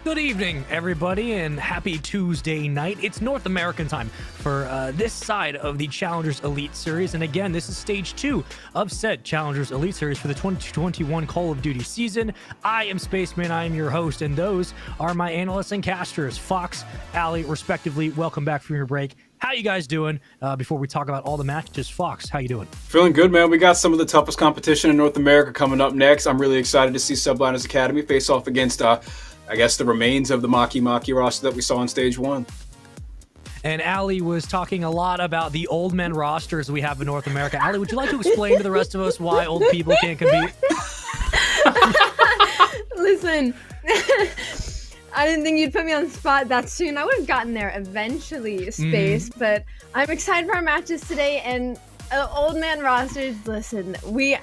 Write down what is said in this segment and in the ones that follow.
Good evening, everybody, and happy Tuesday night. It's North American time for this side of the Challengers Elite Series. And again, this is stage 2 of said Challengers Elite Series for the 2021 Call of Duty season. I am Spaceman, I am your host, and those are my analysts and casters, Fox, Allie, respectively. Welcome back from your break. How you guys doing? Before we talk about all the matches, Fox, how you doing? Feeling good, man. We got some of the toughest competition in North America coming up next. I'm really excited to see Subliners Academy face off against, I guess, the remains of the Maki roster that we saw in stage 1. And Allie was talking a lot about the old men rosters we have in North America. Allie, would you like to explain to the rest of us why old people can't compete? Listen, I didn't think you'd put me on the spot that soon. I would have gotten there eventually, Space, but I'm excited for our matches today. And old man rosters, listen,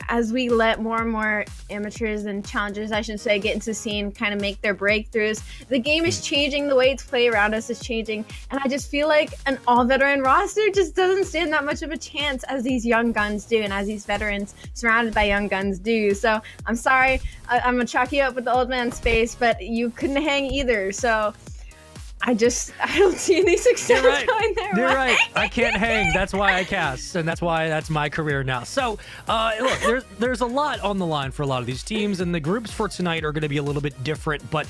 as we let more and more amateurs and challengers, I should say, get into the scene, kind of make their breakthroughs, the game is changing, the way it's played around us is changing, and I just feel like an all-veteran roster just doesn't stand that much of a chance as these young guns do, and as these veterans surrounded by young guns do. So I'm sorry, I'm gonna chalk you up with the old man Space, but you couldn't hang either, so I don't see any success going there. You're right. I can't hang. That's why I cast, and that's why that's my career now. So, look, there's a lot on the line for a lot of these teams, and the groups for tonight are going to be a little bit different, but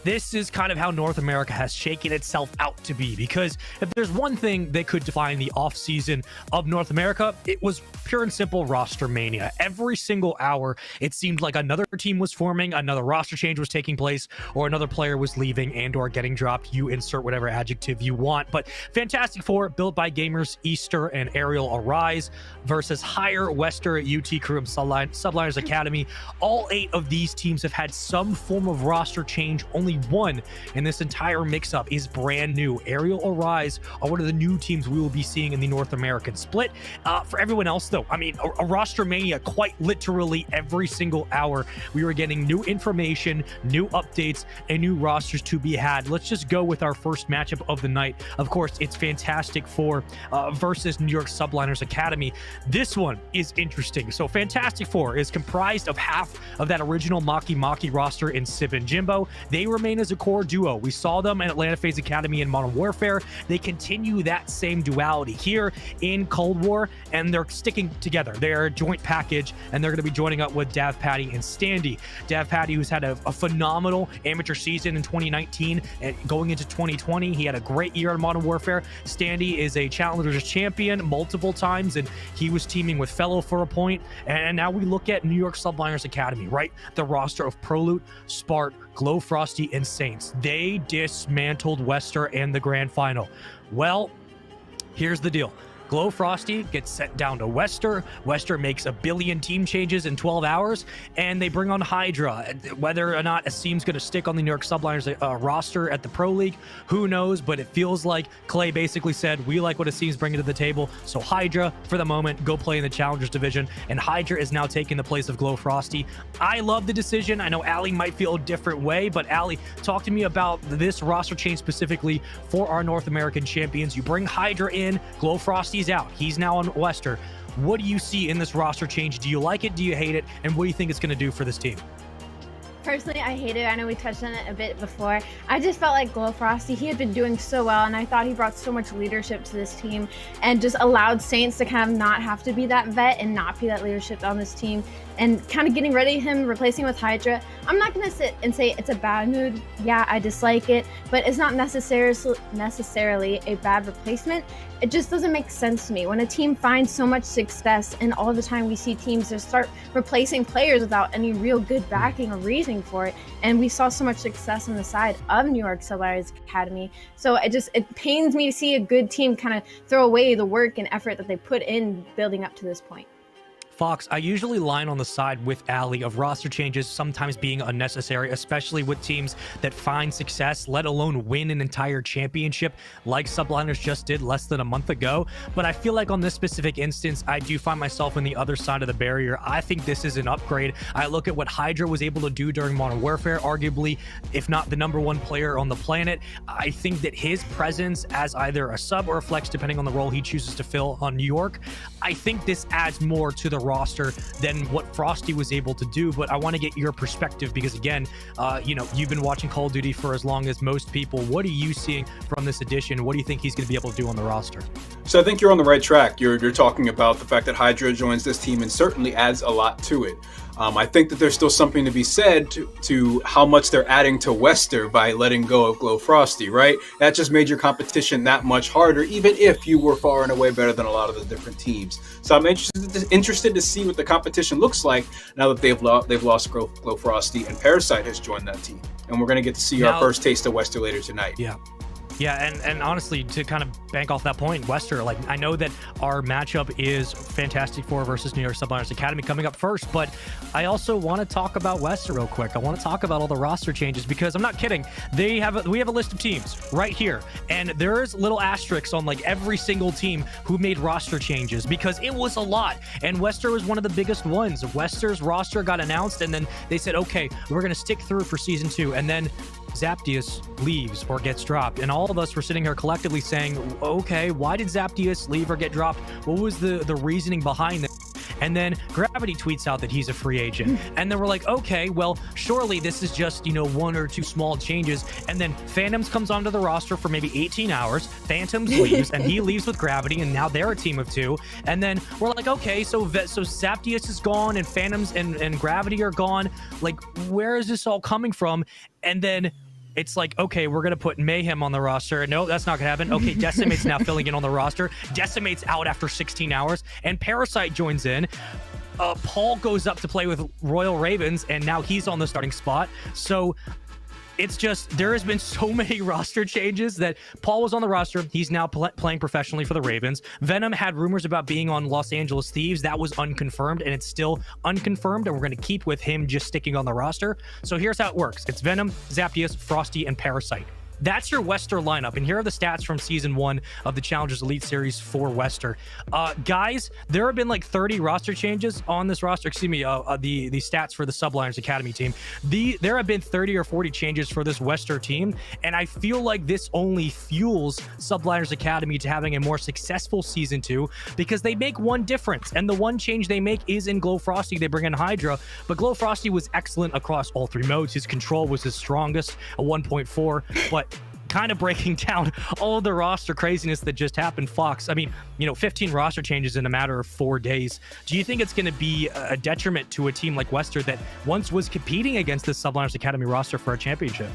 this is kind of how North America has shaken itself out to be, because if there's one thing that could define the off-season of North America, it was pure and simple roster mania. Every single hour, it seemed like another team was forming, another roster change was taking place, or another player was leaving and or getting dropped. You insert whatever adjective you want. But Fantastic Four, built by gamers Easter and Ariel Arise, versus Higher, WestR, UT Crew, and Subliners Academy. All 8 of these teams have had some form of roster change. Only one in this entire mix-up is brand new. Ariel Arise are one of the new teams we will be seeing in the North American split. For everyone else, though, I mean, a roster mania quite literally every single hour. We were getting new information, new updates, and new rosters to be had. Let's just go with our first matchup of the night. Of course, it's Fantastic Four versus New York Subliners Academy. This one is interesting. So Fantastic Four is comprised of half of that original Maki roster in Sib and Jimbo. They remain as a core duo. We saw them in Atlanta FaZe Academy and Modern Warfare. They continue that same duality here in Cold War, and they're sticking together. They're a joint package, and they're going to be joining up with Dav Patty and Standy. Dav Patty, who's had a phenomenal amateur season in 2019 and going into 2020, he had a great year in Modern Warfare. Standy is a Challengers champion multiple times, and he was teaming with Fellow for a point. And now we look at New York Subliners Academy, right? The roster of Prolute, Spark, Glow Frosty, and Saints. They dismantled WestR and the grand final. Well, here's the deal. Glow Frosty gets sent down to WestR. WestR makes a billion team changes in 12 hours, and they bring on Hydra. Whether or not Asim's going to stick on the New York Subliners roster at the Pro League, who knows? But it feels like Clay basically said, we like what Asim's bringing to the table, so Hydra, for the moment, go play in the Challengers division, and Hydra is now taking the place of Glow Frosty. I love the decision. I know Allie might feel a different way, but Allie, talk to me about this roster change specifically for our North American champions. You bring Hydra in, Glow Frosty out. He's now on WestR. What do you see in this roster change? Do you like it? Do you hate it? And what do you think it's going to do for this team? Personally, I hate it. I know we touched on it a bit before. I just felt like Glow Frosty, he had been doing so well, and I thought he brought so much leadership to this team and just allowed Saints to kind of not have to be that vet and not be that leadership on this team, and kind of getting ready him, replacing with Hydra. I'm not going to sit and say it's a bad move. Yeah, I dislike it, but it's not necessarily a bad replacement. It just doesn't make sense to me. When a team finds so much success, and all the time we see teams just start replacing players without any real good backing or reasoning for it, and we saw so much success on the side of New York Subliners Academy. So it pains me to see a good team kind of throw away the work and effort that they put in building up to this point. Fox, I usually line on the side with Allie of roster changes sometimes being unnecessary, especially with teams that find success, let alone win an entire championship like Subliners just did less than a month ago. But I feel like on this specific instance, I do find myself on the other side of the barrier. I think this is an upgrade. I look at what Hydra was able to do during Modern Warfare, arguably, if not the #1 player on the planet. I think that his presence as either a sub or a flex, depending on the role he chooses to fill on New York, I think this adds more to the roster than what Frosty was able to do. But I want to get your perspective because, again, you've been watching Call of Duty for as long as most people. What are you seeing from this edition? What do you think he's going to be able to do on the roster? So I think you're on the right track. You're talking about the fact that Hydra joins this team and certainly adds a lot to it. I think that there's still something to be said to how much they're adding to WestR by letting go of Glow Frosty, right? That just made your competition that much harder, even if you were far and away better than a lot of the different teams. So I'm interested to see what the competition looks like now that they've lost Glow Frosty and Parasite has joined that team. And we're going to get to see our first taste of WestR later tonight. Yeah, and honestly, to kind of bank off that point, WestR, like, I know that our matchup is Fantastic Four versus New York Subliners Academy coming up first, but I also want to talk about WestR real quick. I want to talk about all the roster changes because I'm not kidding. We have a list of teams right here, and there's little asterisks on like every single team who made roster changes because it was a lot, and WestR was one of the biggest ones. WestR's roster got announced, and then they said, okay, we're going to stick through for Season 2, and then Zaptius leaves or gets dropped, and all of us were sitting here collectively saying, okay, why did Zaptius leave or get dropped? What was the reasoning behind this? And then Gravity tweets out that he's a free agent. And then we're like, okay, well, surely this is just, one or two small changes. And then Phantoms comes onto the roster for maybe 18 hours. Phantoms leaves, and he leaves with Gravity, and now they're a team of two. And then we're like, okay, so Zaptius is gone, and Phantoms and Gravity are gone. Like, where is this all coming from? And then it's like, okay, we're going to put Mayhem on the roster. No, that's not going to happen. Okay, Decimate's now filling in on the roster. Decimate's out after 16 hours, and Parasite joins in. Paul goes up to play with Royal Ravens, and now he's on the starting spot. So it's just, there has been so many roster changes that Paul was on the roster. He's now playing professionally for the Ravens. Venom had rumors about being on Los Angeles Thieves. That was unconfirmed, and it's still unconfirmed, and we're going to keep with him just sticking on the roster. So here's how it works. It's Venom, Zaptius, Frosty, and Parasite. That's your WestR lineup, and here are the stats from Season 1 of the Challengers Elite Series for WestR. Guys, there have been like 30 roster changes on this roster. Excuse me, the stats for the Subliners Academy team. There have been 30 or 40 changes for this WestR team, and I feel like this only fuels Subliners Academy to having a more successful Season 2 because they make one difference, and the one change they make is in Glow Frosty. They bring in Hydra, but Glow Frosty was excellent across all three modes. His control was his strongest, a 1.4, but kind of breaking down all of the roster craziness that just happened. Fox, 15 roster changes in a matter of 4 days. Do you think it's going to be a detriment to a team like WestR that once was competing against the Subliners Academy roster for a championship?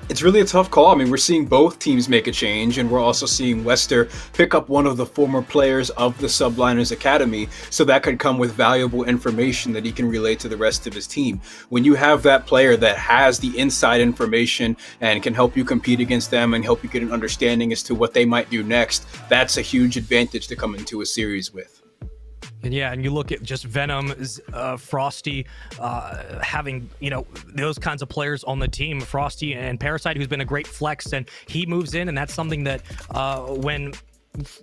It's really a tough call. We're seeing both teams make a change, and we're also seeing WestR pick up one of the former players of the Subliners Academy, so that could come with valuable information that he can relay to the rest of his team. When you have that player that has the inside information and can help you compete against them and help you get an understanding as to what they might do next, that's a huge advantage to come into a series with. And yeah, and you look at just Venom, Frosty, having, those kinds of players on the team, Frosty and Parasite, who's been a great flex, and he moves in, and that's something that when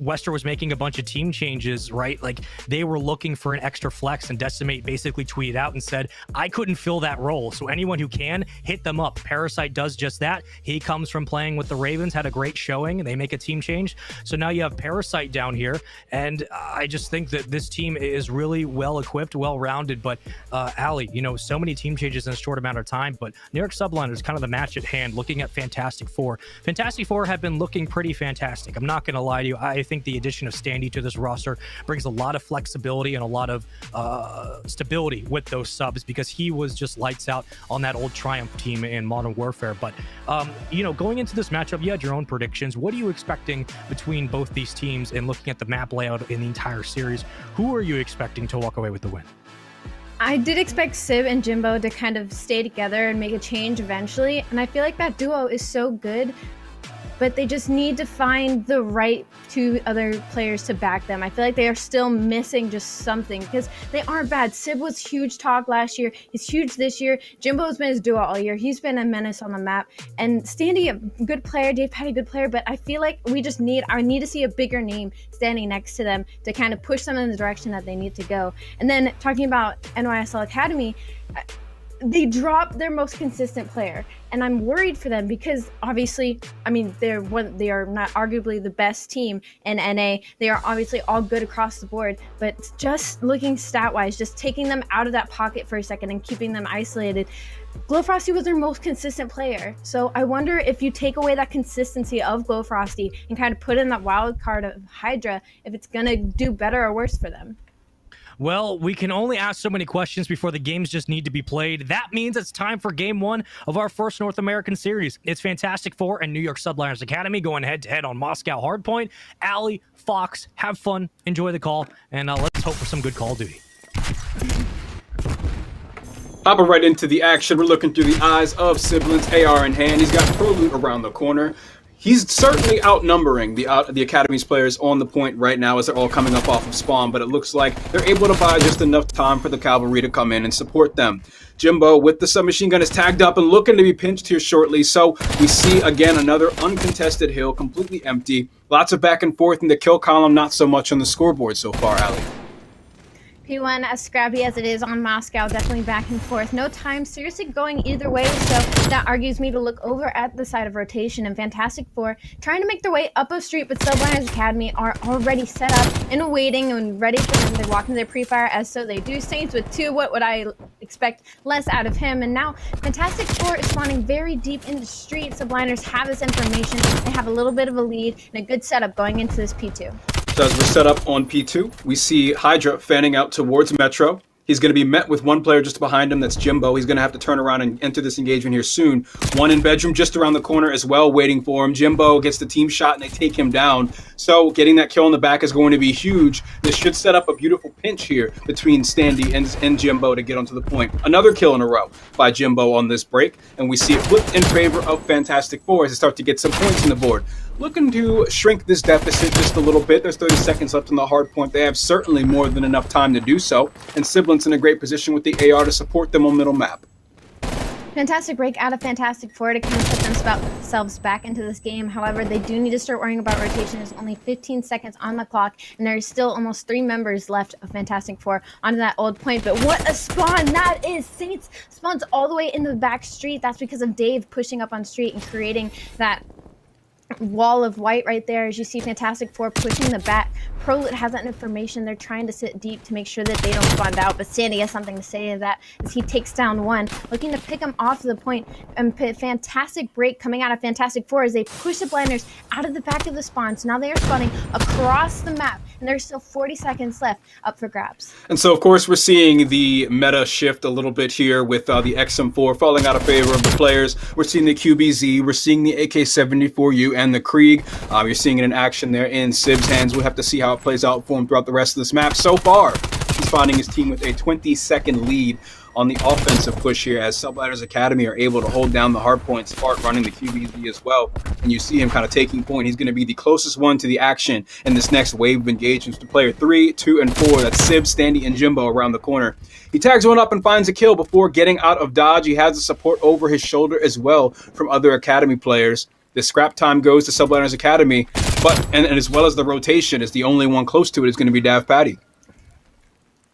WestR was making a bunch of team changes, right? Like, they were looking for an extra flex, and Decimate basically tweeted out and said, I couldn't fill that role, so anyone who can, hit them up. Parasite does just that. He comes from playing with the Ravens, had a great showing, and they make a team change. So now you have Parasite down here, and I just think that this team is really well-equipped, well-rounded, but Ali, so many team changes in a short amount of time, but New York Subliners, kind of the match at hand, looking at Fantastic Four. Fantastic Four have been looking pretty fantastic. I'm not going to lie to you. I think the addition of Standy to this roster brings a lot of flexibility and a lot of stability with those subs because he was just lights out on that old Triumph team in Modern Warfare. But, going into this matchup, you had your own predictions. What are you expecting between both these teams and looking at the map layout in the entire series? Who are you expecting to walk away with the win? I did expect Sib and Jimbo to kind of stay together and make a change eventually, and I feel like that duo is so good, but they just need to find the right two other players to back them. I feel like they are still missing just something because they aren't bad. Sib was huge talk last year. He's huge this year. Jimbo's been his duo all year. He's been a menace on the map. And Standy, a good player. Dave Patty, good player. But I feel like I need to see a bigger name standing next to them to kind of push them in the direction that they need to go. And then talking about NYSL Academy, they dropped their most consistent player, and I'm worried for them because obviously, I mean, they are not arguably the best team in NA. They are obviously all good across the board, but just looking stat-wise, just taking them out of that pocket for a second and keeping them isolated, Glowfrosty was their most consistent player. So I wonder if you take away that consistency of Glowfrosty and kind of put in that wild card of Hydra, if it's gonna do better or worse for them. Well, we can only ask so many questions before the games just need to be played. That means it's time for game 1 of our first North American series. It's Fantastic Four and New York Subliners Academy going head-to-head on Moscow Hardpoint. Allie, Fox, have fun, enjoy the call, and let's hope for some good Call of Duty. Hopping right into the action, we're looking through the eyes of Siblings, AR in hand. He's got Pro Loot around the corner. He's certainly outnumbering the Academy's players on the point right now as they're all coming up off of spawn, but it looks like they're able to buy just enough time for the cavalry to come in and support them. Jimbo with the submachine gun is tagged up and looking to be pinched here shortly, so we see again another uncontested hill, completely empty. Lots of back and forth in the kill column, not so much on the scoreboard so far, Allie. P1, as scrappy as it is on Moscow, definitely back and forth. No time seriously going either way, so that argues me to look over at the side of rotation. And Fantastic Four trying to make their way up a street, but Subliners Academy are already set up and waiting and ready for them. They walk into their pre-fire, as so they do. Saints with 2, what would I expect less out of him? And now Fantastic Four is spawning very deep in the street. Subliners have this information. They have a little bit of a lead and a good setup going into this P2. So as we're set up on P2, we see Hydra fanning out towards Metro. He's going to be met with one player just behind him. That's Jimbo. He's going to have to turn around and enter this engagement here soon. One in bedroom just around the corner as well, waiting for him. Jimbo gets the team shot and they take him down. So getting that kill in the back is going to be huge. This should set up a beautiful pinch here between Standy and Jimbo to get onto the point. Another kill in a row by Jimbo on this break. And we see it flipped in favor of Fantastic Four as they start to get some points on the board. Looking to shrink this deficit just a little bit. There's 30 seconds left on the hard point. They have certainly more than enough time to do so. And Siblings in a great position with the AR to support them on middle map. Fantastic break out of Fantastic Four to kind of put themselves back into this game. However, they do need to start worrying about rotation. There's only 15 seconds on the clock, and there's still almost 3 members left of Fantastic Four onto that old point. But what a spawn that is! Saints spawns all the way in the back street. That's because of Dave pushing up on street and creating that wall of white right there. As you see Fantastic Four pushing the back. ProLit has that information. They're trying to sit deep to make sure that they don't spawn out, but Sandy has something to say to that as he takes down one, looking to pick him off the point. And fantastic break coming out of Fantastic Four as they push the blinders out of the back of the spawn. So now they are spawning across the map, and there's still 40 seconds left up for grabs. And so, of course, we're seeing the meta shift a little bit here with the XM4 falling out of favor of the players. We're seeing the QBZ, we're seeing the AK-74U and the Krieg. You're seeing it in action there in Sib's hands. We'll have to see how it plays out for him throughout the rest of this map. So far, he's finding his team with a 20-second lead on the offensive push here as Subliners Academy are able to hold down the hard point. Spark running the QBZ as well. And you see him kind of taking point. He's going to be the closest one to the action in this next wave of engagements to player 3, 2, and 4. That's Sib, Standy, and Jimbo around the corner. He tags one up and finds a kill before getting out of dodge. He has the support over his shoulder as well from other Academy players. The scrap time goes to Subliners Academy, but and as well as the rotation is the only one close to it is going to be Dav Patty.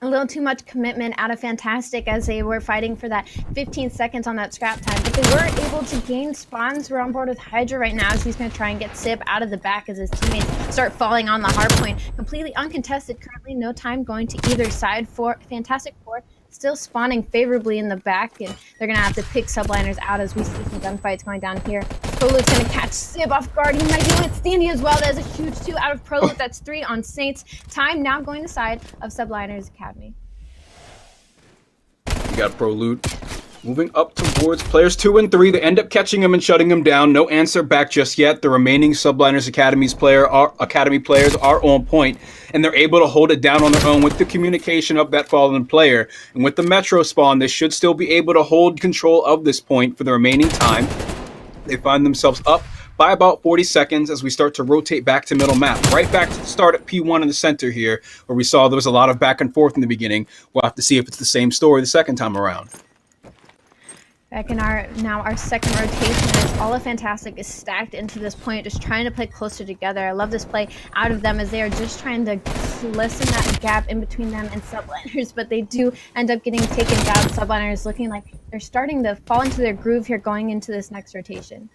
A little too much commitment out of Fantastic as they were fighting for that 15 seconds on that scrap time, but they were able to gain spawns. We're on board with Hydra right now as he's going to try and get Sib out of the back as his teammates start falling on the hard point. Completely uncontested currently, no time going to either side for Fantastic Four. Still spawning favorably in the back, and they're going to have to pick Subliners out as we see some gunfights going down here. ProLoot's going to catch Sib off guard. He might do it. Standy as well. That is a huge 2 out of ProLoot. That's 3 on Saints. Time now going to side of Subliners Academy. You got ProLoot moving up towards players 2 and 3. They end up catching him and shutting him down. No answer back just yet. The remaining Subliners Academy players are on point, and they're able to hold it down on their own with the communication of that fallen player. And with the Metro spawn, they should still be able to hold control of this point for the remaining time. They find themselves up by about 40 seconds as we start to rotate back to middle map. Right back to the start at P1 in the center here, where we saw there was a lot of back and forth in the beginning. We'll have to see if it's the same story the second time around. Back in our second rotation as all of Fantastic is stacked into this point, just trying to play closer together. I love this play out of them as they are just trying to to lessen that gap in between them and subliners, but they do end up getting taken down. Subliners looking like they're starting to fall into their groove here going into this next rotation.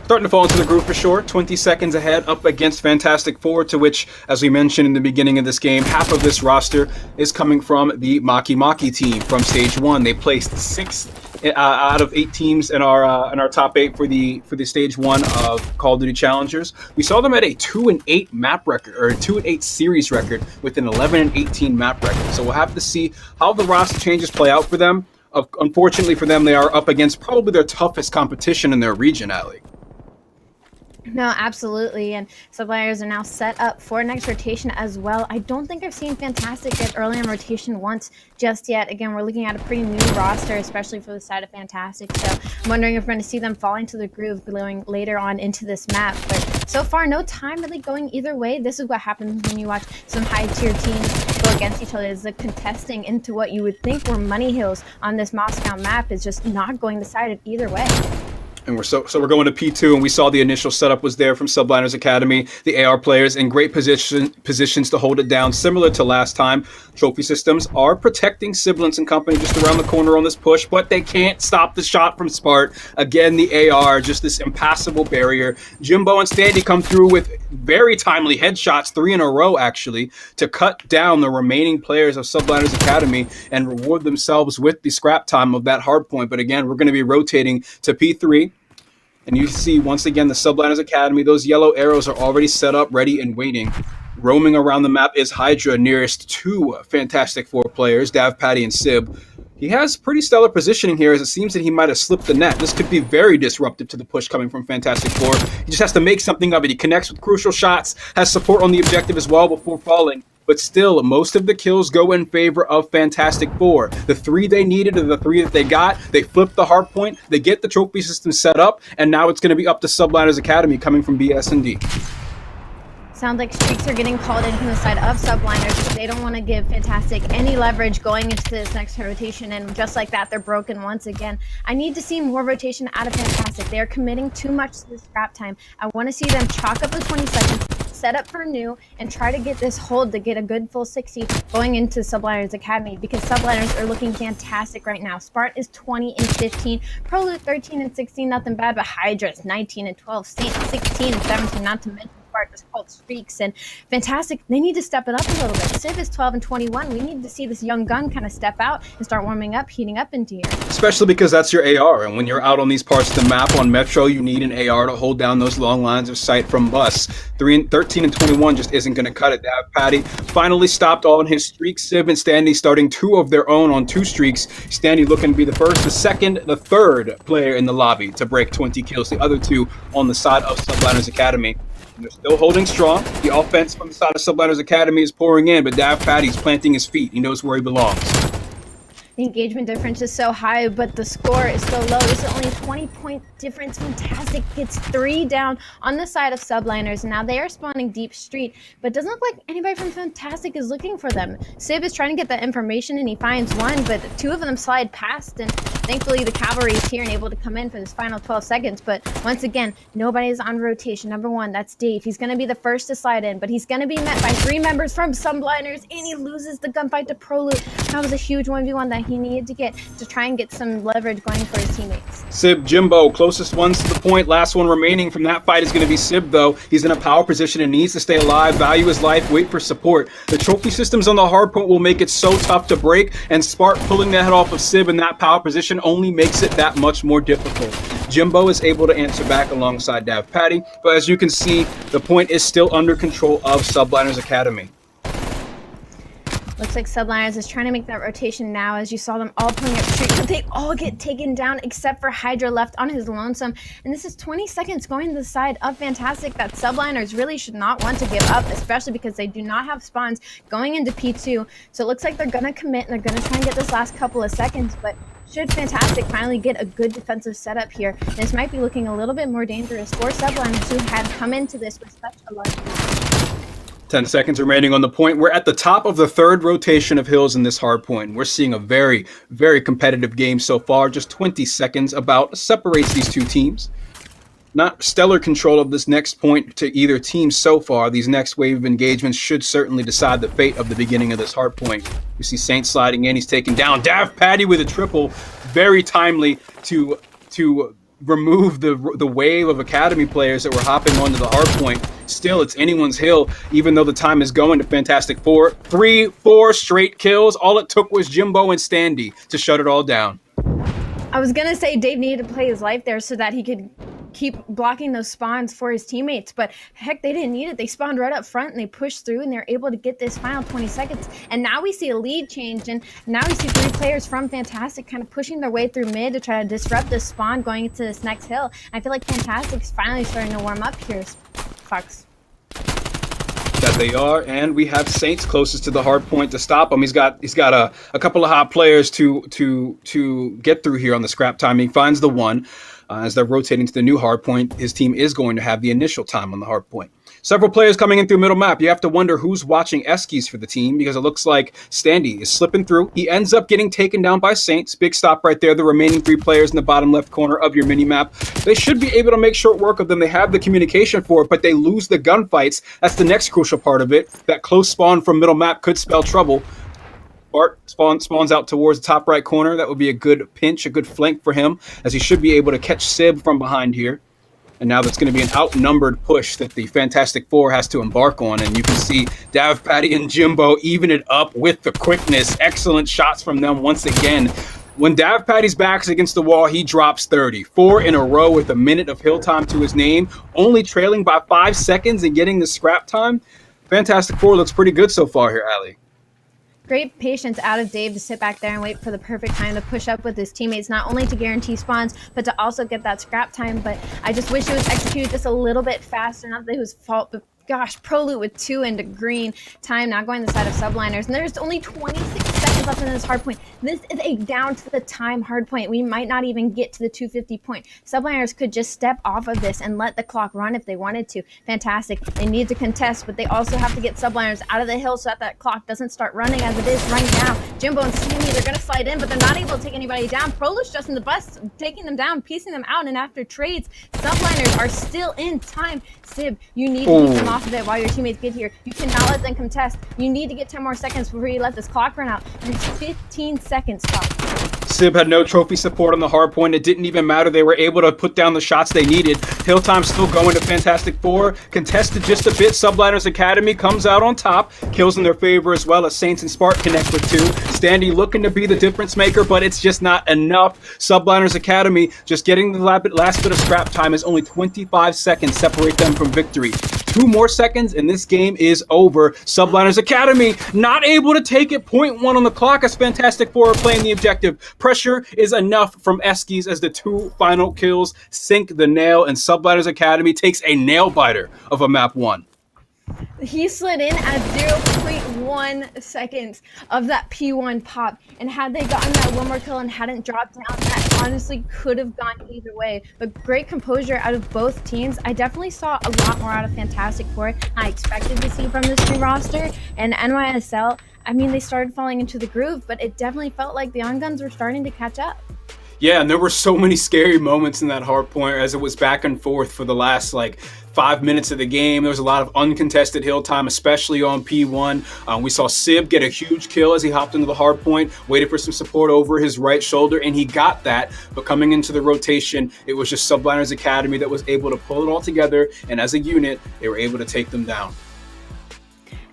Starting to fall into the groove for sure. 20 seconds ahead up against Fantastic Four, to which, as we mentioned in the beginning of this game, half of this roster is coming from the Maki team from Stage 1. They placed 6th out of 8 teams in our top 8 for the Stage 1 of Call of Duty Challengers. We saw them at a 2-8 map record, or a 2-8 series record with an 11-18 map record. So we'll have to see how the roster changes play out for them. Unfortunately for them, they are up against probably their toughest competition in their region, Allie. No, absolutely. And subliners are now set up for next rotation as well. I don't think I've seen Fantastic get early in rotation once just yet. Again, we're looking at a pretty new roster, especially for the side of Fantastic. So I'm wondering if we're going to see them fall into the groove going later on into this map. But so far, no time really going either way. This is what happens when you watch some high-tier teams go against each other. Is the contesting into what you would think were money hills on this Moscow map is just not going decided either way. And we're going to P2, and we saw the initial setup was there from Subliners Academy. The AR players in great positions to hold it down, similar to last time. Trophy systems are protecting Siblings and company just around the corner on this push, but they can't stop the shot from Spart. Again, the AR, just this impassable barrier. Jimbo and Standy come through with very timely headshots, 3 in a row actually, to cut down the remaining players of Subliners Academy and reward themselves with the scrap time of that hardpoint. But again, we're going to be rotating to P3. And you see, once again, the Subliners Academy, those yellow arrows are already set up, ready and waiting. Roaming around the map is Hydra, nearest 2 Fantastic Four players, Dav, Patty, and Sib. He has pretty stellar positioning here, as it seems that he might have slipped the net. This could be very disruptive to the push coming from Fantastic Four. He just has to make something of it. He connects with crucial shots, has support on the objective as well before falling. But still, most of the kills go in favor of Fantastic Four. The 3 they needed are the 3 that they got. They flip the hardpoint, they get the trophy system set up, and now it's going to be up to Subliners Academy coming from BS&D. Sounds like streaks are getting called in from the side of Subliners because they don't want to give Fantastic any leverage going into this next rotation, and just like that, they're broken once again. I need to see more rotation out of Fantastic. They are committing too much to this scrap time. I want to see them chalk up the 20 seconds, set up for new, and try to get this hold to get a good full 60 going into Subliners Academy, because Subliners are looking fantastic right now. Spart is 20-15, Proloot 13-16, nothing bad, but Hydra is 19-12, Saint 16-17, not to mention just called streaks. And Fantastic, they need to step it up a little bit. Civ is 12-21. We need to see this young gun kind of step out and start warming up, heating up into here. Especially because that's your AR, and when you're out on these parts of the map on Metro, you need an AR to hold down those long lines of sight from bus. 13-21 just isn't going to cut it. Dav, Patty finally stopped all in his streaks. Civ and Standy starting 2 of their own on 2 streaks. Standy looking to be the first, the second, the third player in the lobby to break 20 kills. The other 2 on the side of Subliners Academy. And they're still holding strong. The offense from the side of Subliners Academy is pouring in, but Dav Patty's planting his feet. He knows where he belongs. The engagement difference is so high, but the score is so low. This is only a 20-point difference. Fantastic gets 3 down on the side of Subliners. Now they are spawning deep street, but it doesn't look like anybody from Fantastic is looking for them. Sib is trying to get that information, and he finds one, but 2 of them slide past, and thankfully the cavalry is here and able to come in for this final 12 seconds. But once again, nobody is on rotation. Number 1, that's Dave. He's going to be the first to slide in, but he's going to be met by 3 members from Subliners, and he loses the gunfight to Proloot. That was a huge 1v1 that he needed to get to try and get some leverage going for his teammates. Sib, Jimbo, closest ones to the point. Last one remaining from that fight is going to be Sib, though. He's in a power position and needs to stay alive, value his life, wait for support. The trophy systems on the hardpoint will make it so tough to break, and Spart pulling the head off of Sib in that power position only makes it that much more difficult. Jimbo is able to answer back alongside Dav Patty, but as you can see, the point is still under control of Subliners Academy. Looks like Subliners is trying to make that rotation now, as you saw them all pulling up street, but they all get taken down except for Hydra left on his lonesome. And this is 20 seconds going to the side of Fantastic that Subliners really should not want to give up, especially because they do not have spawns going into P2. So it looks like they're going to commit and they're going to try and get this last couple of seconds, but should Fantastic finally get a good defensive setup here, this might be looking a little bit more dangerous for Subliners, who had come into this with such a large lead. 10 seconds remaining on the point. We're at the top of the 3rd rotation of hills in this hard point. We're seeing a very, very competitive game so far. Just 20 seconds about separates these 2 teams. not stellar control of this next point to either team so far. These next wave of engagements should certainly decide the fate of the beginning of this hard point. You see Saint sliding in. He's taken down. Dav Patty with a triple. Very timely to remove the wave of Academy players that were hopping onto the hard point. Still, it's anyone's hill, even though the time is going to Fantastic Four. 3-4 straight kills. All it took was Jimbo and Standy to shut it all down. I was going to say Dave needed to play his life there so that he could keep blocking those spawns for his teammates, but heck, they didn't need it. They spawned right up front and they pushed through and they're able to get this final 20 seconds. And now we see a lead change, and now we see 3 players from Fantastic kind of pushing their way through mid to try to disrupt this spawn going into this next hill. I feel like Fantastic's finally starting to warm up here, Fox. That they are, and we have Saints closest to the hard point to stop him. He's got a couple of hot players to get through here on the scrap time. He finds the one. As they're rotating to the new hard point, his team is going to have the initial time on the hard point. Several players coming in through middle map. You have to wonder who's watching Eskies for the team, because it looks like Standy is slipping through. He ends up getting taken down by Saints. Big stop right there. The remaining 3 players in the bottom left corner of your mini map. They should be able to make short work of them. They have the communication for it, but they lose the gunfights. That's the next crucial part of it. That close spawn from middle map could spell trouble. Bart spawns out towards the top right corner. That would be a good pinch, a good flank for him, as he should be able to catch Sib from behind here. And now that's going to be an outnumbered push that the Fantastic Four has to embark on. And you can see Dav, Patty, and Jimbo even it up with the quickness. Excellent shots from them once again. When Dav Patty's back's against the wall, he drops 30. 4 in a row with a minute of hill time to his name, only trailing by 5 seconds and getting the scrap time. Fantastic Four looks pretty good so far here, Ali. Great patience out of Dave to sit back there and wait for the perfect time to push up with his teammates, not only to guarantee spawns, but to also get that scrap time. But I just wish it was executed just a little bit faster. Not that it was fault, but gosh, ProLoot with 2 into green time, not going the side of subliners. And there's only 26 seconds left in this hard point. This is a down to the time hard point. We might not even get to the 250 point. Subliners could just step off of this and let the clock run if they wanted to. Fantastic. They need to contest, but they also have to get subliners out of the hill so that clock doesn't start running as it is right now. Jimbo and Sammy, they're going to slide in, but they're not able to take anybody down. ProLoot's just in the bus, taking them down, piecing them out, and after trades, subliners are still in time. Sib, you need to keep them off of it while your teammates get here. You cannot let them contest. You need to get 10 more seconds before you let this clock run out. There's 15 seconds, Fox. Sib had no trophy support on the hard point. It didn't even matter. They were able to put down the shots they needed. Hill time still going to Fantastic Four. Contested just a bit. Subliners Academy comes out on top. Kills in their favor as well as Saints and Spark connect with 2. Standy looking to be the difference maker, but it's just not enough. Subliners Academy just getting the last bit of scrap time is only 25 seconds separate them from victory. 2 more seconds and this game is over. Subliners Academy not able to take it. 0.1 on the clock as Fantastic Four are playing the objective. Pressure is enough from Eskies as the 2 final kills sink the nail, and Subliners Academy takes a nail biter of a map 1. He slid in at 0.1 seconds of that P1 pop, and had they gotten that 1 more kill and hadn't dropped down, that honestly could have gone either way. But great composure out of both teams. I definitely saw a lot more out of Fantastic Four I expected to see from this new roster. And NYSL, I mean, they started falling into the groove, but it definitely felt like the On-Guns were starting to catch up. Yeah, and there were so many scary moments in that hard point as it was back and forth for the last 5 minutes of the game. There was a lot of uncontested hill time, especially on P1. We saw Sib get a huge kill as he hopped into the hard point, waited for some support over his right shoulder, and he got that. But coming into the rotation, it was just Subliners Academy that was able to pull it all together, and as a unit, they were able to take them down.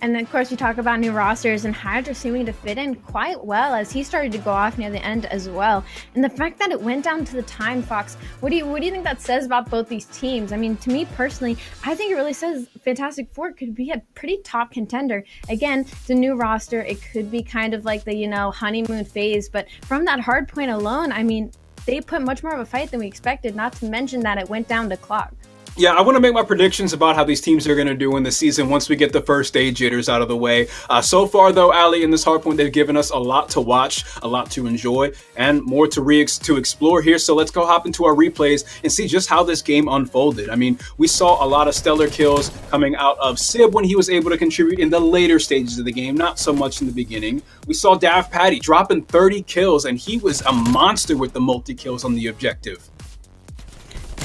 And then, of course, you talk about new rosters and Hydra seeming to fit in quite well as he started to go off near the end as well. And the fact that it went down to the time, Fox, what do you think that says about both these teams? I mean, to me personally, I think it really says Fantastic Four could be a pretty top contender. Again, the new roster, it could be kind of like the, honeymoon phase. But from that hard point alone, I mean, they put much more of a fight than we expected, not to mention that it went down to clock. Yeah, I want to make my predictions about how these teams are going to do in the season once we get the first day jitters out of the way. So far, though, Ali, in this hardpoint, they've given us a lot to watch, a lot to enjoy, and more to explore here. So let's go hop into our replays and see just how this game unfolded. I mean, we saw a lot of stellar kills coming out of Sib when he was able to contribute in the later stages of the game, not so much in the beginning. We saw Dav Patty dropping 30 kills, and he was a monster with the multi-kills on the objective.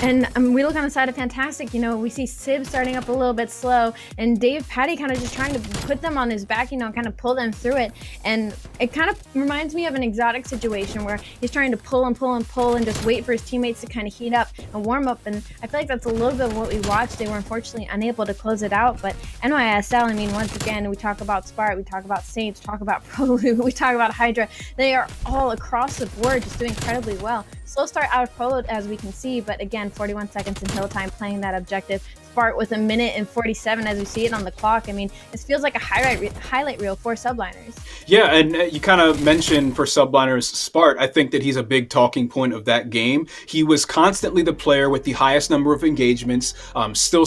And we look on the side of Fantastic, you know, we see Sib starting up a little bit slow and Dave Patty kind of just trying to put them on his back, you know, kind of pull them through it. And it kind of reminds me of an exotic situation where he's trying to pull and pull and pull and just wait for his teammates to kind of heat up and warm up. And I feel like that's a little bit of what we watched. They were unfortunately unable to close it out. But NYSL, I mean, once again, we talk about Spart, we talk about Saints, talk about Prologue, we talk about Hydra. They are all across the board just doing incredibly well. Slow start out of Prologue, as we can see, but again, 41 seconds in hill time playing that objective. Spart with 1:47 as we see it on the clock. I mean, this feels like a highlight reel for subliners. Yeah, and you kind of mentioned for subliners Spart. I think that he's a big talking point of that game. He was constantly the player with the highest number of engagements, still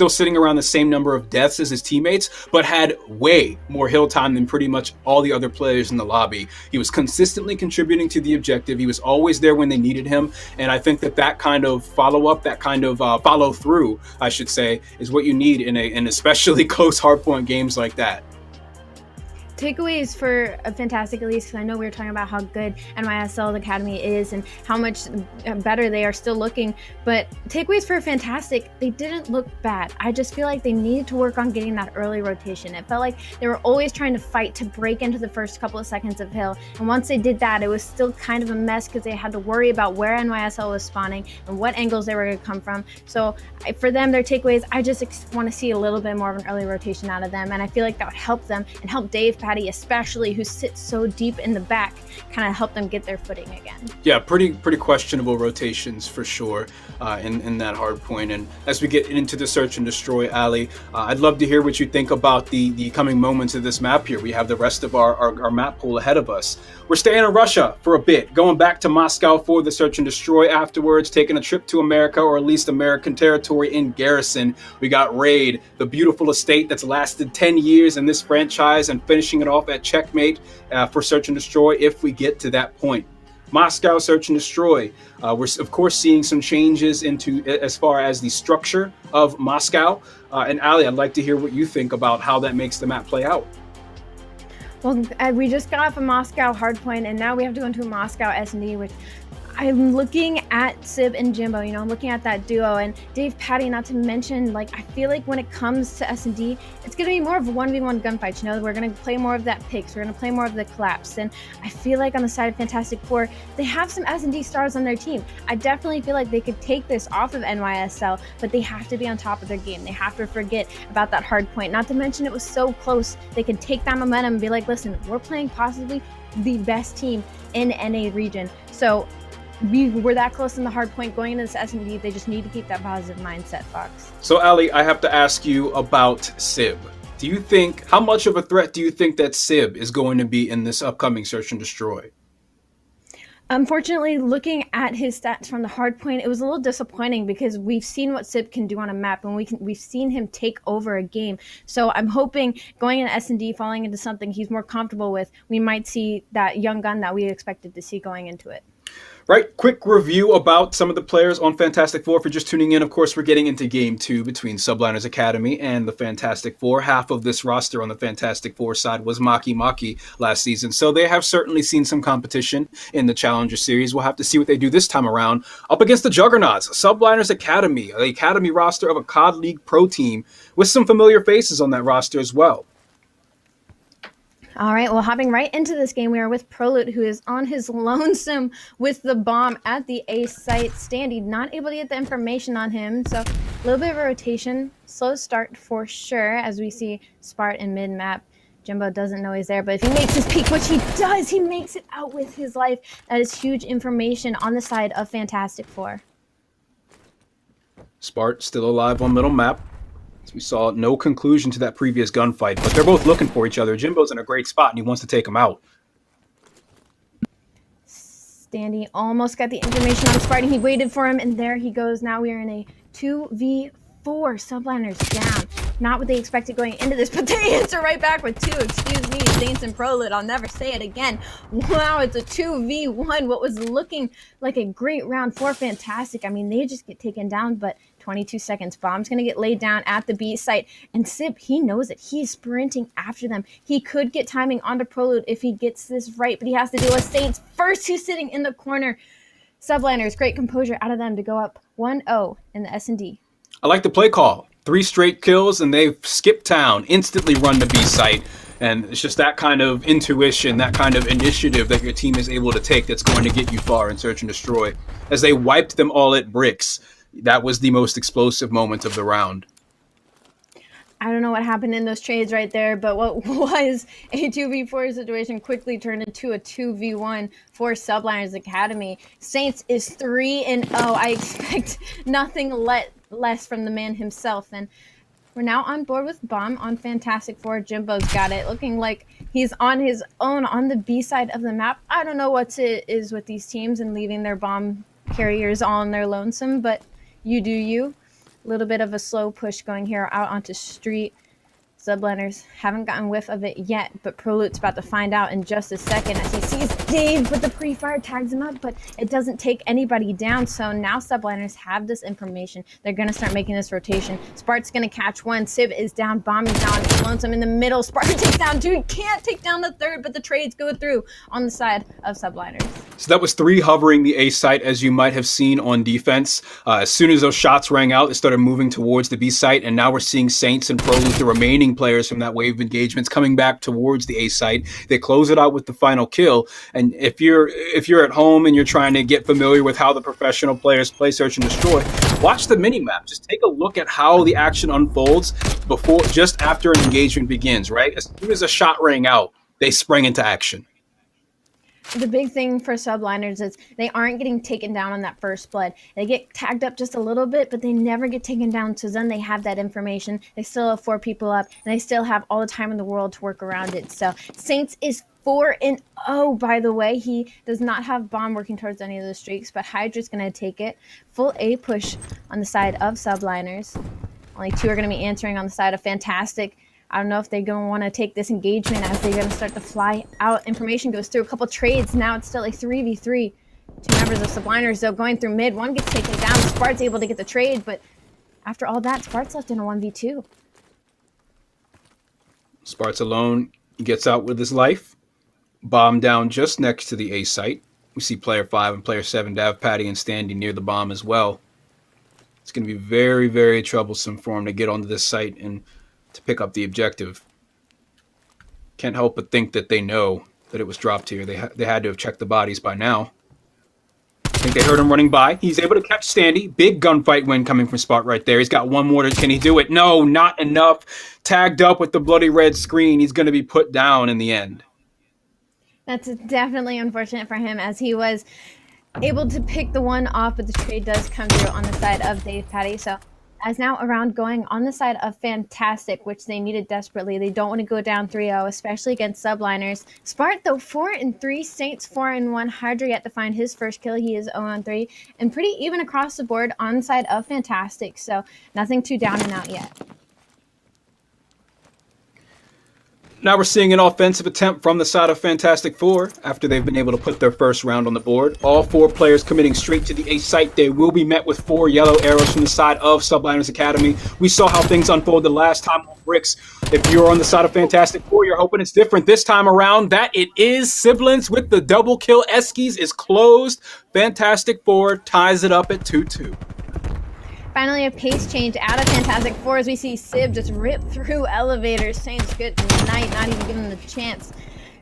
sitting around the same number of deaths as his teammates, but had way more hill time than pretty much all the other players in the lobby. He was consistently contributing to the objective. He was always there when they needed him. And I think that kind of follow-up, that kind of follow-through, I should say, is what you need in especially close hardpoint games like that. Takeaways for a Fantastic, at least, because I know we were talking about how good NYSL Academy is and how much better they are still looking, but takeaways for Fantastic, they didn't look bad. I just feel like they needed to work on getting that early rotation. It felt like they were always trying to fight to break into the first couple of seconds of hill, and once they did that, it was still kind of a mess because they had to worry about where NYSL was spawning and what angles they were going to come from. So for them, their takeaways, I just want to see a little bit more of an early rotation out of them, and I feel like that would help them and help Dave Patty, especially, who sits so deep in the back, kind of help them get their footing again. Yeah, pretty questionable rotations for sure in that hard point. And as we get into the search and destroy, Ali, I'd love to hear what you think about the coming moments of this map here. We have the rest of our map pool ahead of us. We're staying in Russia for a bit, going back to Moscow for the search and destroy afterwards, taking a trip to America, or at least American territory in Garrison. We got Raid, the beautiful estate that's lasted 10 years in this franchise, and finishing it off at checkmate for search and destroy if we get to that point. Moscow search and destroy. We're of course seeing some changes into as far as the structure of Moscow. And Ali, I'd like to hear what you think about how that makes the map play out. Well, we just got off a Moscow hardpoint, and now we have to go into a Moscow S&D, which I'm looking at Sib and Jimbo, you know, I'm looking at that duo, and Dave Patty, not to mention, like, I feel like when it comes to S&D, it's going to be more of a 1v1 gunfight, you know, we're going to play more of that picks, we're going to play more of the collapse, and I feel like on the side of Fantastic Four, they have some S&D stars on their team. I definitely feel like they could take this off of NYSL, but they have to be on top of their game. They have to forget about that hard point, not to mention it was so close. They could take that momentum and be like, listen, we're playing possibly the best team in NA region, so we were that close in the hard point going into this S&D. They just need to keep that positive mindset, Fox. So, Ali, I have to ask you about Sib. Do you think, how much of a threat do you think that Sib is going to be in this upcoming search and destroy? Unfortunately, looking at his stats from the hard point, it was a little disappointing because we've seen what Sib can do on a map, and we've seen him take over a game. So I'm hoping going into S&D, falling into something he's more comfortable with, we might see that young gun that we expected to see going into it. Right, quick review about some of the players on Fantastic Four. If you're just tuning in, of course, we're getting into Game 2 between Subliners Academy and the Fantastic Four. Half of this roster on the Fantastic Four side was Maki last season, so they have certainly seen some competition in the Challenger Series. We'll have to see what they do this time around up against the Juggernauts, Subliners Academy, the Academy roster of a COD League Pro team with some familiar faces on that roster as well. All right, well, hopping right into this game, we are with Prologue, who is on his lonesome with the bomb at the A site. Standy not able to get the information on him, so a little bit of a rotation. Slow start for sure, as we see Spart in mid-map. Jimbo doesn't know he's there, but if he makes his peek, which he does, he makes it out with his life. That is huge information on the side of Fantastic Four. Spart still alive on middle map. We saw no conclusion to that previous gunfight, but they're both looking for each other. Jimbo's in a great spot, and he wants to take him out. Standy almost got the information on Spart, and he waited for him, and there he goes. Now we are in a 2v4. Subliners down. Not what they expected going into this, but they answer right back with 2. Excuse me, Saints and Prologue. I'll never say it again. Wow, it's a 2v1. What was looking like a great round for Fantastic. I mean, they just get taken down, but 22 seconds. Bomb's going to get laid down at the B site. And Sib, he knows it. He's sprinting after them. He could get timing onto Prologue if he gets this right, but he has to deal with Saints first, who's sitting in the corner. Subliners, great composure out of them to go up 1-0 in the S&D. I like the play call. 3 straight kills, and they've skipped town, instantly run to B site. And it's just that kind of intuition, that kind of initiative that your team is able to take that's going to get you far in Search and Destroy. As they wiped them all at bricks, that was the most explosive moment of the round. I don't know what happened in those trades right there, but what was a 2v4 situation quickly turned into a 2v1 for Subliners Academy. Saints is 3-0. I expect nothing less from the man himself. And we're now on board with Bomb on Fantastic Four. Jimbo's got it. Looking like he's on his own on the B side of the map. I don't know what it is with these teams and leaving their bomb carriers all on their lonesome, but you do you. A little bit of a slow push going here out onto street. Subliners haven't gotten whiff of it yet, but Prolute's about to find out in just a second as he sees Dave with the pre-fire, tags him up, but it doesn't take anybody down. So now Subliners have this information. They're going to start making this rotation. Spart's going to catch one. Sib is down. Bomb is down. It's Lonesome in the middle. Spark takes down two. He can't take down the third, but the trades go through on the side of Subliners. So that was 3 hovering the A site, as you might have seen on defense. As soon as those shots rang out, they started moving towards the B site, and now we're seeing Saints and Prolute, the remaining players from that wave of engagements, coming back towards the A site. They close it out with the final kill. And if you're at home and you're trying to get familiar with how the professional players play Search and Destroy, watch the mini-map. Just take a look at how the action unfolds just after an engagement begins, right? As soon as a shot rang out, they sprang into action. The big thing for Subliners is they aren't getting taken down on that first blood. They get tagged up just a little bit, but they never get taken down. So then they have that information. They still have 4 people up, and they still have all the time in the world to work around it. So Saints is 4-0, by the way. He does not have Bomb working towards any of the streaks, but Hydra's going to take it. Full A push on the side of Subliners. Only 2 are going to be answering on the side of Fantastic. I don't know if they're going to want to take this engagement as they're going to start to fly out. Information goes through a couple trades. Now it's still a 3v3. 2 members of Subliners, though, going through mid. One gets taken down. Spart's able to get the trade, but after all that, Spart's left in a 1v2. Spart's alone. He gets out with his life. Bomb down just next to the A site. We see player 5 and player 7, Dav, Patty, and Standy near the bomb as well. It's going to be very, very troublesome for him to get onto this site and to pick up the objective. Can't help but think that they know that it was dropped here. They had to have checked the bodies by now. I think they heard him running by. He's able to catch Standy. Big gunfight win coming from Spark right there. He's got one more. Can he do it? No, not enough. Tagged up with the bloody red screen. He's going to be put down in the end. That's definitely unfortunate for him, as he was able to pick the one off, but the trade does come through on the side of Dave Patty. So as now a round going on the side of Fantastic, which they needed desperately. They don't want to go down 3-0, especially against Subliners. Spart, though, 4-3. Saints 4-1. Hydra yet to find his first kill. He is 0-3. And pretty even across the board on the side of Fantastic. So nothing too down and out yet. Now we're seeing an offensive attempt from the side of Fantastic Four after they've been able to put their first round on the board. All 4 players committing straight to the A site. They will be met with 4 yellow arrows from the side of Subliners Academy. We saw how things unfolded last time on Bricks. If you're on the side of Fantastic Four, you're hoping it's different this time around. That it is. Siblings with the double kill. Eskies is closed. Fantastic Four ties it up at 2-2. Finally, a pace change out of Fantastic Four as we see Sib just rip through elevators. Saints good night, not even giving them the chance.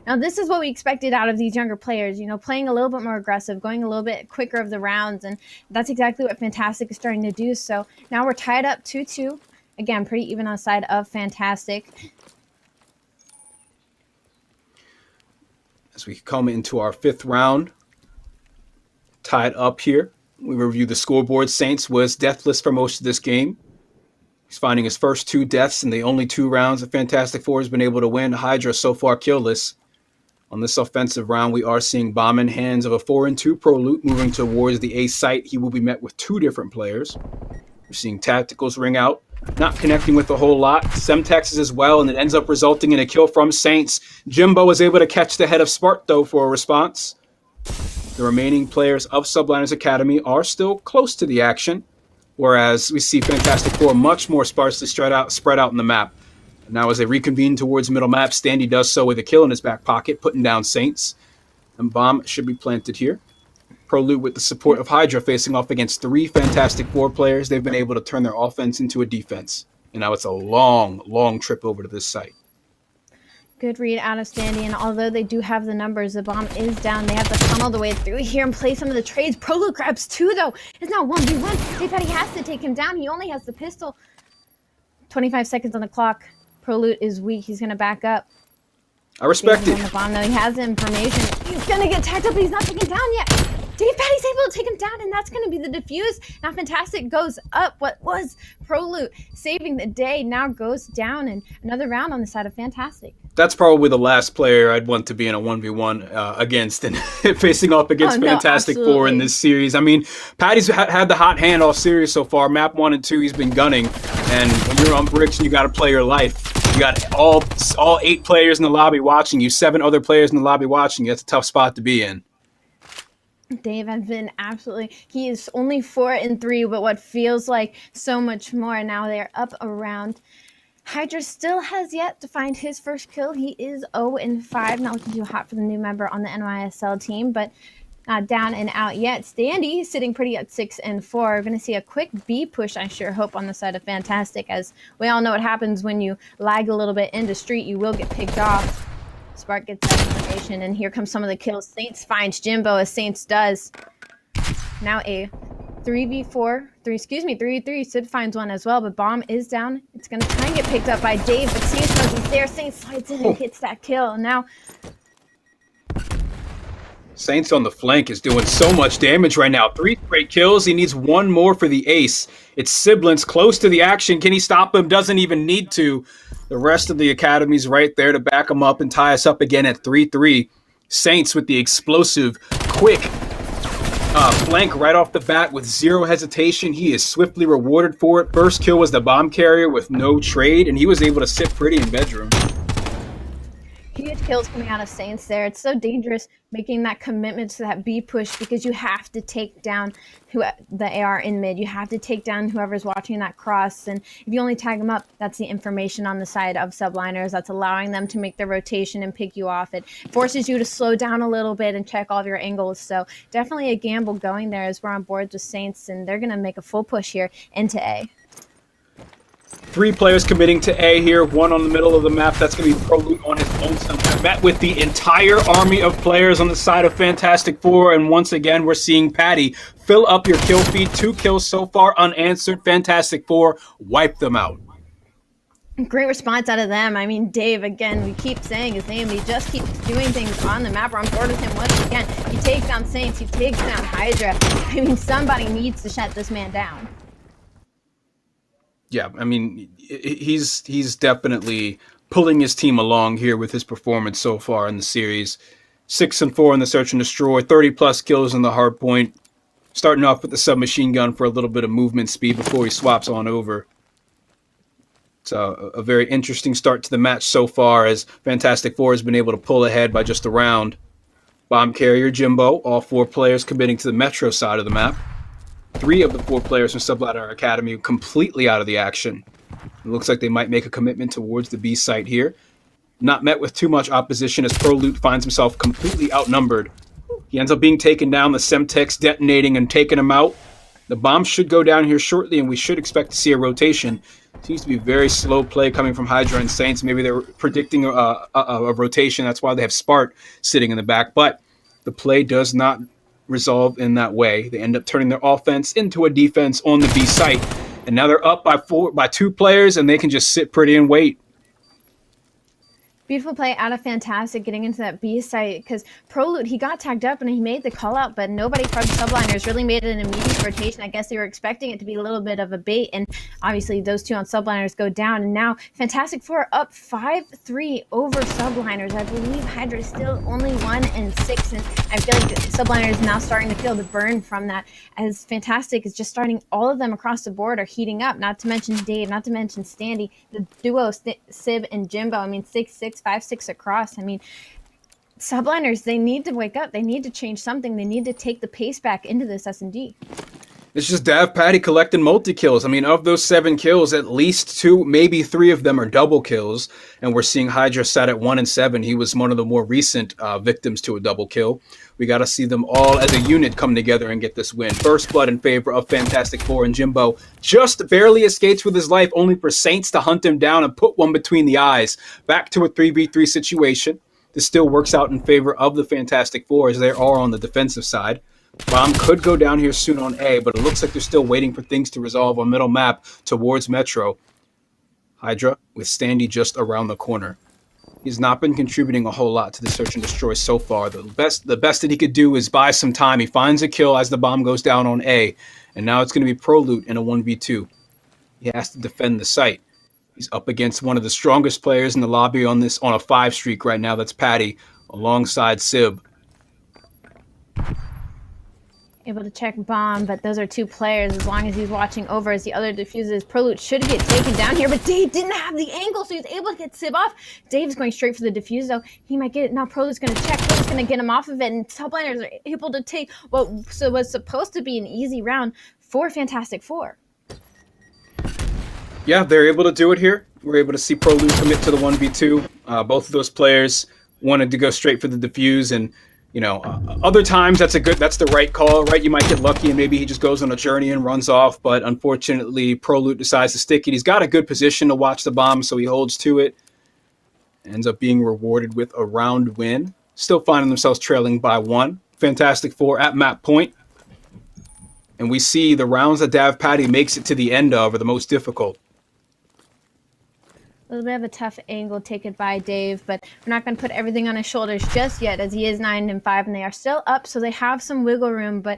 Now, this is what we expected out of these younger players, you know, playing a little bit more aggressive, going a little bit quicker of the rounds, and that's exactly what Fantastic is starting to do. So now we're tied up 2-2. Again, pretty even on the side of Fantastic. As we come into our 5th round, tied up here. We review the scoreboard. Saints was deathless for most of this game. He's finding his first 2 deaths in the only 2 rounds that Fantastic Four has been able to win. Hydra so far killless. On this offensive round, we are seeing Bomb in hands of a 4-2 Prolute moving towards the A site. He will be met with 2 different players. We're seeing tacticals ring out, not connecting with a whole lot. Semtex as well, and it ends up resulting in a kill from Saints. Jimbo was able to catch the head of Spart, though, for a response. The remaining players of Subliners Academy are still close to the action, whereas we see Fantastic Four much more sparsely spread out in the map. Now as they reconvene towards middle map, Standy does so with a kill in his back pocket, putting down Saints. And Bomb should be planted here. ProLoot, with the support of Hydra, facing off against 3 Fantastic Four players, they've been able to turn their offense into a defense. And now it's a long, long trip over to this site. Good read out of Standy, and although they do have the numbers, the bomb is down. They have to funnel the way through here and play some of the trades. ProLoot grabs 2, though. It's now 1v1. J-Patty has to take him down. He only has the pistol. 25 seconds on the clock. ProLoot is weak. He's going to back up. I respect it. On the bomb, though. He has the information. He's going to get tagged up, but he's not taken down yet. J-Patty's able to take him down, and that's going to be the defuse. Now Fantastic goes up. What was ProLoot saving the day now goes down, and another round on the side of Fantastic. That's probably the last player I'd want to be in a 1v1 against, and facing off against Fantastic Four in this series. I mean, Patty's had the hot hand all series so far. Map 1 and 2, he's been gunning, and when you're on bricks and you got to play your life, you got all 8 players in the lobby watching you, 7 other players in the lobby watching you. That's a tough spot to be in. Dave has been absolutely, he is only 4 and 3, but what feels like so much more. Now they're up around. Hydra still has yet to find his first kill. He is 0 and 5, not looking too hot for the new member on the NYSL team, but not down and out yet. Standy sitting pretty at 6 and 4. We're going to see a quick B push, I sure hope, on the side of Fantastic, as we all know what happens when you lag a little bit into street. You will get picked off. Spark gets that information, and here comes some of the kills. Saints finds Jimbo, as Saints does. Now a 3v3. Sid finds one as well, but bomb is down. It's going to try and get picked up by Dave, but Saints knows he's there. Saints slides in and gets that kill. Now Saints on the flank is doing so much damage right now. 3 straight kills. He needs 1 more for the ace. It's Siblings close to the action. Can he stop him? Doesn't even need to. The rest of the academy's right there to back him up and tie us up again at 3-3. Saints with the explosive, quick flank right off the bat with 0 hesitation. He is swiftly rewarded for it. First kill was the bomb carrier with no trade, and he was able to sit pretty in bedroom. Huge kills coming out of Saints there. It's so dangerous making that commitment to that B push, because you have to take down the AR in mid. You have to take down whoever's watching that cross. And if you only tag them up, that's the information on the side of subliners. That's allowing them to make their rotation and pick you off. It forces you to slow down a little bit and check all of your angles. So definitely a gamble going there as we're on board with Saints, and they're going to make a full push here into A. 3 players committing to A here, 1 on the middle of the map. That's going to be ProLoot on his own. Met with the entire army of players on the side of Fantastic Four, and once again, we're seeing Patty fill up your kill feed. 2 kills so far unanswered. Fantastic Four wipe them out. Great response out of them. I mean, Dave, again, we keep saying his name. He just keeps doing things on the map. We're on board with him once again. He takes down Saints. He takes down Hydra. I mean, somebody needs to shut this man down. Yeah, I mean, he's definitely pulling his team along here with his performance so far in the series. 6 and 4 in the search and destroy, 30+ kills in the hardpoint. Starting off with the submachine gun for a little bit of movement speed before he swaps on over. It's a very interesting start to the match so far, as Fantastic Four has been able to pull ahead by just a round. Bomb carrier Jimbo, all 4 players committing to the Metro side of the map. 3 of the 4 players from Subladder Academy completely out of the action. It looks like they might make a commitment towards the B site here. Not met with too much opposition, as ProLoot finds himself completely outnumbered. He ends up being taken down, the Semtex detonating and taking him out. The bomb should go down here shortly, and we should expect to see a rotation. Seems to be very slow play coming from Hydra and Saints. Maybe they're predicting a rotation. That's why they have Spark sitting in the back. But the play does not resolve in that way. They end up turning their offense into a defense on the B site, and now they're up by 2 players, and they can just sit pretty and wait. Beautiful play out of Fantastic getting into that B site, because ProLoot, he got tagged up and he made the call out, but nobody from subliners really made an immediate rotation. I guess they were expecting it to be a little bit of a bait, and obviously those 2 on subliners go down, and now Fantastic Four up 5-3 over subliners. I believe Hydra is still only 1 and 6, and I feel like the subliners is now starting to feel the burn from that, as Fantastic is just starting, all of them across the board are heating up, not to mention Dave, not to mention Standy, the duo Sib and Jimbo. I mean, 6-6, 5-6 across. I mean, subliners, they need to wake up. They need to change something. They need to take the pace back into this S&D. It's just Dav Patty collecting multi-kills. I mean, of those 7 kills, at least 2, maybe 3 of them are double kills. And we're seeing Hydra sat at 1 and 7. He was one of the more recent victims to a double kill. We got to see them all as a unit come together and get this win. First blood in favor of Fantastic Four, and Jimbo just barely escapes with his life, only for Saints to hunt him down and put one between the eyes. Back to a 3v3 situation. This still works out in favor of the Fantastic Four as they are on the defensive side. Bomb could go down here soon on A, but it looks like they're still waiting for things to resolve on middle map towards Metro. Hydra with Standy just around the corner. He's not been contributing a whole lot to the search and destroy so far. The best that he could do is buy some time. He finds a kill as the bomb goes down on A, and now it's going to be Proloot in a 1v2. He has to defend the site. He's up against one of the strongest players in the lobby on a 5 streak right now. That's Patty alongside Sib. Able to check bomb, but those are 2 players. As long as he's watching over as the other diffuses, Proloot should get taken down here, but Dave didn't have the angle, so he's able to get Sib off. Dave's going straight for the defuse, though. He might get it. Now Proloot's going to check. Proloot's going to get him off of it, and Subliners are able to take what was supposed to be an easy round for Fantastic Four. Yeah, they're able to do it here. We're able to see Proloot commit to the 1v2. Both of those players wanted to go straight for the defuse, and other times that's the right call, right? You might get lucky and maybe he just goes on a journey and runs off, but unfortunately Proloot decides to stick it. He's got a good position to watch the bomb, so he holds to it. Ends up being rewarded with a round win. Still finding themselves trailing by 1. Fantastic Four at map point. And we see the rounds that Dav Patty makes it to the end of are the most difficult. A little bit of a tough angle taken by Dave, but we're not going to put everything on his shoulders just yet, as he is 9 and 5, and they are still up, so they have some wiggle room. But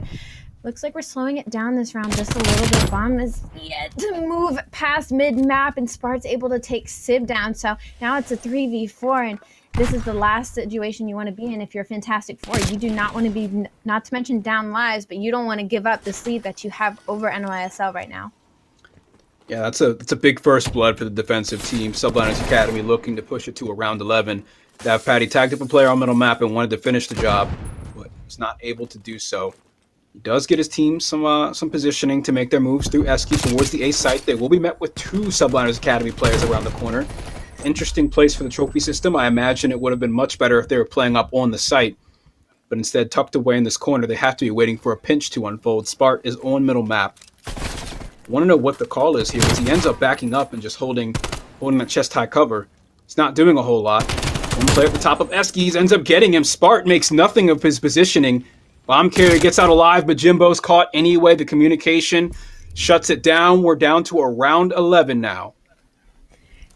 looks like we're slowing it down this round just a little bit. Bomb is yet to move past mid-map, and Spart's able to take Sib down. So now it's a 3v4, and this is the last situation you want to be in if you're a Fantastic Four. You do not want to be, not to mention down lives, but you don't want to give up the lead that you have over NYSL right now. Yeah, that's a big first blood for the defensive team. Subliners Academy looking to push it to a round 11. Dav Patty tagged up a player on middle map and wanted to finish the job, but was not able to do so. He does get his team some positioning to make their moves through Esky towards the A site. They will be met with 2 Subliners Academy players around the corner. Interesting place for the trophy system. I imagine it would have been much better if they were playing up on the site, but instead tucked away in this corner, they have to be waiting for a pinch to unfold. Spart is on middle map. Want to know what the call is here, as he ends up backing up and just holding that chest high cover. He's not doing a whole lot. One player at the top of Eskies ends up getting him. Spart makes nothing of his positioning. Bomb carrier gets out alive, but Jimbo's caught anyway. The communication shuts it down. We're down to a round 11 now.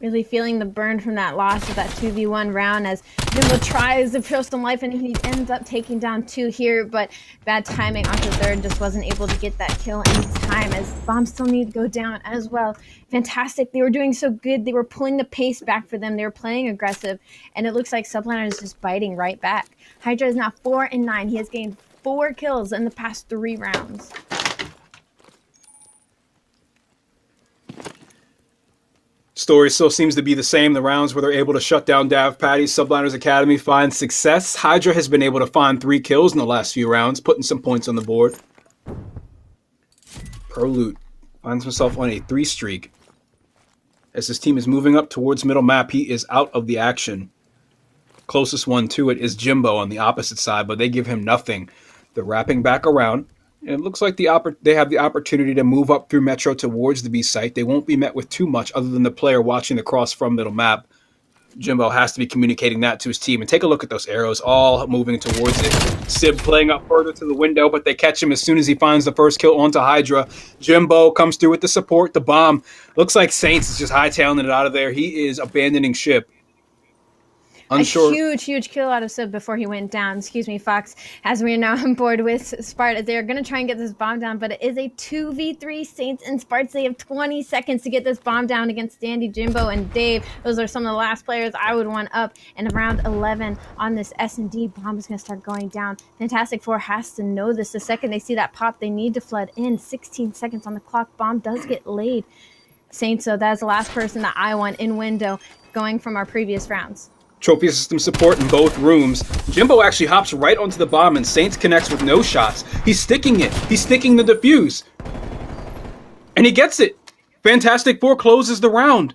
Really feeling the burn from that loss of that 2v1 round, as Jimbo tries to throw some life, and he ends up taking down 2 here, but bad timing onto third, just wasn't able to get that kill in time, as Bomb still need to go down as well. Fantastic. They were doing so good. They were pulling the pace back for them. They were playing aggressive, and it looks like Subliner is just biting right back. Hydra is now 4 and 9. He has gained 4 kills in the past 3 rounds. Story still seems to be the same. The rounds where they're able to shut down Dav Patty, Subliners Academy finds success. Hydra has been able to find 3 kills in the last few rounds, putting some points on the board. Proloot finds himself on a 3 streak. As his team is moving up towards middle map, he is out of the action. Closest one to it is Jimbo on the opposite side, but they give him nothing. They're wrapping back around. And it looks like they have the opportunity to move up through Metro towards the B site. They won't be met with too much other than the player watching the cross from middle map. Jimbo has to be communicating that to his team. And take a look at those arrows, all moving towards it. Sib playing up further to the window, but they catch him as soon as he finds the first kill onto Hydra. Jimbo comes through with the support, the bomb. Looks like Saints is just hightailing it out of there. He is abandoning ship. Unsure. A huge kill out of Sib before he went down. Excuse me, Fox, as we are now on board with Sparta. They're going to try and get this bomb down, but it is a 2v3 Saints and Sparts. They have 20 seconds to get this bomb down against Standy, Jimbo, and Dave. Those are some of the last players I would want up. And around 11 on this S&D, bomb is going to start going down. Fantastic Four has to know this. The second they see that pop, they need to flood in. 16 seconds on the clock. Bomb does get laid. Saints, so that's the last person that I want in window going from our previous rounds. Trophy system support in both rooms. Jimbo actually hops right onto the bomb, and Saints connects with no shots. He's sticking it. He's sticking the defuse. And he gets it. Fantastic Four closes the round.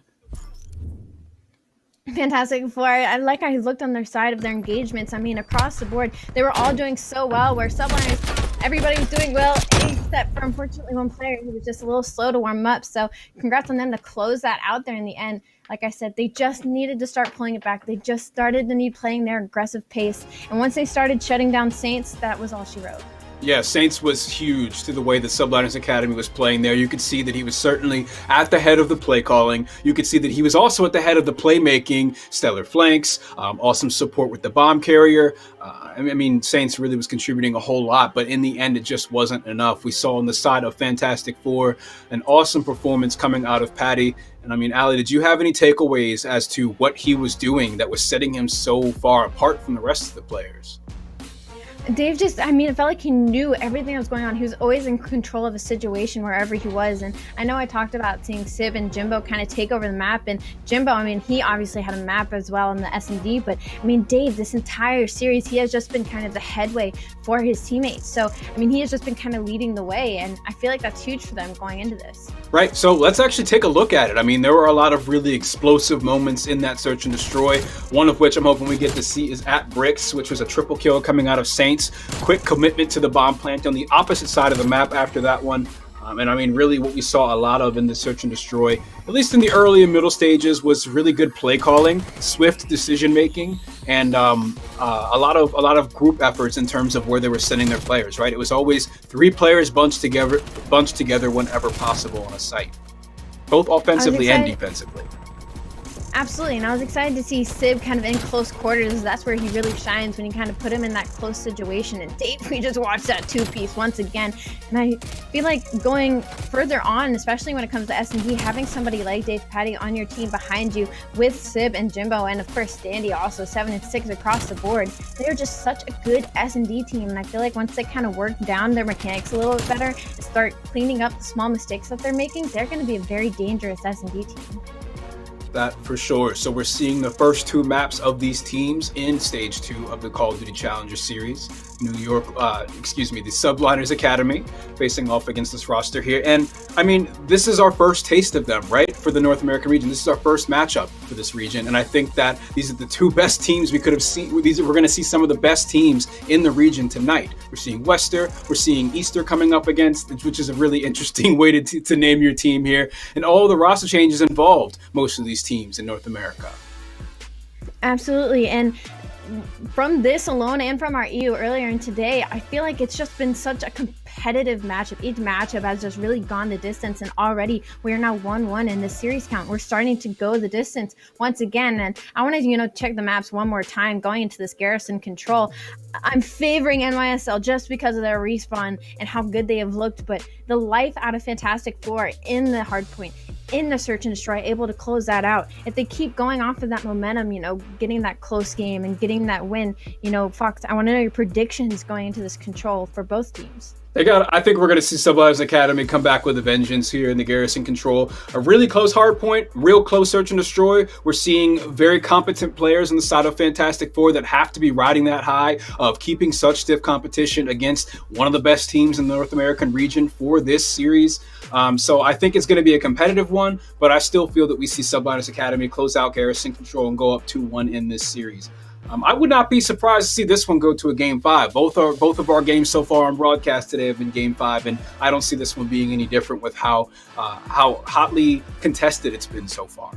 Fantastic Four. I like how he looked on their side of their engagements. I mean, across the board, they were all doing so well, where subliners, everybody was doing well, except for, unfortunately, one player who was just a little slow to warm up. So congrats on them to close that out there in the end. Like I said, they just needed to start pulling it back. They just started to need playing their aggressive pace. And once they started shutting down Saints, that was all she wrote. Yeah, Saints was huge to the way the Subliners Academy was playing there. You could see that he was certainly at the head of the play calling. You could see that he was also at the head of the playmaking, stellar flanks, awesome support with the bomb carrier. I mean, Saints really was contributing a whole lot, but in the end, it just wasn't enough. We saw on the side of Fantastic Four an awesome performance coming out of Patty. And I mean, Allie, did you have any takeaways as to what he was doing that was setting him so far apart from the rest of the players? Dave just, I mean, it felt like he knew everything that was going on. He was always in control of a situation wherever he was. And I know I talked about seeing Sib and Jimbo kind of take over the map. And Jimbo, I mean, he obviously had a map as well in the S&D. But I mean, Dave, this entire series, he has just been kind of the headway for his teammates. So, I mean, he has just been kind of leading the way. And I feel like that's huge for them going into this. Right, so let's actually take a look at it. I mean, there were a lot of really explosive moments in that search and destroy, one of which I'm hoping we get to see is at Bricks, which was a triple kill coming out of Saints. Quick commitment to the bomb plant on the opposite side of the map after that one. And I mean, really what we saw a lot of in the search and destroy, at least in the early and middle stages, was really good play calling, swift decision making, and a lot of group efforts in terms of where they were sending their players. Right, it was always 3 players bunched together whenever possible on a site, both offensively and defensively. Absolutely, and I was excited to see Sib kind of in close quarters. That's where he really shines, when you kind of put him in that close situation. And Dave, we just watched that 2-piece once again. And I feel like going further on, especially when it comes to S&D, having somebody like Dave Patty on your team behind you with Sib and Jimbo, and of course Standy also 7 and 6 across the board. They're just such a good S&D team, and I feel like once they kind of work down their mechanics a little bit better, start cleaning up the small mistakes that they're making, they're going to be a very dangerous S&D team. That for sure. So we're seeing the first 2 maps of these teams in stage 2 of the Call of Duty Challenger series. the Subliners Academy facing off against this roster here. And I mean, this is our first taste of them, right? For the North American region. This is our first matchup for this region. And I think that these are the 2 best teams we could have seen. We're going to see some of the best teams in the region tonight. We're seeing WestR, we're seeing Easter coming up against, which is a really interesting way to name your team here. And all the roster changes involved most of these teams in North America. Absolutely. And from this alone and from our EU earlier in today, I feel like it's just been such a competitive matchup. Each matchup has just really gone the distance, and already we are now 1-1 in the series count. We're starting to go the distance once again, and I want to check the maps one more time going into this Garrison control. I'm favoring NYSL just because of their respawn and how good they have looked, but the life out of Fantastic Four in the Hardpoint, in the search and destroy, able to close that out. If they keep going off of that momentum, getting that close game and getting that win, Fox, I want to know your predictions going into this control for both teams. I think we're going to see Subliners Academy come back with a vengeance here in the Garrison control. A really close hardpoint, real close search and destroy. We're seeing very competent players on the side of Fantastic Four that have to be riding that high of keeping such stiff competition against one of the best teams in the North American region for this series. So I think it's going to be a competitive one, but I still feel that we see Subliners Academy close out Garrison control and go up 2-1 in this series. I would not be surprised to see this one go to a Game 5. Both of our games so far on broadcast today have been Game 5, and I don't see this one being any different with how hotly contested it's been so far.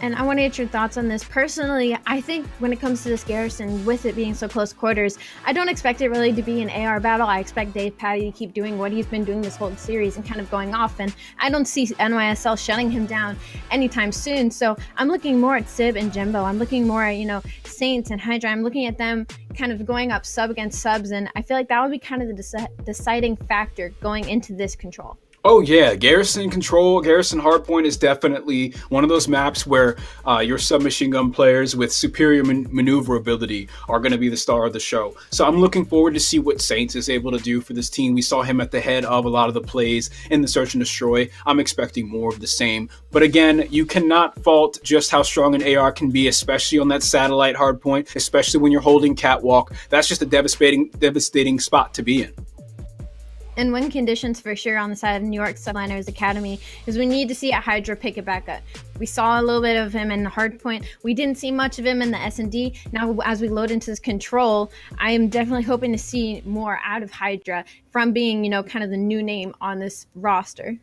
And I want to get your thoughts on this. Personally, I think when it comes to this Garrison, with it being so close quarters, I don't expect it really to be an AR battle. I expect Dave Patty to keep doing what he's been doing this whole series and kind of going off. And I don't see NYSL shutting him down anytime soon. So I'm looking more at Sib and Jimbo. I'm looking more at, Saints and Hydra. I'm looking at them kind of going up sub against subs. And I feel like that would be kind of the deciding factor going into this control. Oh yeah, Garrison control, Garrison Hardpoint is definitely one of those maps where your submachine gun players with superior maneuverability are going to be the star of the show. So I'm looking forward to see what Saints is able to do for this team. We saw him at the head of a lot of the plays in the search and destroy. I'm expecting more of the same. But again, you cannot fault just how strong an AR can be, especially on that satellite hardpoint, especially when you're holding catwalk. That's just a devastating spot to be in. And win conditions for sure on the side of New York Subliners Academy is we need to see a Hydra pick it back up. We saw a little bit of him in the Hardpoint. We didn't see much of him in the S&D. Now, as we load into this control, I am definitely hoping to see more out of Hydra from being, you know, kind of the new name on this roster.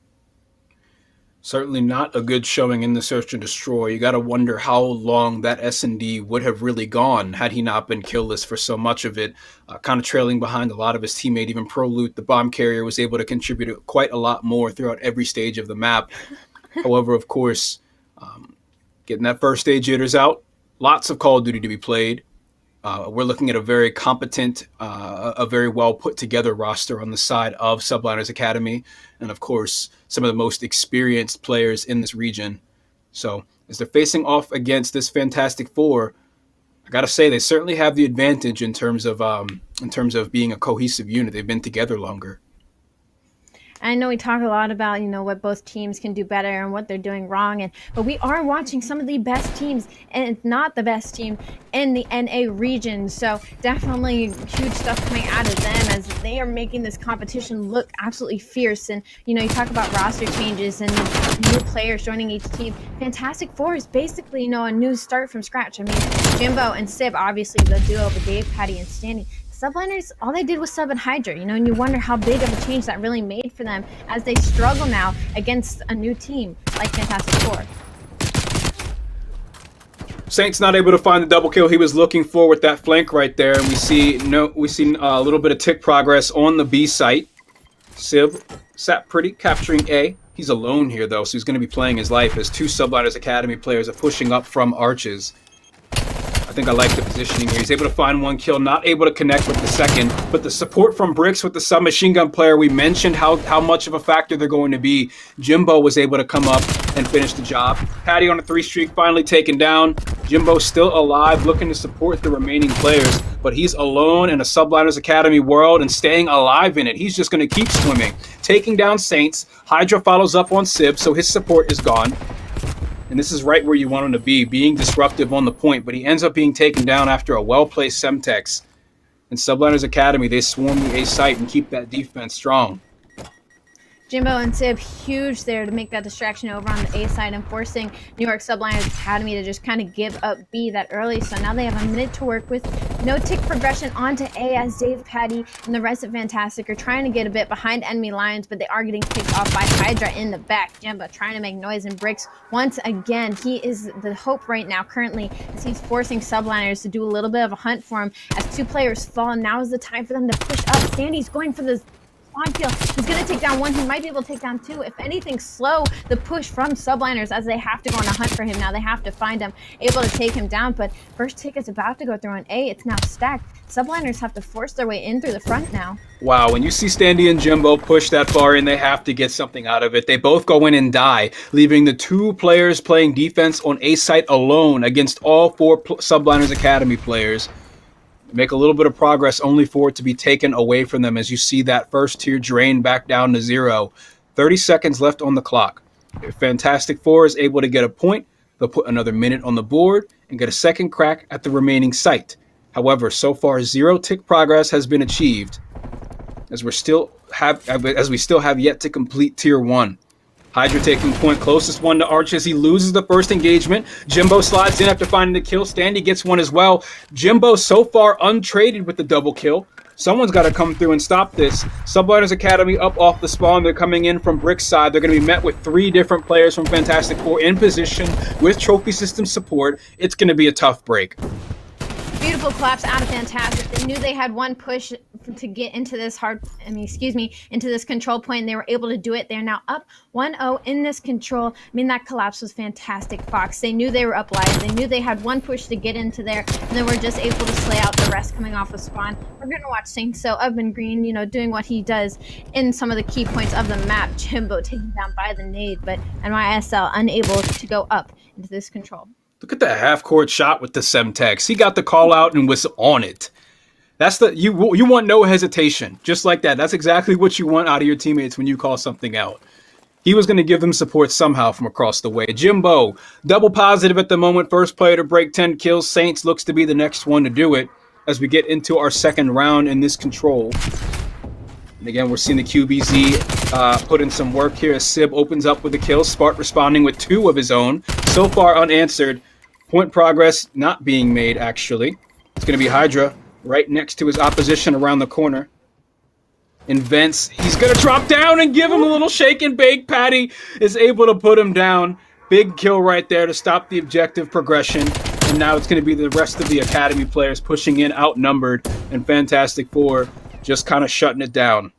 Certainly not a good showing in the Search and Destroy. You got to wonder how long that S&D would have really gone had he not been killless for so much of it, kind of trailing behind a lot of his teammate. Even Pro Loot, the bomb carrier, was able to contribute quite a lot more throughout every stage of the map. However, of course, getting that first stage jitters out, lots of Call of Duty to be played. We're looking at a very competent, a very well put together roster on the side of Subliners Academy. And of course, some of the most experienced players in this region. So as they're facing off against this Fantastic Four, I got to say they certainly have the advantage in terms of being a cohesive unit. They've been together longer. I know we talk a lot about, you know, what both teams can do better and what they're doing wrong, but we are watching some of the best teams, and it's not the best team in the NA region. So definitely huge stuff coming out of them as they are making this competition look absolutely fierce. And, you know, you talk about roster changes and new players joining each team. Fantastic Four is basically, you know, a new start from scratch. I mean, Jimbo and Sib, obviously the duo of Dave, Patty, and Standy. Subliners, all they did was sub and Hydra, you know, and you wonder how big of a change that really made for them as they struggle now against a new team like Fantastic Four. Saints not able to find the double kill he was looking for with that flank right there, and we see a little bit of tick progress on the B site. Sib sat pretty, capturing A. He's alone here though, so he's going to be playing his life as two Subliners Academy players are pushing up from arches. I think I like the positioning here. He's able to find one kill, not able to connect with the second, but the support from Bricks with the submachine gun player, we mentioned how much of a factor they're going to be. Jimbo was able to come up and finish the job. Patty on a 3 streak, finally taken down. Jimbo still alive, looking to support the remaining players, but he's alone in a Subliners Academy world and staying alive in it. He's just going to keep swimming, taking down Saints. Hydra follows up on Sib, so his support is gone. And this is right where you want him to be, being disruptive on the point, but he ends up being taken down after a well-placed Semtex. In Subliners Academy, they swarm the A site and keep that defense strong. Jimbo and Sib, huge there to make that distraction over on the A side and forcing New York Subliners Academy to just kind of give up B that early. So now they have a minute to work with. No tick progression onto A as Dave, Patty, and the rest of Fantastic are trying to get a bit behind enemy lines, but they are getting picked off by Hydra in the back. Jimbo trying to make noise and Bricks. Once again, he is the hope right now currently as he's forcing Subliners to do a little bit of a hunt for him as two players fall. Now is the time for them to push up. Sandy's going for the on kill. He's going to take down one. He might be able to take down two. If anything, slow the push from Subliners as they have to go on a hunt for him. Now they have to find him, able to take him down. But first tick is about to go through on A. It's now stacked. Subliners have to force their way in through the front now. Wow, when you see Standy and Jimbo push that far in, they have to get something out of it. They both go in and die, leaving the two players playing defense on A site alone against all four Subliners Academy players. Make a little bit of progress only for it to be taken away from them as you see that first tier drain back down to 0. 30 seconds left on the clock. If Fantastic Four is able to get a point, they'll put another minute on the board and get a second crack at the remaining site. However, so far 0 tick progress has been achieved as we still have yet to complete tier 1. Hydra taking point, closest one to Arches. He loses the first engagement. Jimbo slides in after finding the kill. Standy gets one as well. Jimbo so far untraded with the double kill. Someone's got to come through and stop this. Subliners Academy up off the spawn. They're coming in from Brick's side. They're going to be met with 3 different players from Fantastic Four in position with trophy system support. It's going to be a tough break. Beautiful collapse out of Fantastic. They knew they had one push to get into this into this control point. They were able to do it. They're now up 1-0 in this control. I mean, that collapse was fantastic, Fox. They knew they were up live. They knew they had one push to get into there, and they were just able to slay out the rest coming off of spawn. We're going to watch Saint So up and Green, you know, doing what he does in some of the key points of the map. Jimbo taken down by the nade, but NYSL unable to go up into this control. Look at that half-court shot with the Semtex. He got the call out and was on it. That's you want no hesitation, just like that. That's exactly what you want out of your teammates when you call something out. He was going to give them support somehow from across the way. Jimbo, double positive at the moment. First player to break 10 kills. Saints looks to be the next one to do it as we get into our second round in this control. And again, we're seeing the QBZ put in some work here as Sib opens up with a kill. Spart responding with 2 of his own. So far unanswered. Point progress not being made, actually. It's going to be Hydra right next to his opposition around the corner. Invents. He's going to drop down and give him a little shake and bake. Patty is able to put him down. Big kill right there to stop the objective progression. And now it's going to be the rest of the Academy players pushing in outnumbered. And Fantastic Four just kind of shutting it down.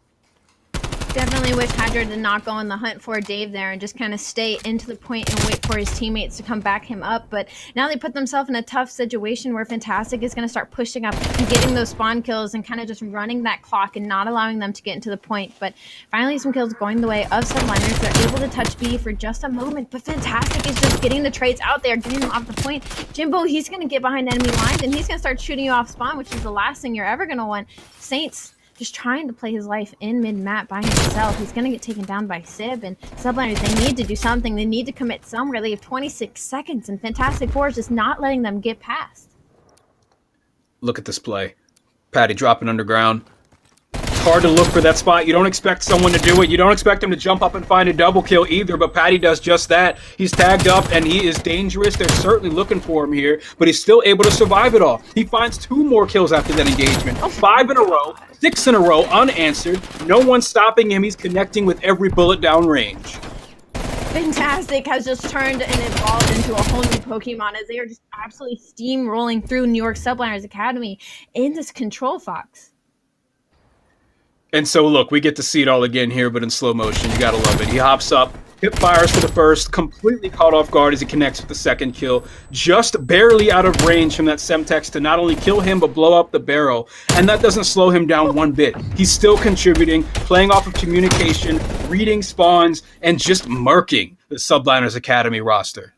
Definitely wish Hydra did not go on the hunt for Dave there and just kind of stay into the point and wait for his teammates to come back him up. But now they put themselves in a tough situation where Fantastic is going to start pushing up and getting those spawn kills and kind of just running that clock and not allowing them to get into the point. But finally some kills going the way of Subliners. They're able to touch B for just a moment, but Fantastic is just getting the trades out there, getting them off the point. Jimbo, he's going to get behind enemy lines and he's going to start shooting you off spawn, which is the last thing you're ever going to want. Saints just trying to play his life in mid-map by himself. He's going to get taken down by Sib, and Subliners, they need to do something. They need to commit somewhere. They have 26 seconds, and Fantastic Four is just not letting them get past. Look at this play. Patty dropping underground. Hard to look for that spot. You don't expect someone to do it. You don't expect him to jump up and find a double kill either, but Patty does just that. He's tagged up and he is dangerous. They're certainly looking for him here, but he's still able to survive it all. He finds 2 more kills after that engagement. 5 in a row, 6 in a row, unanswered. No one's stopping him. He's connecting with every bullet down range. Fantastic has just turned and evolved into a whole new Pokemon as they are just absolutely steamrolling through New York Subliners Academy in this Control Fox. And so, look, we get to see it all again here, but in slow motion. You gotta love it. He hops up, hip fires for the first, completely caught off guard as he connects with the second kill. Just barely out of range from that Semtex to not only kill him, but blow up the barrel. And that doesn't slow him down one bit. He's still contributing, playing off of communication, reading spawns, and just murking the Subliners Academy roster.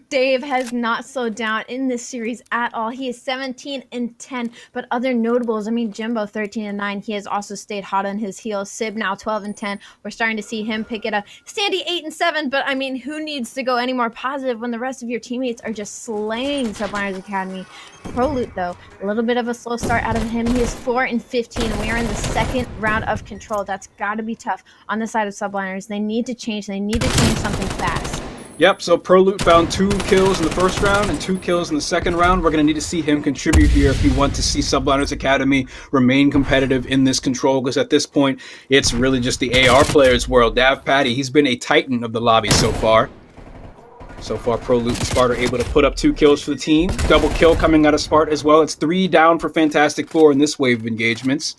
Dave has not slowed down in this series at all. He is 17-10, but other notables, I mean, Jimbo 13-9. He has also stayed hot on his heels. Sib now 12-10. We're starting to see him pick it up. Standy 8-7, but I mean, who needs to go any more positive when the rest of your teammates are just slaying Subliners Academy? Proloot, though, a little bit of a slow start out of him. He is 4-15, and we are in the second round of Control. That's got to be tough on the side of Subliners. They need to change. They need to change something fast. Yep, so Proloot found 2 kills in the first round and 2 kills in the second round. We're going to need to see him contribute here if we want to see Subliners Academy remain competitive in this Control, because at this point, it's really just the AR players' world. Dav Patty, he's been a titan of the lobby so far. So far, Proloot and Spart are able to put up 2 kills for the team. Double kill coming out of Spart as well. It's 3 down for Fantastic Four in this wave of engagements.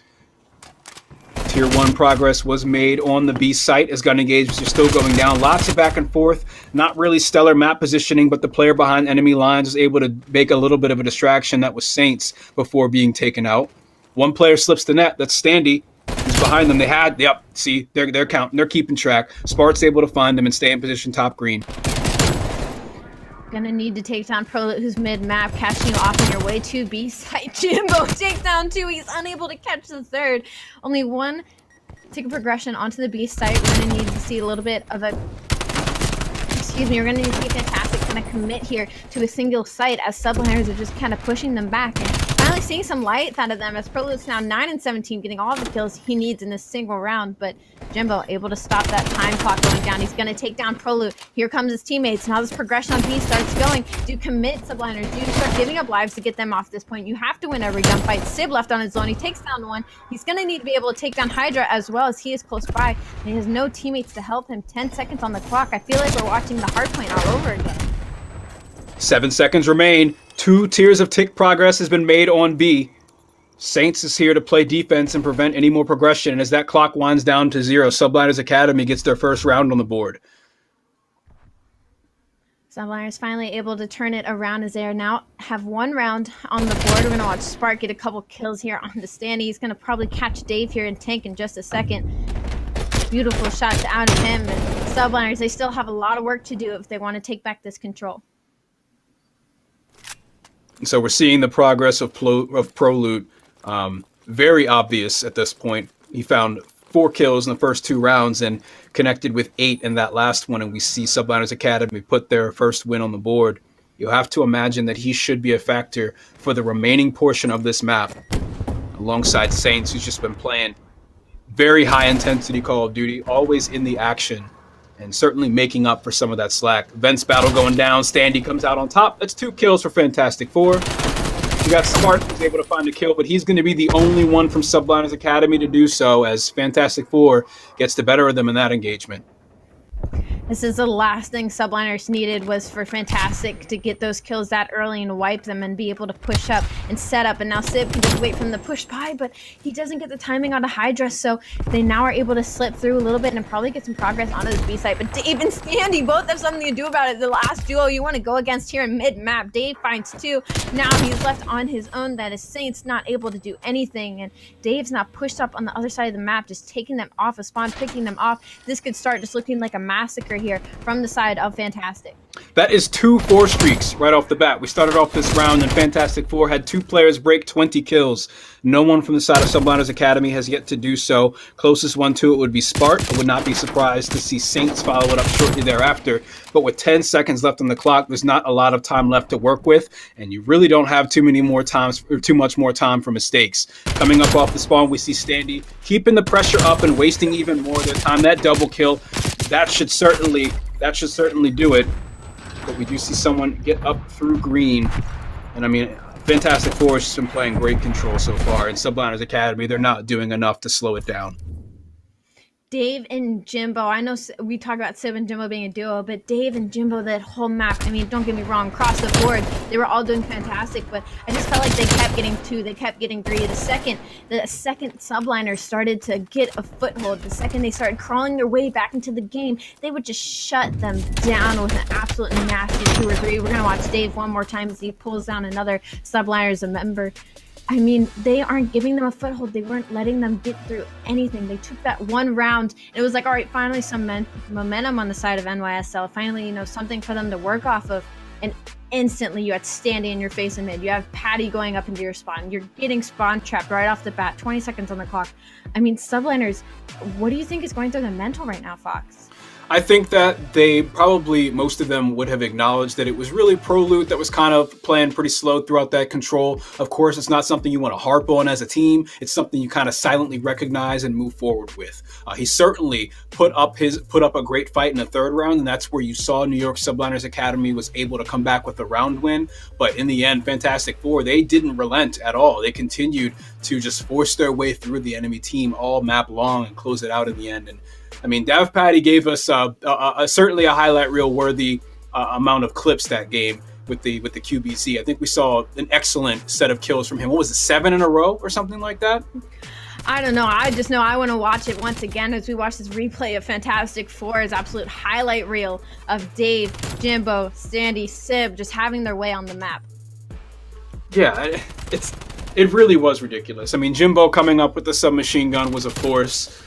Tier 1 progress was made on the B site as gun engagements are still going down. Lots of back and forth. Not really stellar map positioning, but the player behind enemy lines was able to make a little bit of a distraction. That was Saints before being taken out. One player slips the net. That's Standy. Who's behind them. They had, yep, see, they're counting. They're keeping track. Spart's able to find them and stay in position top green. Gonna need to take down Proloot, who's mid-map, catching you off on your way to B site. Jimbo takes down 2. He's unable to catch the third. Only 1 tick progression onto the B site. We're gonna need to see a little bit of a... Excuse me, we're gonna need to see Fantastic kind of commit here to a single site as Subliners are just kind of pushing them back. And finally seeing some light out of them as Proloot's now 9-17, getting all the kills he needs in this single round. But Jimbo able to stop that time clock going down. He's going to take down Proloot. Here comes his teammates. Now this progression on B starts going. Do commit, Subliners. Do start giving up lives to get them off this point. You have to win every gunfight. Sib left on his own. He takes down 1. He's going to need to be able to take down Hydra as well as he is close by. And he has no teammates to help him. 10 seconds on the clock. I feel like we're watching the Hardpoint all over again. 7 seconds remain. 2 tiers of tick progress has been made on B. Saints is here to play defense and prevent any more progression. And as that clock winds down to 0, Subliners Academy gets their first round on the board. Subliners finally able to turn it around as they now have 1 round on the board. We're going to watch Spark get a couple kills here on the stand. He's going to probably catch Dave here and tank in just a second. Beautiful shots out of him. And Subliners, they still have a lot of work to do if they want to take back this Control. So we're seeing the progress of Proloot. Very obvious at this point. He found 4 kills in the first 2 rounds and connected with 8 in that last one. And we see Subliners Academy put their first win on the board. You'll have to imagine that he should be a factor for the remaining portion of this map, alongside Saints, who's just been playing very high intensity Call of Duty, always in the action, and certainly making up for some of that slack. Vents battle going down. Standy comes out on top. That's 2 kills for Fantastic Four. You got Smart, who's able to find a kill, but he's going to be the only one from Subliners Academy to do so, as Fantastic Four gets the better of them in that engagement. This is the last thing Subliners needed, was for Fantastic to get those kills that early and wipe them and be able to push up and set up. And now Sib can just wait for him to push by, but he doesn't get the timing on the Hydra, so they now are able to slip through a little bit and probably get some progress onto this B site. But Dave and Standy both have something to do about it. The last duo you want to go against here in mid-map. Dave finds 2. Now he's left on his own. That is Saints not able to do anything, and Dave's now pushed up on the other side of the map, just taking them off a spawn, picking them off. This could start just looking like a massacre here from the side of Fantastic. That is 2 4 streaks right off the bat. We started off this round and Fantastic Four had 2 players break 20 kills. No one from the side of Subliners Academy has yet to do so. Closest one to it would be Spart. I would not be surprised to see Saints follow it up shortly thereafter. But with 10 seconds left on the clock, there's not a lot of time left to work with, and you really don't have too much more time for mistakes. Coming up off the spawn, we see Standy keeping the pressure up and wasting even more of their time. That double kill, that should certainly do it. But we do see someone get up through green. And I mean, Fantastic Four has been playing great control so far. In Subliners Academy, they're not doing enough to slow it down. Dave and Jimbo, I know we talk about Sib and Jimbo being a duo, but Dave and Jimbo, that whole map, I mean, don't get me wrong, across the board, they were all doing fantastic, but I just felt like they kept getting 2, they kept getting 3. The second Subliners started to get a foothold, the second they started crawling their way back into the game, they would just shut them down with an absolute nasty 2 or 3. We're going to watch Dave one more time as he pulls down another Subliners member. I mean, they aren't giving them a foothold. They weren't letting them get through anything. They took that one round. And it was like, all right, finally some momentum on the side of NYSL. Finally, something for them to work off of. And instantly you had Standy in your face in mid. You have Patty going up into your spawn. You're getting spawn trapped right off the bat. 20 seconds on the clock. I mean, Subliners, what do you think is going through the mental right now, Fox? I think that they probably, most of them would have acknowledged that it was really Pro-Loot that was kind of playing pretty slow throughout that control. Of course, it's not something you want to harp on as a team. It's something you kind of silently recognize and move forward with. He certainly put up a great fight in the 3rd round, and that's where you saw New York Subliners Academy was able to come back with a round win. But in the end, Fantastic Four, they didn't relent at all. They continued to just force their way through the enemy team all map long and close it out in the end. And I mean, Dav Patty gave us certainly a highlight reel worthy amount of clips that game with the QBC. I think we saw an excellent set of kills from him. What was it, 7 in a row or something like that? I don't know. I just know I want to watch it once again as we watch this replay of Fantastic Four's absolute highlight reel of Dave, Jimbo, Standy, Sib just having their way on the map. Yeah, it really was ridiculous. I mean, Jimbo coming up with the submachine gun was a force.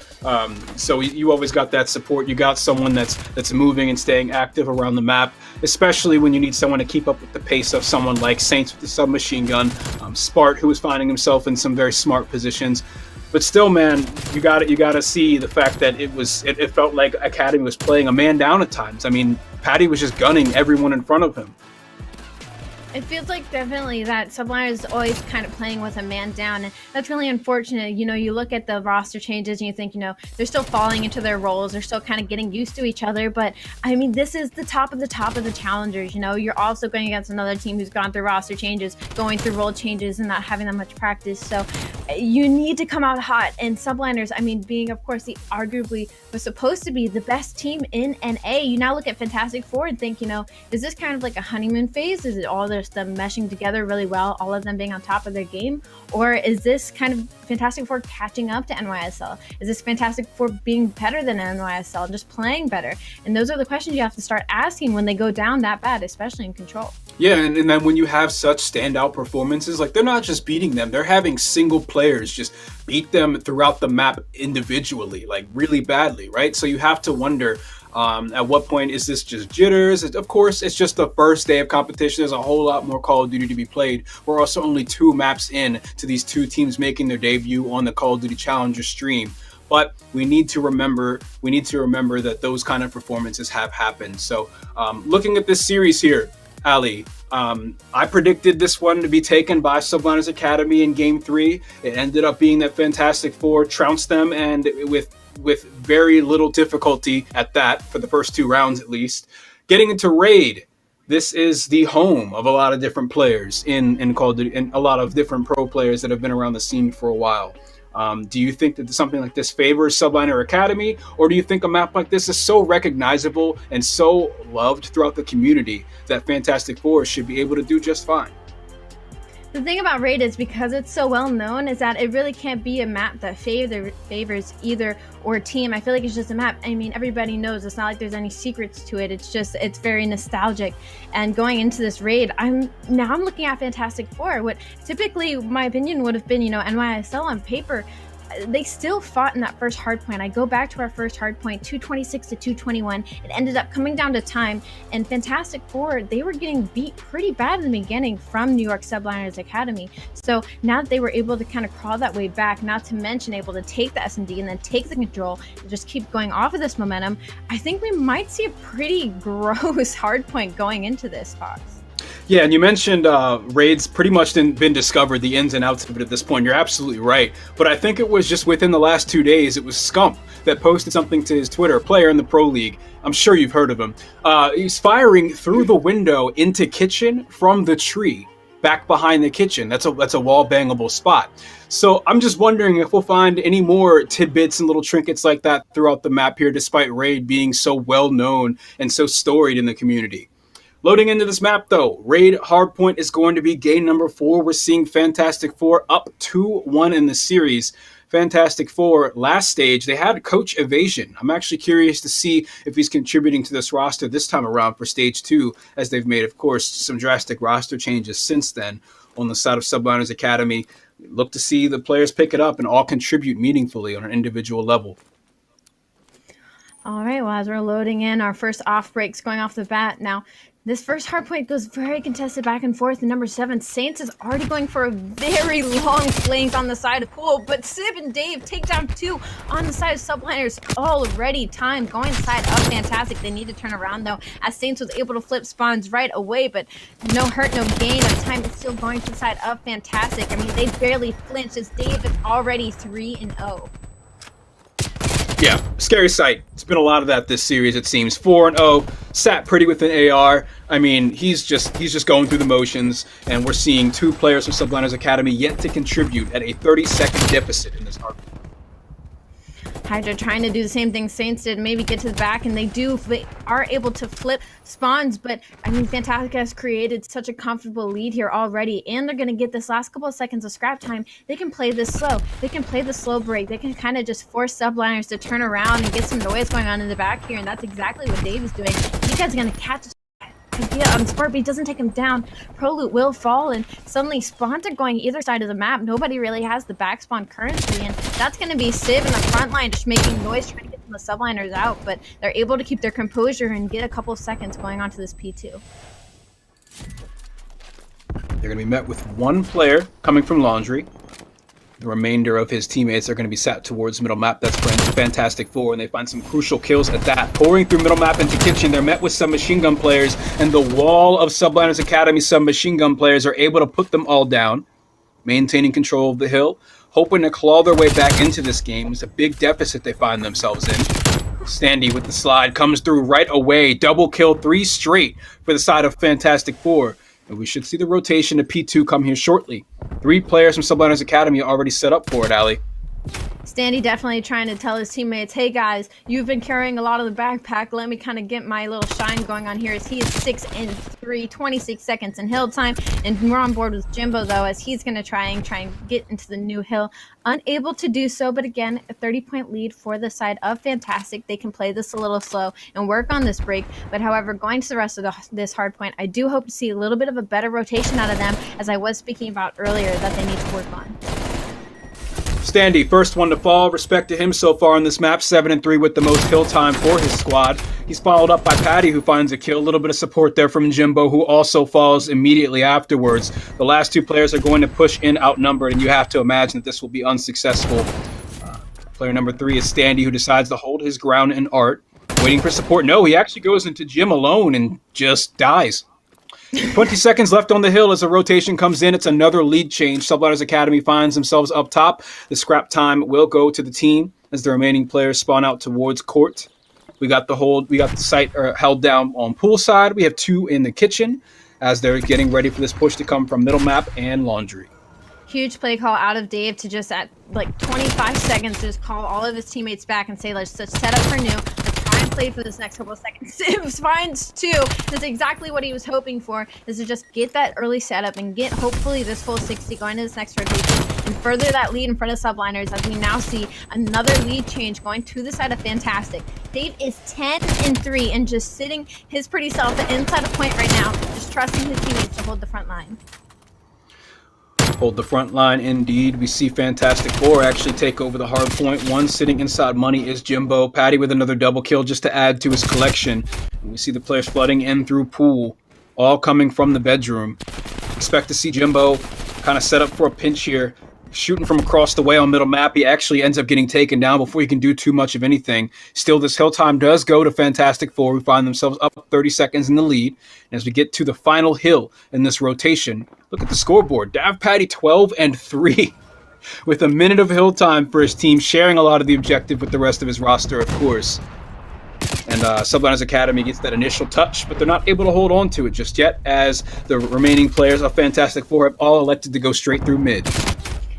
So you always got that support. You got someone that's moving and staying active around the map, especially when you need someone to keep up with the pace of someone like Saints with the submachine gun, Spart, who was finding himself in some very smart positions. But still, man, you got to see the fact that it felt like Academy was playing a man down at times. I mean, Patty was just gunning everyone in front of him. It feels like definitely that Subliners is always kind of playing with a man down, and that's really unfortunate. You look at the roster changes and you think, they're still falling into their roles. They're still kind of getting used to each other. But, I mean, this is the top of the challengers. You're also going against another team who's gone through roster changes, going through role changes, and not having that much practice. So you need to come out hot. And Subliners, I mean, being, of course, the arguably was supposed to be the best team in NA, you now look at Fantastic Four and think, is this kind of like a honeymoon phase? Is it all them meshing together really well, all of them being on top of their game? Or is this kind of Fantastic Four catching up to NYSL? Is this Fantastic Four being better than NYSL and just playing better? And those are the questions you have to start asking when they go down that bad, especially in control. Yeah, and then when you have such standout performances, like they're not just beating them, they're having single players just beat them throughout the map individually, like really badly, right? So you have to wonder, at what point is this just jitters? Of course, it's just the first day of competition. There's a whole lot more Call of Duty to be played. We're also only 2 maps in to these 2 teams making their debut on the Call of Duty Challenger stream. But we need to remember that those kind of performances have happened. So looking at this series here, Ali, I predicted this one to be taken by Subliners Academy in Game 3. It ended up being that Fantastic Four trounced them, and with very little difficulty at that, for the first 2 rounds at least. Getting into Raid, this is the home of a lot of different players in Call of Duty, and a lot of different pro players that have been around the scene for a while. Do you think that something like this favors Subliner Academy, or do you think a map like this is so recognizable and so loved throughout the community that Fantastic Four should be able to do just fine? The thing about Raid is, because it's so well known, is that it really can't be a map that favors either or team. I feel like it's just a map. I mean, everybody knows. It's not like there's any secrets to it. It's very nostalgic. And going into this Raid, I'm looking at Fantastic Four. What typically, my opinion, would have been, NYSL on paper. They still fought in that first hardpoint. I go back to our first hardpoint, 226 to 221. It ended up coming down to time, and Fantastic Four, they were getting beat pretty bad in the beginning from New York Subliners Academy. So now that they were able to kind of crawl that way back, not to mention able to take the S&D and then take the control and just keep going off of this momentum, I think we might see a pretty gross hardpoint going into this, Fox. Yeah, and you mentioned Raid's pretty much been discovered, the ins and outs of it at this point. You're absolutely right. But I think it was just within the last 2 days, it was Scump that posted something to his Twitter, a player in the Pro League. I'm sure you've heard of him. He's firing through the window into kitchen from the tree, back behind the kitchen. That's a wall bangable spot. So I'm just wondering if we'll find any more tidbits and little trinkets like that throughout the map here, despite Raid being so well known and so storied in the community. Loading into this map, though, Raid Hardpoint is going to be game number 4. We're seeing Fantastic Four up 2-1 in the series. Fantastic Four, last stage, they had Coach Evasion. I'm actually curious to see if he's contributing to this roster this time around for stage 2, as they've made, of course, some drastic roster changes since then on the side of Subliners Academy. Look to see the players pick it up and all contribute meaningfully on an individual level. All right, well, as we're loading in, our first off breaks going off the bat. Now, this first hardpoint goes very contested back and forth. And number 7, Saints, is already going for a very long flank on the side of Pool. But Sib and Dave take down 2 on the side of Subliners. Already time going side up. Fantastic. They need to turn around, though, as Saints was able to flip spawns right away. But no hurt, no gain. Of time is still going to the side up. Fantastic. I mean, they barely flinched as Dave is already 3-0. Yeah, scary sight. It's been a lot of that this series, it seems. 4-0, sat pretty with an AR. I mean, he's just going through the motions, and we're seeing 2 players from Subliners Academy yet to contribute at a 30-second deficit in this hardpoint. Hydra trying to do the same thing Saints did, maybe get to the back, and they are able to flip spawns. But I mean, Fantastic has created such a comfortable lead here already, and they're going to get this last couple of seconds of scrap time. They can play this slow. They can play the slow break. They can kind of just force Subliners to turn around and get some noise going on in the back here, and that's exactly what Dave is doing. You guys are going to catch idea on Sport, but he doesn't take him down. Pro Loot will fall, and suddenly spawns are going either side of the map. Nobody really has the back spawn currently, and that's going to be Civ in the front line just making noise, trying to get the subliners out, but they're able to keep their composure and get a couple of seconds going onto this P2. They're going to be met with 1 player coming from Laundry. The remainder of his teammates are going to be sat towards middle map. That's Fantastic Four, and they find some crucial kills at that. Pouring through middle map into kitchen, they're met with some machine gun players, and the wall of Subliners Academy submachine gun players are able to put them all down, maintaining control of the hill, hoping to claw their way back into this game. It's a big deficit they find themselves in. Standy with the slide comes through right away. Double kill, 3 straight for the side of Fantastic Four. And we should see the rotation to P2 come here shortly. 3 players from Subliners Academy are already set up for it, Ali. Standy definitely trying to tell his teammates, hey guys, you've been carrying a lot of the backpack. Let me kind of get my little shine going on here, as he is 6 and 3, 26 seconds in hill time. And we're on board with Jimbo, though, as he's going to try and get into the new hill. Unable to do so, but again, a 30-point lead for the side of Fantastic. They can play this a little slow and work on this break. But however, going to the rest of this hard point, I do hope to see a little bit of a better rotation out of them, as I was speaking about earlier, that they need to work on. Standy, first one to fall. Respect to him so far on this map. 7 and 3 with the most kill time for his squad. He's followed up by Patty, who finds a kill. A little bit of support there from Jimbo, who also falls immediately afterwards. The last 2 players are going to push in outnumbered, and you have to imagine that this will be unsuccessful. Player number 3 is Standy, who decides to hold his ground in art, waiting for support. No, he actually goes into Jim alone and just dies. 20 seconds left on the hill as a rotation comes in. It's another lead change. Subliners Academy finds themselves up top. The scrap time will go to the team as the remaining players spawn out towards court. We got the site held down on poolside. We have 2 in the kitchen as they're getting ready for this push to come from middle map and laundry. Huge play call out of Dave to just at like 25 seconds just call all of his teammates back and say, let's set up for new. Let's try and play for this next couple of seconds. Sims finds 2. That's exactly what he was hoping for, is to just get that early setup and get hopefully this full 60 going to this next rotation and further that lead in front of Subliners as we now see another lead change going to the side of Fantastic. Dave is 10-3 and just sitting his pretty self inside a point right now, just trusting his teammates to hold the front line. Hold the front line indeed. We see Fantastic Four actually take over the hard point. One sitting inside money is Jimbo. Patty with another double kill just to add to his collection. And we see the players flooding in through pool, all coming from the bedroom. Expect to see Jimbo kind of set up for a pinch here. Shooting from across the way on middle map, he actually ends up getting taken down before he can do too much of anything. Still, this hill time does go to Fantastic Four. We find themselves up 30 seconds in the lead. And as we get to the final hill in this rotation, look at the scoreboard. Dav Patty 12-3 with a minute of hill time for his team, sharing a lot of the objective with the rest of his roster, of course. And Subliners Academy gets that initial touch, but they're not able to hold on to it just yet, as the remaining players of Fantastic Four have all elected to go straight through mid.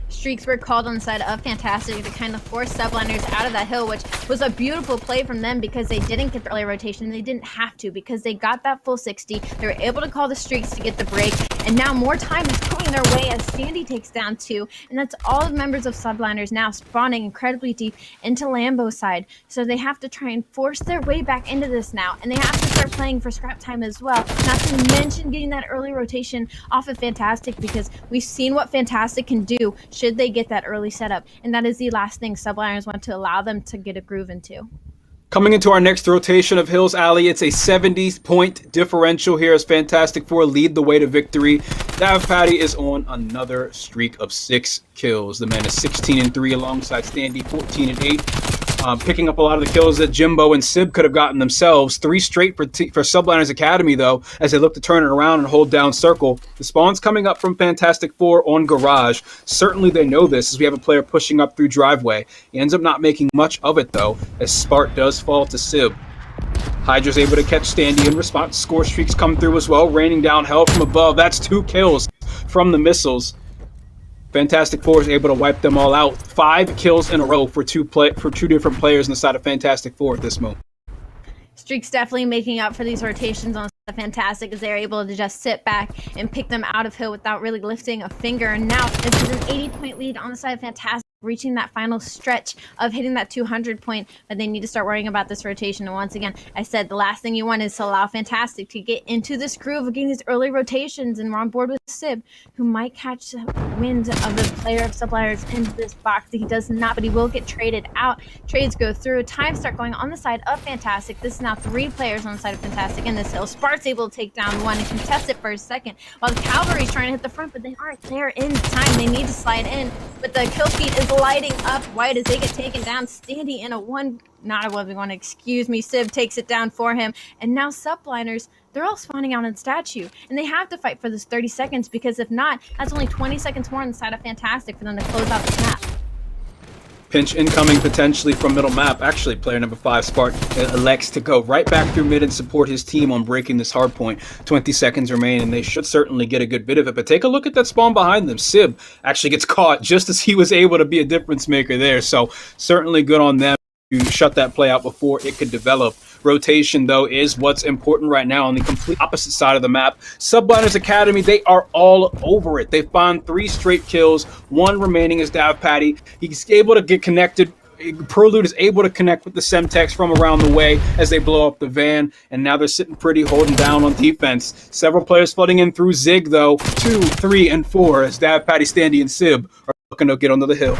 Streaks were called on the side of Fantastic to kind of force Subliners out of that hill, which was a beautiful play from them because they didn't get the early rotation. They didn't have to because they got that full 60. They were able to call the streaks to get the break, and now more time is coming their way as Sandy takes down 2, and that's all the members of Subliners now spawning incredibly deep into Lambo's side. So they have to try and force their way back into this now, and they have to start playing for scrap time as well. Not to mention getting that early rotation off of Fantastic, because we've seen what Fantastic can do should they get that early setup, and that is the last thing Subliners want to allow them to get a groove into. Coming into our next rotation of Hills Alley, it's a 70-point differential here as Fantastic Four lead the way to victory. Dav Patty is on another streak of 6 kills. The man is 16-3 alongside Standy, 14-8. Picking up a lot of the kills that Jimbo and Sib could have gotten themselves. 3 straight for Subliners Academy, though, as they look to turn it around and hold down circle. The spawn's coming up from Fantastic Four on Garage. Certainly they know this, as we have a player pushing up through driveway. He ends up not making much of it, though, as Spark does fall to Sib. Hydra's able to catch Standy in response. Score streaks come through as well, raining down hell from above. That's 2 kills from the missiles. Fantastic Four is able to wipe them all out. 5 kills in a row for two different players on the side of Fantastic Four at this moment. Streaks definitely making up for these rotations on Fantastic, as they're able to just sit back and pick them out of hill without really lifting a finger. And now this is an 80-point lead on the side of Fantastic, reaching that final stretch of hitting that 200 point, but they need to start worrying about this rotation. And once again, I said the last thing you want is to allow Fantastic to get into this groove of getting these early rotations, and we're on board with Sib, who might catch the wind of the player of Subliners into this box. He does not, but he will get traded out. Trades go through. Time start going on the side of Fantastic. This is now 3 players on the side of Fantastic in this hill. Spark's able to take down 1 and contest it for a second, while the Cavalry's trying to hit the front, but they aren't there in time. They need to slide in, but the kill feed is lighting up White as they get taken down. Standy in a 1v1, excuse me. Sib takes it down for him, and now Subliners, they're all spawning out in statue, and they have to fight for this 30 seconds, because if not, that's only 20 seconds more on the side of Fantastic for them to close out the map. Pinch incoming potentially from middle map. Actually, player number 5, Spark, elects to go right back through mid and support his team on breaking this hard point. 20 seconds remain, and they should certainly get a good bit of it. But take a look at that spawn behind them. Sib actually gets caught just as he was able to be a difference maker there. So certainly good on them to shut that play out before it could develop. Rotation, though, is what's important right now on the complete opposite side of the map. Subliners Academy, they are all over it. They find 3 straight kills. 1 remaining is Dav Patty. He's able to get connected. Prelude is able to connect with the Semtex from around the way as they blow up the van, and now they're sitting pretty, holding down on defense. Several players flooding in through Zig, though. 2, 3, and 4 as Dav Patty, Standy, and Sib are looking to get onto the hill.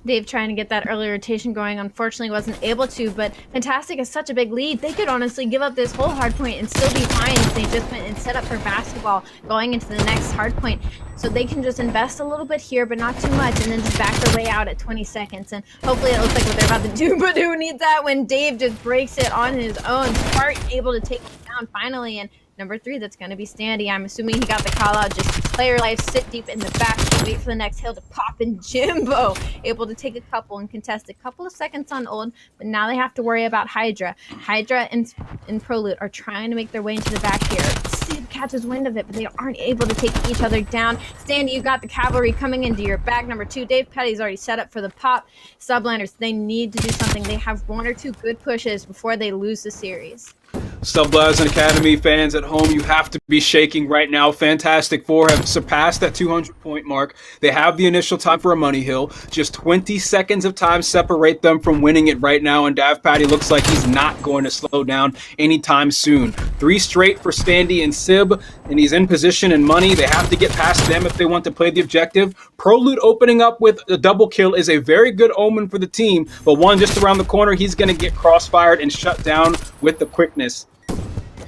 Dave trying to get that early rotation going, unfortunately wasn't able to, but Fantastic has such a big lead. They could honestly give up this whole hard point and still be fine if they just went and set up for basketball going into the next hard point. So they can just invest a little bit here, but not too much, and then just back their way out at 20 seconds. And hopefully it looks like what they're about to do, but who needs that when Dave just breaks it on his own? Spark able to take it down finally, and Number 3, that's going to be Standy. I'm assuming he got the call out. Just player life, sit deep in the back, wait for the next hill to pop. And Jimbo able to take a couple and contest a couple of seconds on Old, but now they have to worry about Hydra. Hydra and Prolute are trying to make their way into the back here. Sid catches wind of it, but they aren't able to take each other down. Standy, you got the cavalry coming into your back. Number 2, Dave Petty's already set up for the pop. Subliners, they need to do something. They have 1 or 2 good pushes before they lose the series. Subblaz and Academy fans at home, you have to be shaking right now. Fantastic Four have surpassed that 200-point mark. They have the initial time for a money hill. Just 20 seconds of time separate them from winning it right now, and Dav Patty looks like he's not going to slow down anytime soon. 3 straight for Standy and Sib, and he's in position and money. They have to get past them if they want to play the objective. Prolute opening up with a double kill is a very good omen for the team, but one just around the corner, he's going to get crossfired and shut down with the quickness.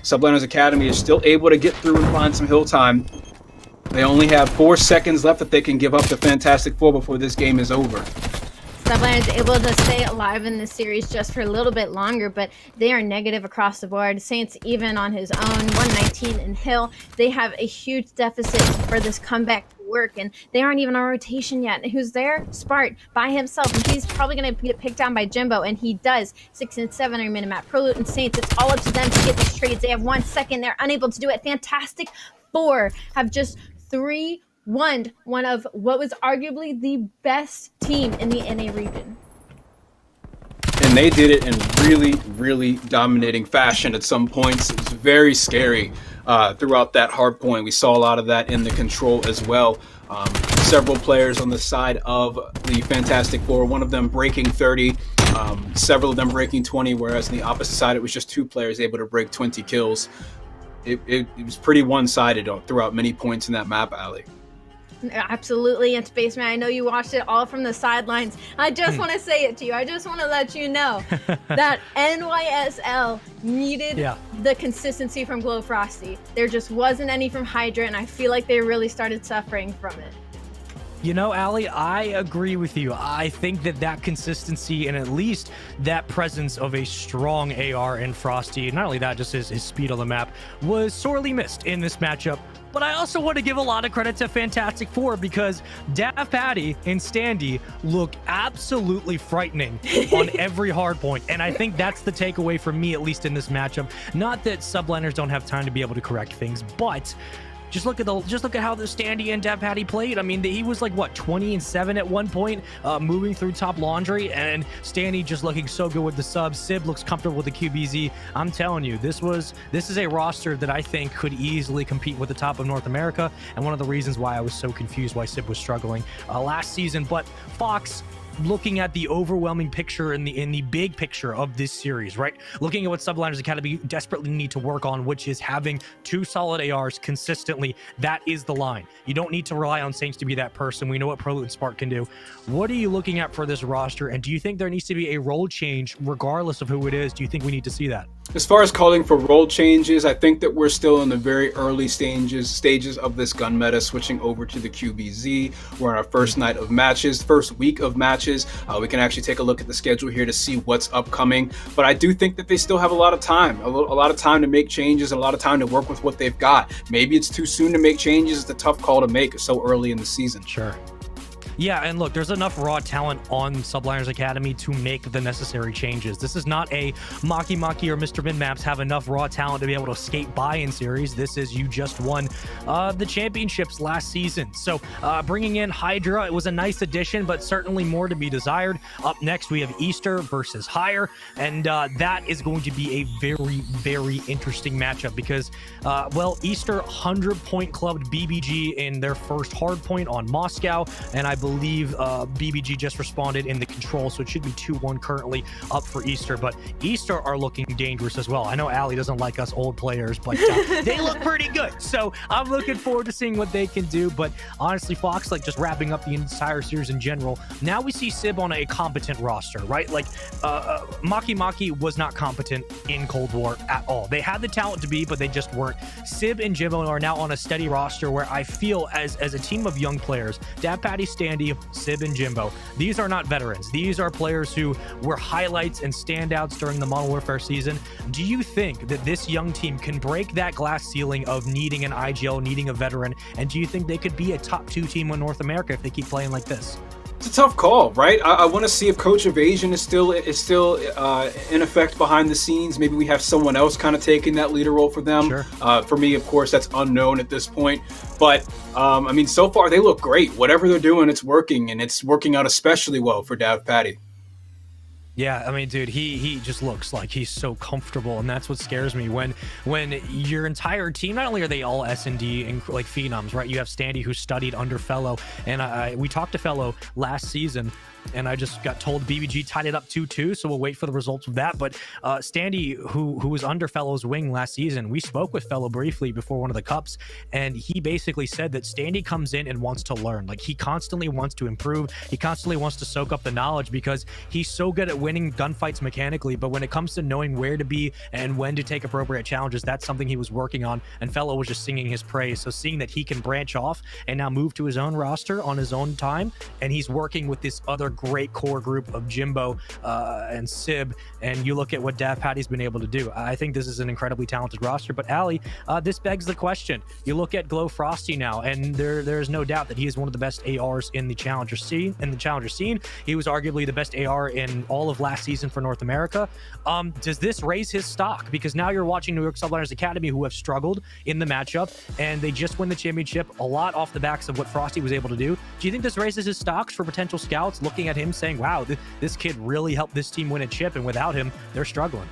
Subliners Academy is still able to get through and find some hill time. They only have 4 seconds left that they can give up to Fantastic Four before this game is over. Subliners able to stay alive in this series just for a little bit longer, but they are negative across the board. Saints even on his own, 119 in Hill. They have a huge deficit for this comeback to work, and they aren't even on rotation yet. And who's there? Spart by himself, and he's probably going to get picked down by Jimbo, and he does. 6 and 7 are minimap. Prolute and Saints, it's all up to them to get these trades. They have 1 second. They're unable to do it. Fantastic Four have just 3-1 one of what was arguably the best team in the NA region. And they did it in really, really dominating fashion at some points. It was very scary throughout that hard point. We saw a lot of that in the control as well. Several players on the side of the Fantastic Four, one of them breaking 30, several of them breaking 20, whereas on the opposite side, it was just 2 players able to break 20 kills. It was pretty one-sided throughout many points in that map, Ali. Absolutely, and Spaceman, I know you watched it all from the sidelines. I just want to say it to you. I just want to let you know that NYSL needed the consistency from Glow Frosty. There just wasn't any from Hydra, and I feel like they really started suffering from it. You know, Ali, I agree with you. I think that consistency and at least that presence of a strong AR in Frosty, not only that, just his speed on the map, was sorely missed in this matchup. But I also want to give a lot of credit to Fantastic Four because Dav Patty and Standy look absolutely frightening on every hard point. And I think that's the takeaway for me, at least in this matchup. Not that subliners don't have time to be able to correct things, but just look at how the Standy and Dav Patty played. I mean, he was like, what, 20 and 7 at one point, moving through top laundry, and Standy just looking so good with the subs. Sib looks comfortable with the QBZ. I'm telling you, this is a roster that I think could easily compete with the top of North America, and one of the reasons why I was so confused why Sib was struggling last season. But Fox, looking at the overwhelming picture in the big picture of this series, right? Looking at what Subliners Academy desperately need to work on, which is having 2 solid ARs consistently. That is the line. You don't need to rely on Saints to be that person. We know what Prolute and Spark can do. What are you looking at for this roster? And do you think there needs to be a role change regardless of who it is? Do you think we need to see that? As far as calling for role changes, I think that we're still in the very early stages of this gun meta, switching over to the QBZ. We're on our first night of matches, first week of matches. We can actually take a look at the schedule here to see what's upcoming. But I do think that they still have a lot of time, a lot of time to make changes, and a lot of time to work with what they've got. Maybe it's too soon to make changes. It's a tough call to make so early in the season. Sure. Yeah, and look, there's enough raw talent on Subliners Academy to make the necessary changes. This is not a Maki or Mr. Min Maps have enough raw talent to be able to skate by in series. This is you just won the championships last season. So bringing in Hydra, it was a nice addition, but certainly more to be desired. Up next, we have Easter versus Higher, and that is going to be a very, very interesting matchup because, well, Easter 100-point clubbed BBG in their first hard point on Moscow, and I believe BBG just responded in the control, so it should be 2-1 currently up for Easter. But Easter are looking dangerous as well. I know Ali doesn't like us old players, but they look pretty good. So I'm looking forward to seeing what they can do. But honestly, Fox, like just wrapping up the entire series in general, now we see Sib on a competent roster, right? Like Maki was not competent in Cold War at all. They had the talent to be, but they just weren't. Sib and Jimbo are now on a steady roster where I feel as a team of young players, Dav Patty, Stan, Standy, Sib, and Jimbo. These are not veterans. These are players who were highlights and standouts during the Modern Warfare season. Do you think that this young team can break that glass ceiling of needing an IGL, needing a veteran? And do you think they could be a top 2 team in North America if they keep playing like this? It's a tough call, right? I want to see if Coach Evasion is still in effect behind the scenes. Maybe we have someone else kind of taking that leader role for them. Sure. For me, of course, that's unknown at this point. But I mean, so far they look great. Whatever they're doing, it's working, and it's working out especially well for Dav Patty. Yeah, I mean, dude, he just looks like he's so comfortable, and that's what scares me when your entire team, not only are they all S&D and like phenoms, right? You have Standy, who studied under Fellow, and we talked to Fellow last season, and I just got told BBG tied it up 2-2, so we'll wait for the results of that. But Standy, who was under Fellow's wing last season, we spoke with Fellow briefly before one of the cups, and he basically said that Standy comes in and wants to learn. Like, he constantly wants to improve. He constantly wants to soak up the knowledge because he's so good at winning gunfights mechanically, but when it comes to knowing where to be and when to take appropriate challenges, that's something he was working on, and Fellow was just singing his praise. So seeing that he can branch off and now move to his own roster on his own time, and he's working with this other great core group of Jimbo and Sib, and you look at what Dav Patty's been able to do. I think this is an incredibly talented roster. But Ali, this begs the question. You look at Glow Frosty now, and there's no doubt that he is one of the best ARs in the Challenger scene. He was arguably the best AR in all of last season for North America. Does this raise his stock? Because now you're watching New York Subliners Academy, who have struggled in the matchup, and they just win the championship a lot off the backs of what Frosty was able to do. Do you think this raises his stocks for potential scouts looking at him saying, wow, this kid really helped this team win a chip, and without him, they're struggling?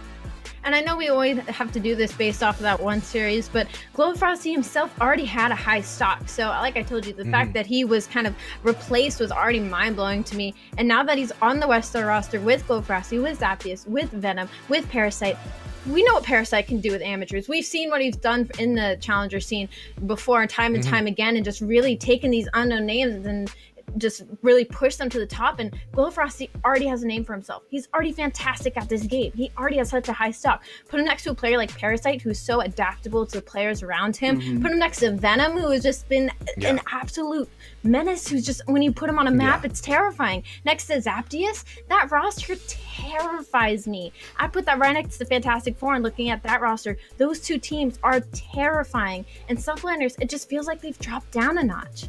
And I know we always have to do this based off of that one series, but Glow Frosty himself already had a high stock. So like I told you, the fact that he was kind of replaced was already mind-blowing to me. And now that he's on the WestR roster with Glow Frosty, with Zappius, with Venom, with Parasite, we know what Parasite can do with amateurs. We've seen what he's done in the Challenger scene before, and time again, and just really taken these unknown names and just really push them to the top. And Glow Frosty already has a name for himself. He's already fantastic at this game. He already has such a high stock. Put him next to a player like Parasite, who's so adaptable to the players around him. Put him next to Venom, who has just been an absolute menace, who's just, when you put him on a map, it's terrifying. Next to Zaptius, that roster terrifies me. I put that right next to Fantastic Four, and looking at that roster, those two teams are terrifying. And Subliners, it just feels like they've dropped down a notch.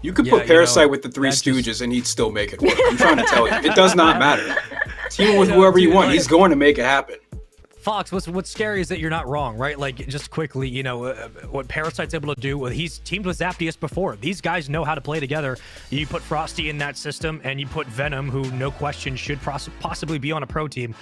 You could put Parasite with the Three Stooges and he'd still make it work. I'm trying to tell you. It does not matter. Team with whoever you want. He's going to make it happen. Fox, what's scary is that you're not wrong, right? Like, just quickly, what Parasite's able to do, he's teamed with Zaptius before. These guys know how to play together. You put Frosty in that system, and you put Venom, who no question should possibly be on a pro team.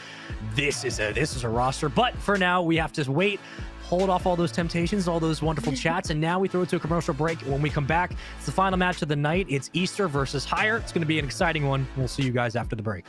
This is a roster. But for now, we have to wait, hold off all those temptations, all those wonderful chats, and now we throw it to a commercial break. When we come back, it's the final match of the night. It's Easter versus Higher. It's going to be an exciting one. We'll see you guys after the break.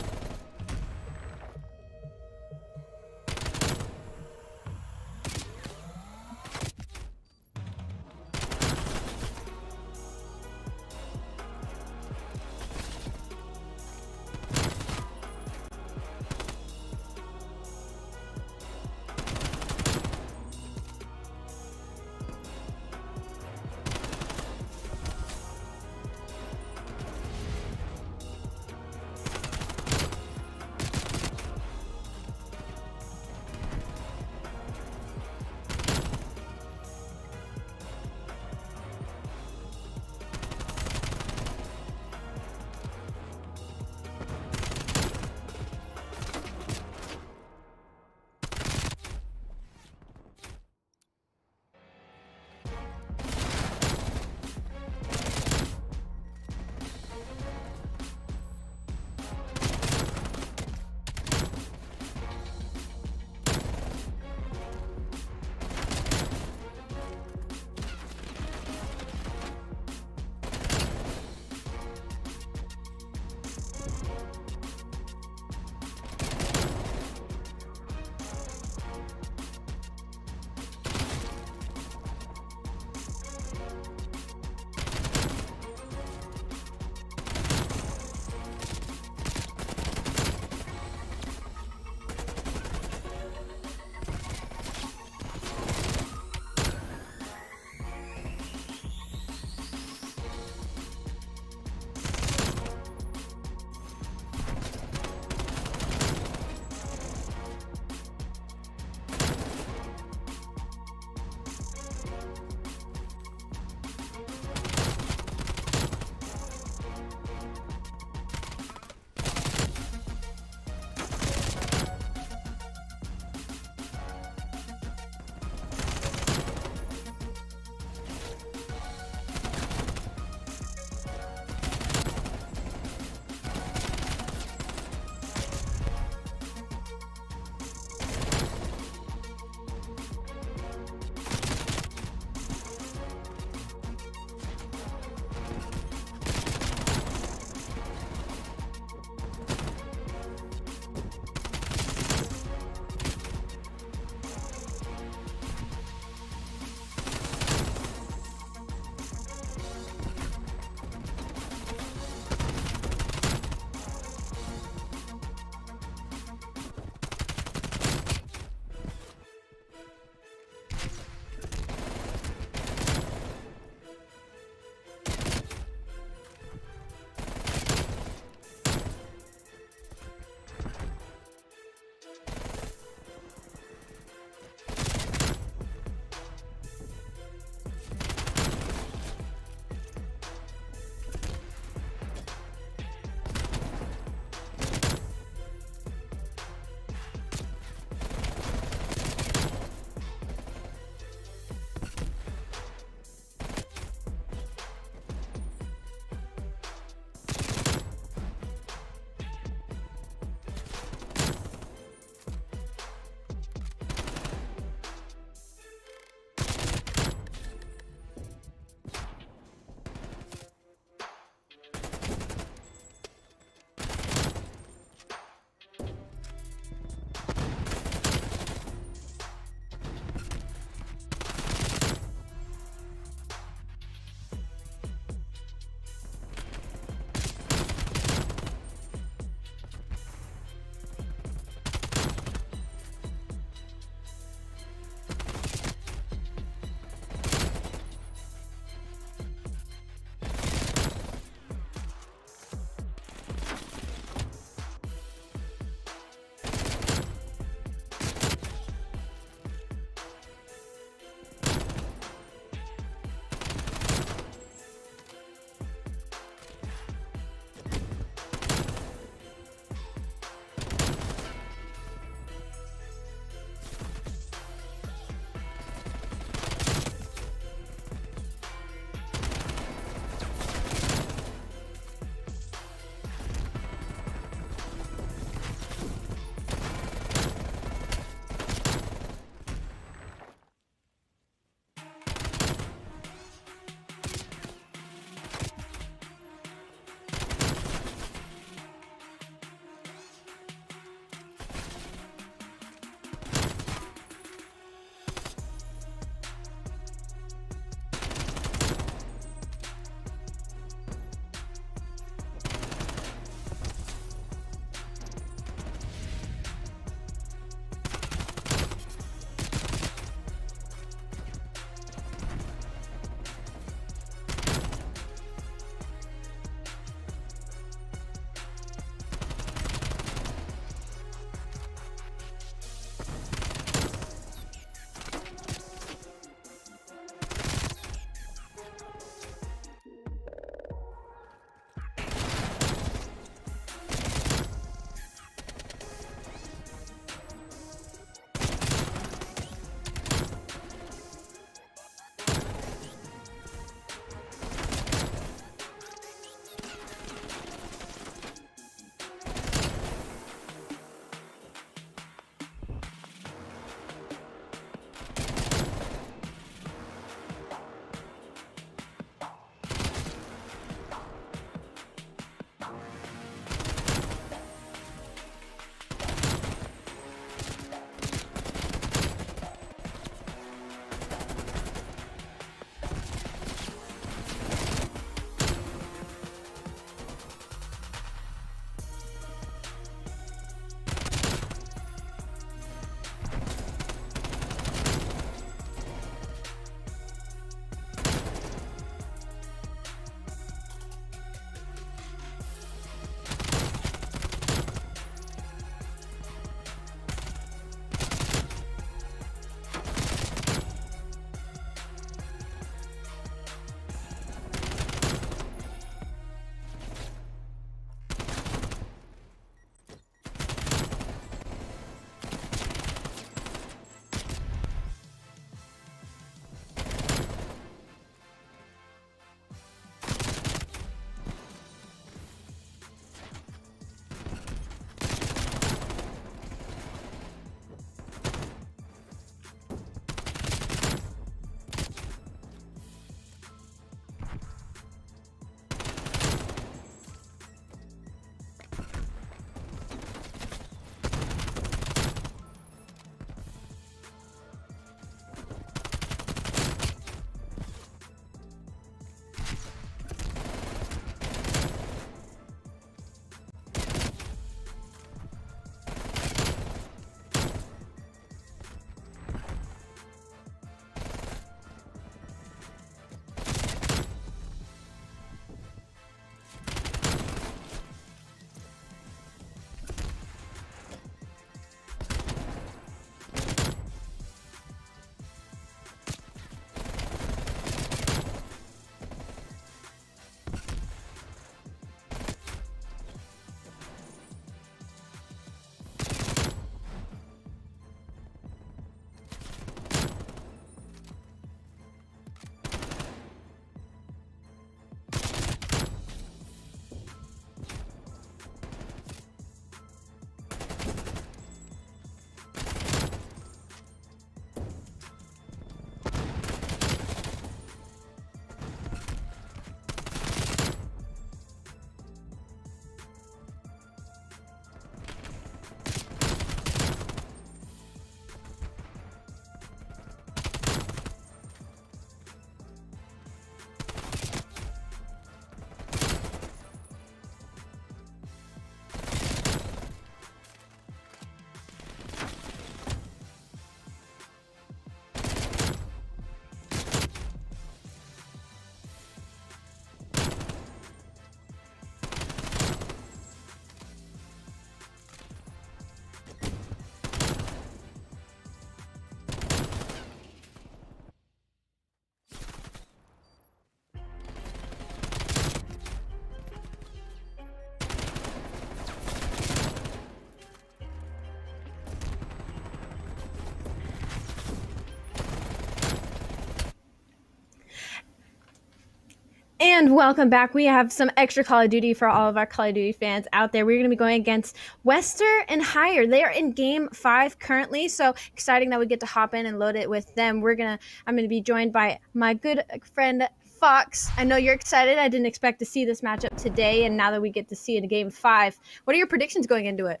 Welcome back. We have some extra Call of Duty for all of our Call of Duty fans out there. We're going to be going against WestR and Higher. They are in Game 5 currently, so exciting that we get to hop in and load it with them. I'm going to be joined by my good friend Fox. I know you're excited. I didn't expect to see this matchup today, and now that we get to see it in Game 5, what are your predictions going into it?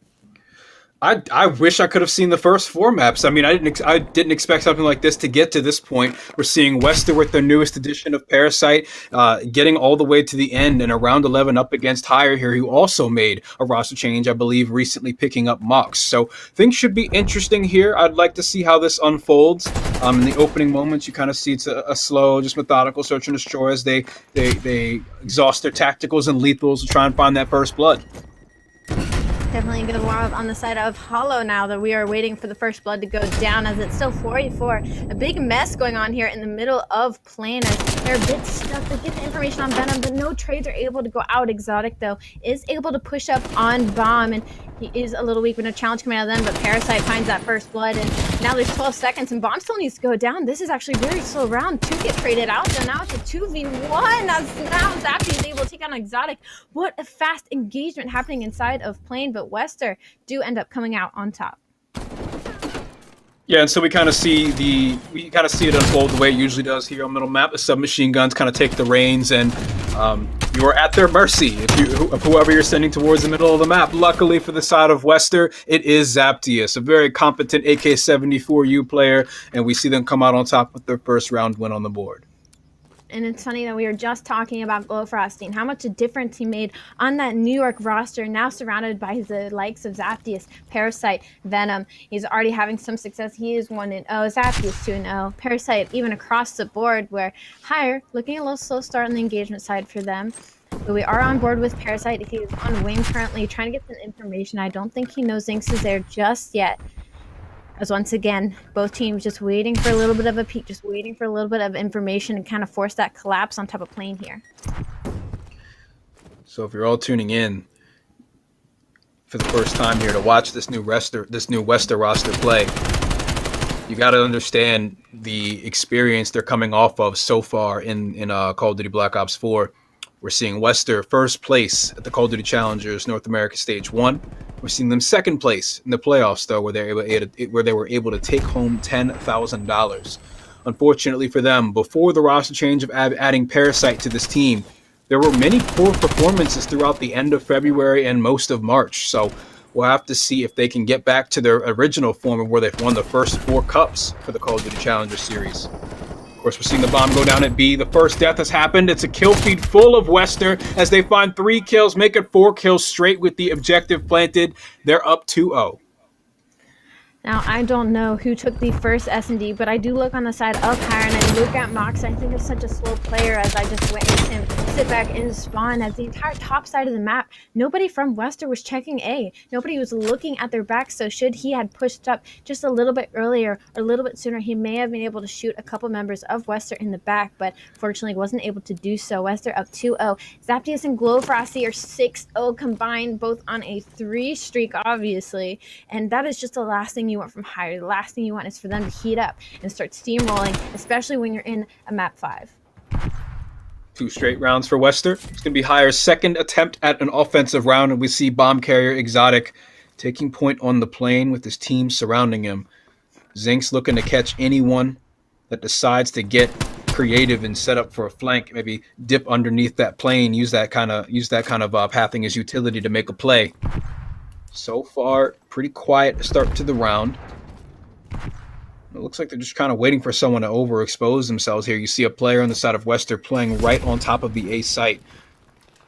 I wish I could have seen the first 4 maps. I mean, I didn't expect something like this to get to this point. We're seeing WestR with their newest edition of Parasite, getting all the way to the end and a round 11 up against Higher here, who also made a roster change, I believe, recently picking up Mox. So things should be interesting here. I'd like to see how this unfolds. In the opening moments, you kind of see it's a slow, just methodical search and destroy as they exhaust their tacticals and lethals to try and find that first blood. Definitely going to warm up on the side of Hollow now that we are waiting for the first blood to go down, as it's still 4v4. A big mess going on here in the middle of Plane as they're a bit stuck. They get the information on Venom, but no trades are able to go out. Exotic, though, is able to push up on Bomb, and he is a little weak with no challenge coming out of them, but Parasite finds that first blood, and now there's 12 seconds, and Bomb still needs to go down. This is actually a very slow round to get traded out, so now it's a 2v1 as now Zappy is able to take on Exotic. What a fast engagement happening inside of Plane, but WestR do end up coming out on top. Yeah, and so we kind of see it unfold the way it usually does here on middle map. The submachine guns kind of take the reins, and you are at their mercy of whoever you're sending towards the middle of the map. Luckily for the side of WestR, it is Zaptius, a very competent AK-74U player, and we see them come out on top with their first round win on the board. And it's funny that we were just talking about Glowfrosty and how much a difference he made on that New York roster, now surrounded by the likes of Zaptius, Parasite, Venom. He's already having some success. He is 1-0, Zaptius 2-0, Parasite even across the board, where Higher looking a little slow start on the engagement side for them. But we are on board with Parasite. He is on wing currently, trying to get some information. I don't think he knows Zinx is there just yet. As once again, both teams just waiting for a little bit of a peek, just waiting for a little bit of information and kind of force that collapse on top of Plane here. So if you're all tuning in for the first time here to watch this new WestR roster play, you got to understand the experience they're coming off of so far in Call of Duty Black Ops 4. We're seeing WestR first place at the Call of Duty Challengers North America Stage 1. We're seeing them second place in the playoffs, though, where they were able to take home $10,000. Unfortunately for them, before the roster change of adding Parasite to this team, there were many poor performances throughout the end of February and most of March. So we'll have to see if they can get back to their original form of where they've won the first 4 cups for the Call of Duty Challenger Series. Of course, we're seeing the bomb go down at B. The first death has happened. It's a kill feed full of WestR as they find 3 kills, make it 4 kills straight with the objective planted. They're up 2-0. Now, I don't know who took the first S&D, but I do look on the side of Higher, and I look at Mox. I think it's such a slow player as I just witnessed him sit back and spawn as the entire top side of the map. Nobody from WestR was checking A. Nobody was looking at their back, so should he had pushed up just a little bit earlier or a little bit sooner, he may have been able to shoot a couple members of WestR in the back, but fortunately wasn't able to do so. WestR up 2-0. Zaptius and Glowfrosty are 6-0 combined, both on a 3 streak, obviously, and that is just the last thing you want from Higher. The last thing you want is for them to heat up and start steamrolling, especially when you're in a map 5. 2 straight rounds for WestR. It's going to be Higher's second attempt at an offensive round, and we see bomb carrier Exotic taking point on the plane with his team surrounding him. Zinx looking to catch anyone that decides to get creative and set up for a flank, maybe dip underneath that plane, use that kind of pathing as utility to make a play. So far, pretty quiet start to the round. It looks like they're just kind of waiting for someone to overexpose themselves here. You see a player on the side of WestR playing right on top of the A site.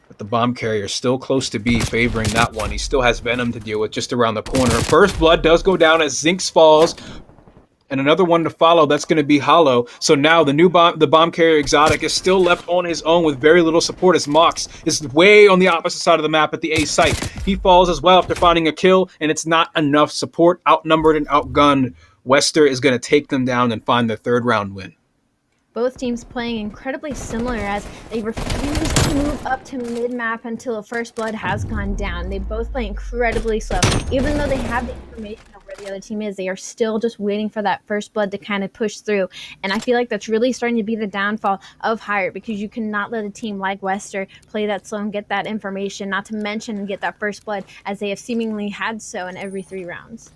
But the bomb carrier is still close to B, favoring that one. He still has Venom to deal with just around the corner. First blood does go down as Zinx falls. And another one to follow, that's going to be Hollow. So now the bomb carrier Exotic is still left on his own with very little support as Mox is way on the opposite side of the map at the A site. He falls as well after finding a kill, and it's not enough support. Outnumbered and outgunned, WestR is going to take them down and find their 3rd round win. both teams playing incredibly similar as they refuse to move up to mid-map until a first blood has gone down. They both play incredibly slow. Even though they have the information of where the other team is, they are still just waiting for that first blood to kind of push through. And I feel like that's really starting to be the downfall of Hire, because you cannot let a team like WestR play that slow and get that information, not to mention get that first blood, as they have seemingly had so in every 3 rounds.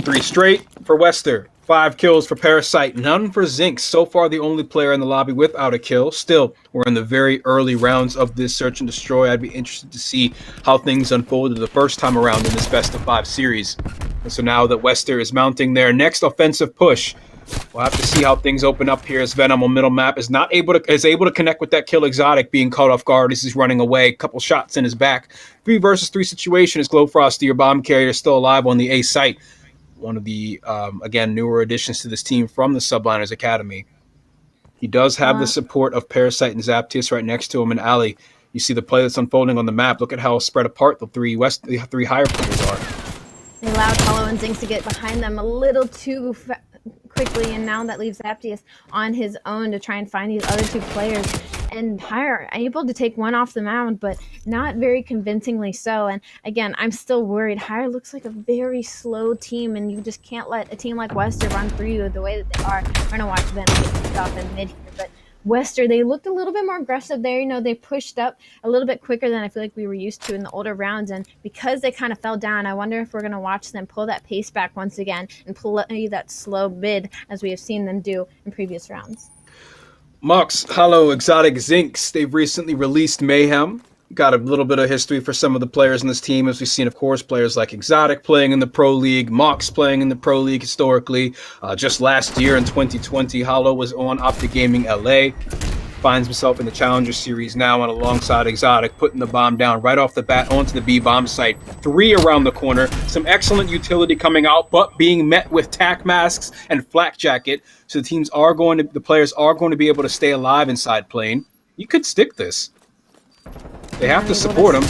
3 straight for WestR. 5 kills for Parasite, none for Zinx. So far, the only player in the lobby without a kill. Still, we're in the very early rounds of this Search and Destroy. I'd be interested to see how things unfolded the first time around in this best of 5 series. And so now that WestR is mounting their next offensive push, we'll have to see how things open up here as Venom on middle map is able to connect with that kill. Exotic being caught off guard as he's running away. Couple shots in his back. 3 versus 3 situation as Glowfrosty, your bomb carrier, is still alive on the A site. One of the, again, newer additions to this team from the Subliners Academy. He does have the support of Parasite and Zaptius right next to him. And Ali, you see the play that's unfolding on the map. Look at how spread apart the three Hire players are. They allowed Hollow and Zinx to get behind them a little too quickly, and now that leaves Zaptius on his own to try and find these other 2 players. And Hire able to take one off the mound, but not very convincingly so. And again, I'm still worried. Hire looks like a very slow team, and you just can't let a team like WestR run through you the way that they are. We're going to watch them get off in mid here, but WestR, they looked a little bit more aggressive there. You know, they pushed up a little bit quicker than I feel like we were used to in the older rounds. And because they kind of fell down, I wonder if we're going to watch them pull that pace back once again and play that slow mid as we have seen them do in previous rounds. Mox, Hollow, Exotic, Zinx, they've recently released Mayhem. Got a little bit of history for some of the players in this team, as we've seen, of course, players like Exotic playing in the Pro League, Mox playing in the Pro League historically. Just last year in 2020, Hollow was on Optic Gaming LA. Finds himself in the Challenger Series now and alongside Exotic, putting the bomb down right off the bat onto the B bomb site. 3 around the corner. Some excellent utility coming out, but being met with tack masks and flak jacket. So the players are going to be able to stay alive inside plane. You could stick this. They have to support him.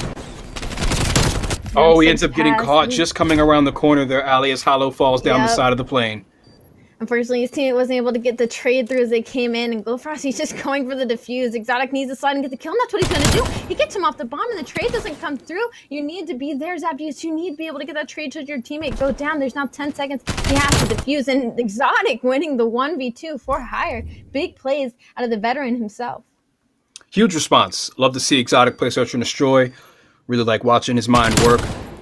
Oh, he ends up getting caught just coming around the corner there, Ali, as Hollow falls down the side of the plane. Unfortunately, his team wasn't able to get the trade through as they came in, and Glowfrosty's just going for the defuse. Exotic needs to slide and get the kill, and that's what he's going to do. He gets him off the bomb, and the trade doesn't come through. You need to be there, Zaptius. You need to be able to get that trade should your teammate go down. There's now 10 seconds. He has to defuse, and Exotic winning the 1v2 for Hire. Big plays out of the veteran himself. Huge response. Love to see Exotic play Search and Destroy. Really like watching his mind work.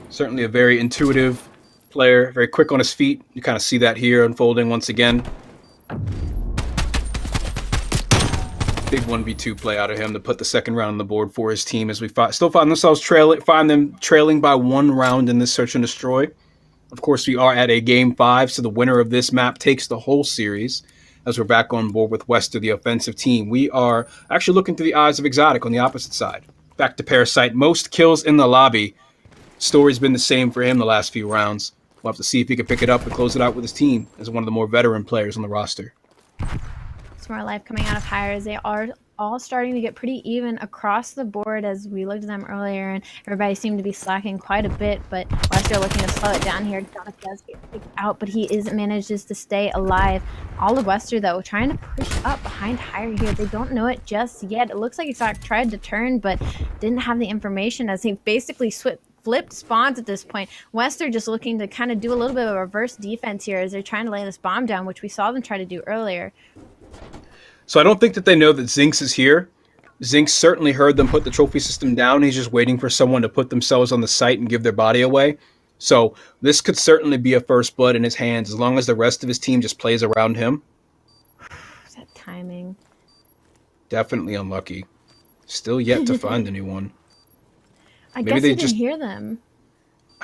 Certainly a very intuitive player, very quick on his feet. You kind of see that here unfolding once again. Big 1v2 play out of him to put the second round on the board for his team, as we still find themselves trailing by 1 round in this Search and Destroy. Of course, we are at a game 5, so the winner of this map takes the whole series. As we're back on board with WestR, the offensive team, we are actually looking through the eyes of Exotic on the opposite side. Back to Parasite, most kills in the lobby. Story's been the same for him the last few rounds. We'll have to see if he can pick it up and close it out with his team as one of the more veteran players on the roster. Some more life coming out of Hire as they are all starting to get pretty even across the board as we looked at them earlier, and everybody seemed to be slacking quite a bit, but WestR looking to slow it down here. Exotic does get kicked out, but he manages to stay alive. All of WestR, though, trying to push up behind Hire here. They don't know it just yet. It looks like Exotic tried to turn, but didn't have the information as he basically flipped spawns at this point. WestR just looking to kind of do a little bit of a reverse defense here as they're trying to lay this bomb down, which we saw them try to do earlier. So I don't think that they know that Zinx is here. Zinx certainly heard them put the trophy system down. He's just waiting for someone to put themselves on the site and give their body away. So this could certainly be a first blood in his hands as long as the rest of his team just plays around him. That timing. Definitely unlucky. Still yet to find anyone. I guess he didn't hear them.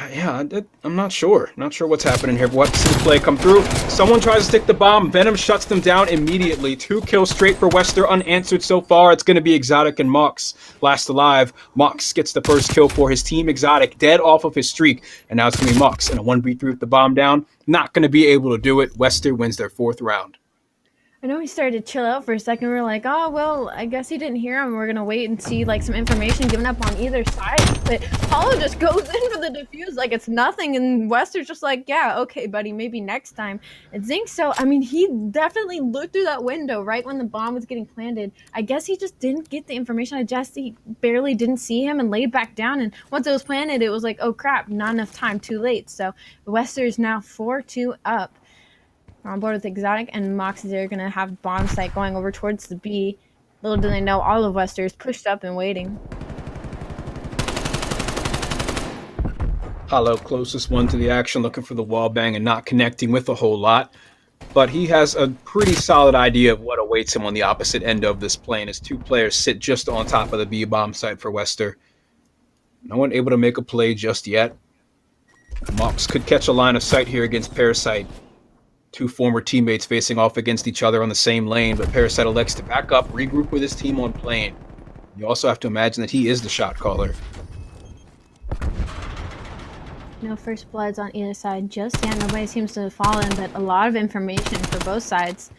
Yeah, I'm not sure. Not sure what's happening here. But we'll have to see the play come through. Someone tries to stick the bomb. Venom shuts them down immediately. 2 kills straight for WestR unanswered so far. It's going to be Exotic and Mox last alive. Mox gets the first kill for his team. Exotic dead off of his streak. And now it's going to be Mox in a 1v3 with the bomb down. Not going to be able to do it. WestR wins their 4th round. I know we started to chill out for a second. We were like, oh, well, I guess he didn't hear him. We're going to wait and see like some information given up on either side. But Hollow just goes in for the defuse like it's nothing. And WestR's just like, yeah, okay, buddy, maybe next time. And Zink, so, I mean, he definitely looked through that window right when the bomb was getting planted. I guess he just didn't get the information. I guess he barely didn't see him and laid back down. And once it was planted, it was like, oh, crap, not enough time, too late. So WestR is now 4-2 up. We're on board with Exotic and Moxie. They're going to have bomb site going over towards the B. Little do they know, all of WestR is pushed up and waiting. Hollow, closest one to the action, looking for the wall bang and not connecting with a whole lot. But he has a pretty solid idea of what awaits him on the opposite end of this plane as two players sit just on top of the B bomb site for WestR. No one able to make a play just yet. Mox could catch a line of sight here against Parasite. Two former teammates facing off against each other on the same lane, but Parasite elects to back up, regroup with his team on plane. You also have to imagine that he is the shot caller. No first bloods on either side just yet. Nobody seems to have fallen, but a lot of information for both sides.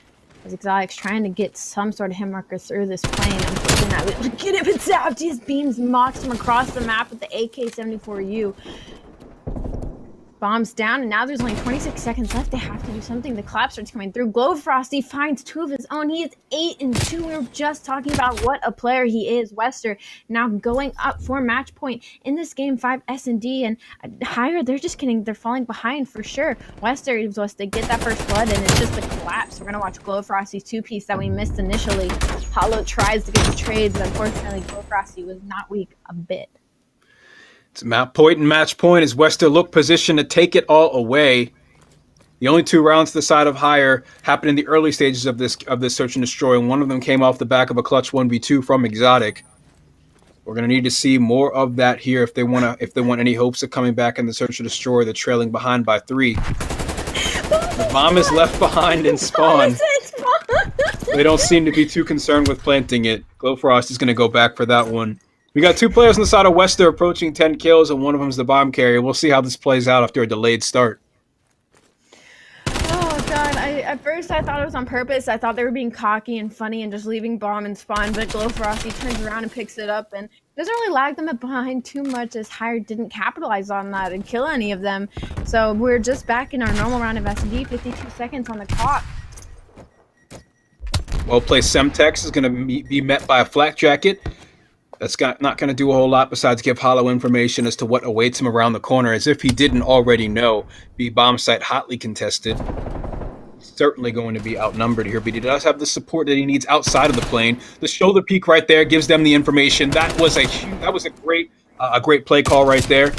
As Exotic's trying to get some sort of hit marker through this plane. Unfortunately, not able to get it, but Zapti's beams mocks him across the map with the AK-74U. Bombs down, and now there's only 26 seconds left. They have to do something. The clap starts coming through. Glowfrosty finds two of his own. He is 8-2. We were just talking about what a player he is. WestR now going up for match point in this game 5 S&D, and higher, they're just kidding. They're falling behind for sure. WestR was supposed to get that first blood, and it's just a collapse. We're going to watch Glowfrosty's two-piece that we missed initially. Hollow tries to get the trades, but unfortunately, Glowfrosty was not weak a bit. It's map point and match point as WestR look positioned to take it all away. The only two rounds to the side of higher happened in the early stages of this search and destroy, and one of them came off the back of a clutch 1v2 from Exotic. We're gonna need to see more of that here if they want any hopes of coming back in the search and destroy. They're trailing behind by 3. The bomb is left behind in spawn. They don't seem to be too concerned with planting it. Glowfrost is gonna go back for that one. We got two players on the side of WestR approaching 10 kills, and one of them is the bomb carrier. We'll see how this plays out after a delayed start. Oh, God. At first, I thought it was on purpose. I thought they were being cocky and funny and just leaving bomb and spawn, but Glowfrosty turns around and picks it up and doesn't really lag them behind too much as Higher didn't capitalize on that and kill any of them. So we're just back in our normal round of S&D, 52 seconds on the clock. Well-placed Semtex is going to be met by a flak jacket. That's not going to do a whole lot besides give Hollow information as to what awaits him around the corner, as if he didn't already know. B bomb site hotly contested. Certainly going to be outnumbered here, but he does have the support that he needs outside of the plane. The shoulder peak right there gives them the information. That was a great play call right there.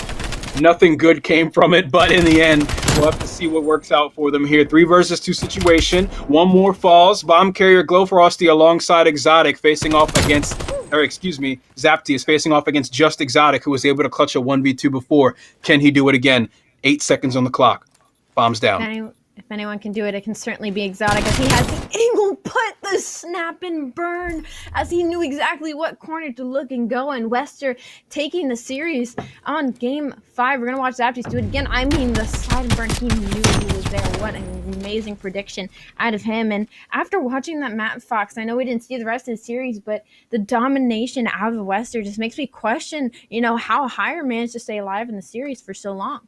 Nothing good came from it, but in the end, we'll have to see what works out for them here. 3 versus 2 situation. One more falls. Bomb carrier Glowfrosty alongside Exotic facing off against, Zapti is facing off against just Exotic, who was able to clutch a 1v2 before. Can he do it again? 8 seconds on the clock. Bombs down. If anyone can do it, it can certainly be Exotic, as he has the angle put, the snap and burn, as he knew exactly what corner to look and go, and WestR taking the series on game 5. We're going to watch Zaptis do it again. I mean, the slide and burn, he knew he was there. What an amazing prediction out of him. And after watching that Matt Fox, I know we didn't see the rest of the series, but the domination out of WestR just makes me question, how Higher managed to stay alive in the series for so long.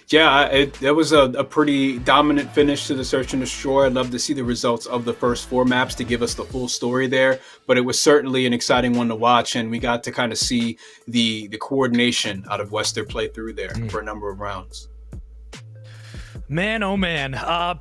Yeah, it was a pretty dominant finish to the search and destroy. I'd love to see the results of the first 4 maps to give us the full story there, but it was certainly an exciting one to watch, and we got to kind of see the coordination out of WestR play through there for a number of rounds. Man, oh man.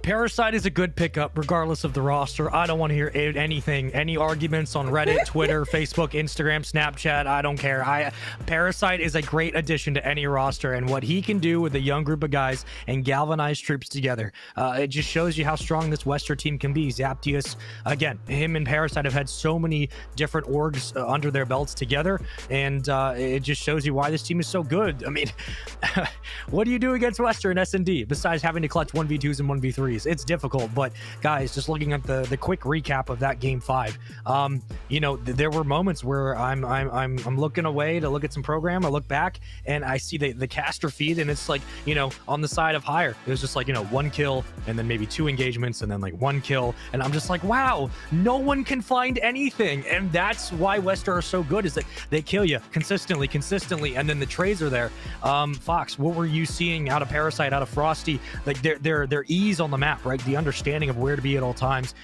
Parasite is a good pickup regardless of the roster. I don't want to hear anything, any arguments on Reddit, Twitter, Facebook, Instagram, Snapchat. I don't care. Parasite is a great addition to any roster, and what he can do with a young group of guys and galvanize troops together, it just shows you how strong this WestR team can be. Zaptius, again, him and Parasite have had so many different orgs under their belts together, and it just shows you why this team is so good. I mean, what do you do against WestR and S&D besides guys having to clutch 1v2s and 1v3s. It's difficult, but guys, just looking at the quick recap of that game 5, you know, there were moments where I'm looking away to look at some program. I look back and I see the caster feed, and it's like, you know, on the side of higher, it was just like, you know, 1 kill and then maybe 2 engagements and then like 1 kill, and I'm just like, wow, no one can find anything. And that's why WestR are so good, is that they kill you consistently, and then the trades are there. Fox, what were you seeing out of Parasite, out of Frosty, like their ease on the map, right? The understanding of where to be at all times.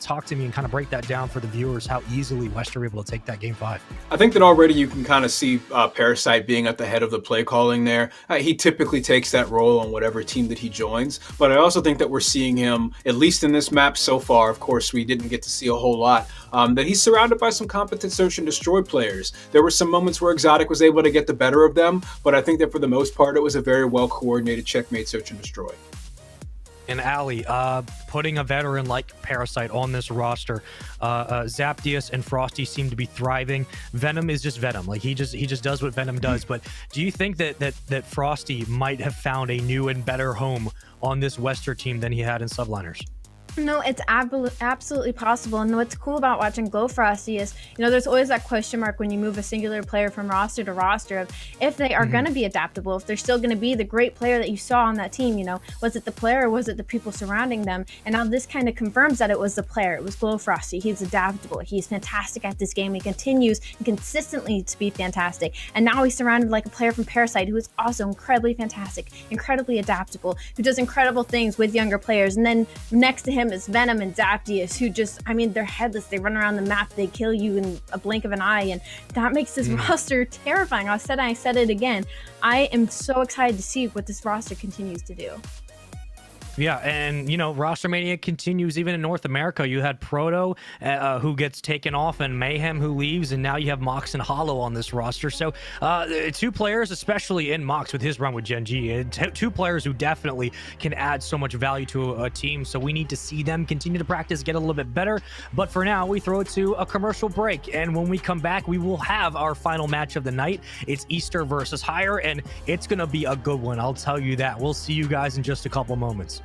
Talk to me and kind of break that down for the viewers, how easily WestR were able to take that game 5. I think that already you can kind of see Parasite being at the head of the play calling there. He typically takes that role on whatever team that he joins, but I also think that we're seeing him, at least in this map so far, of course we didn't get to see a whole lot, that he's surrounded by some competent search and destroy players. There were some moments where Exotic was able to get the better of them, but I think that for the most part it was a very well coordinated checkmate search and destroy. And Ali, putting a veteran like Parasite on this roster, Zapdius and Frosty seem to be thriving. Venom is just Venom. Like he just does what Venom does. But do you think that Frosty might have found a new and better home on this WestR team than he had in Subliners? No, it's absolutely possible. And what's cool about watching Glow Frosty is, you know, there's always that question mark when you move a singular player from roster to roster of if they are going to be adaptable, if they're still going to be the great player that you saw on that team. You know, was it the player or was it the people surrounding them? And now this kind of confirms that it was the player. It was Glow Frosty. He's adaptable. He's fantastic at this game. He continues consistently to be fantastic. And now he's surrounded like a player from Parasite who is also incredibly fantastic, incredibly adaptable, who does incredible things with younger players. And then next to him is Venom and Zapdius, who just, I mean, they're headless. They run around the map. They kill you in a blink of an eye. And that makes this roster terrifying. I said it again. I am so excited to see what this roster continues to do. Yeah, and you know, roster mania continues even in North America. You had Proto who gets taken off, and Mayhem who leaves, and now you have Mox and Hollow on this roster. So 2 players, especially in Mox with his run with Gen G, 2 players who definitely can add so much value to a team. So we need to see them continue to practice, get a little bit better. But for now, we throw it to a commercial break, and when we come back, we will have our final match of the night. It's Easter versus Higher, and it's gonna be a good one, I'll tell you that. We'll see you guys in just a couple moments.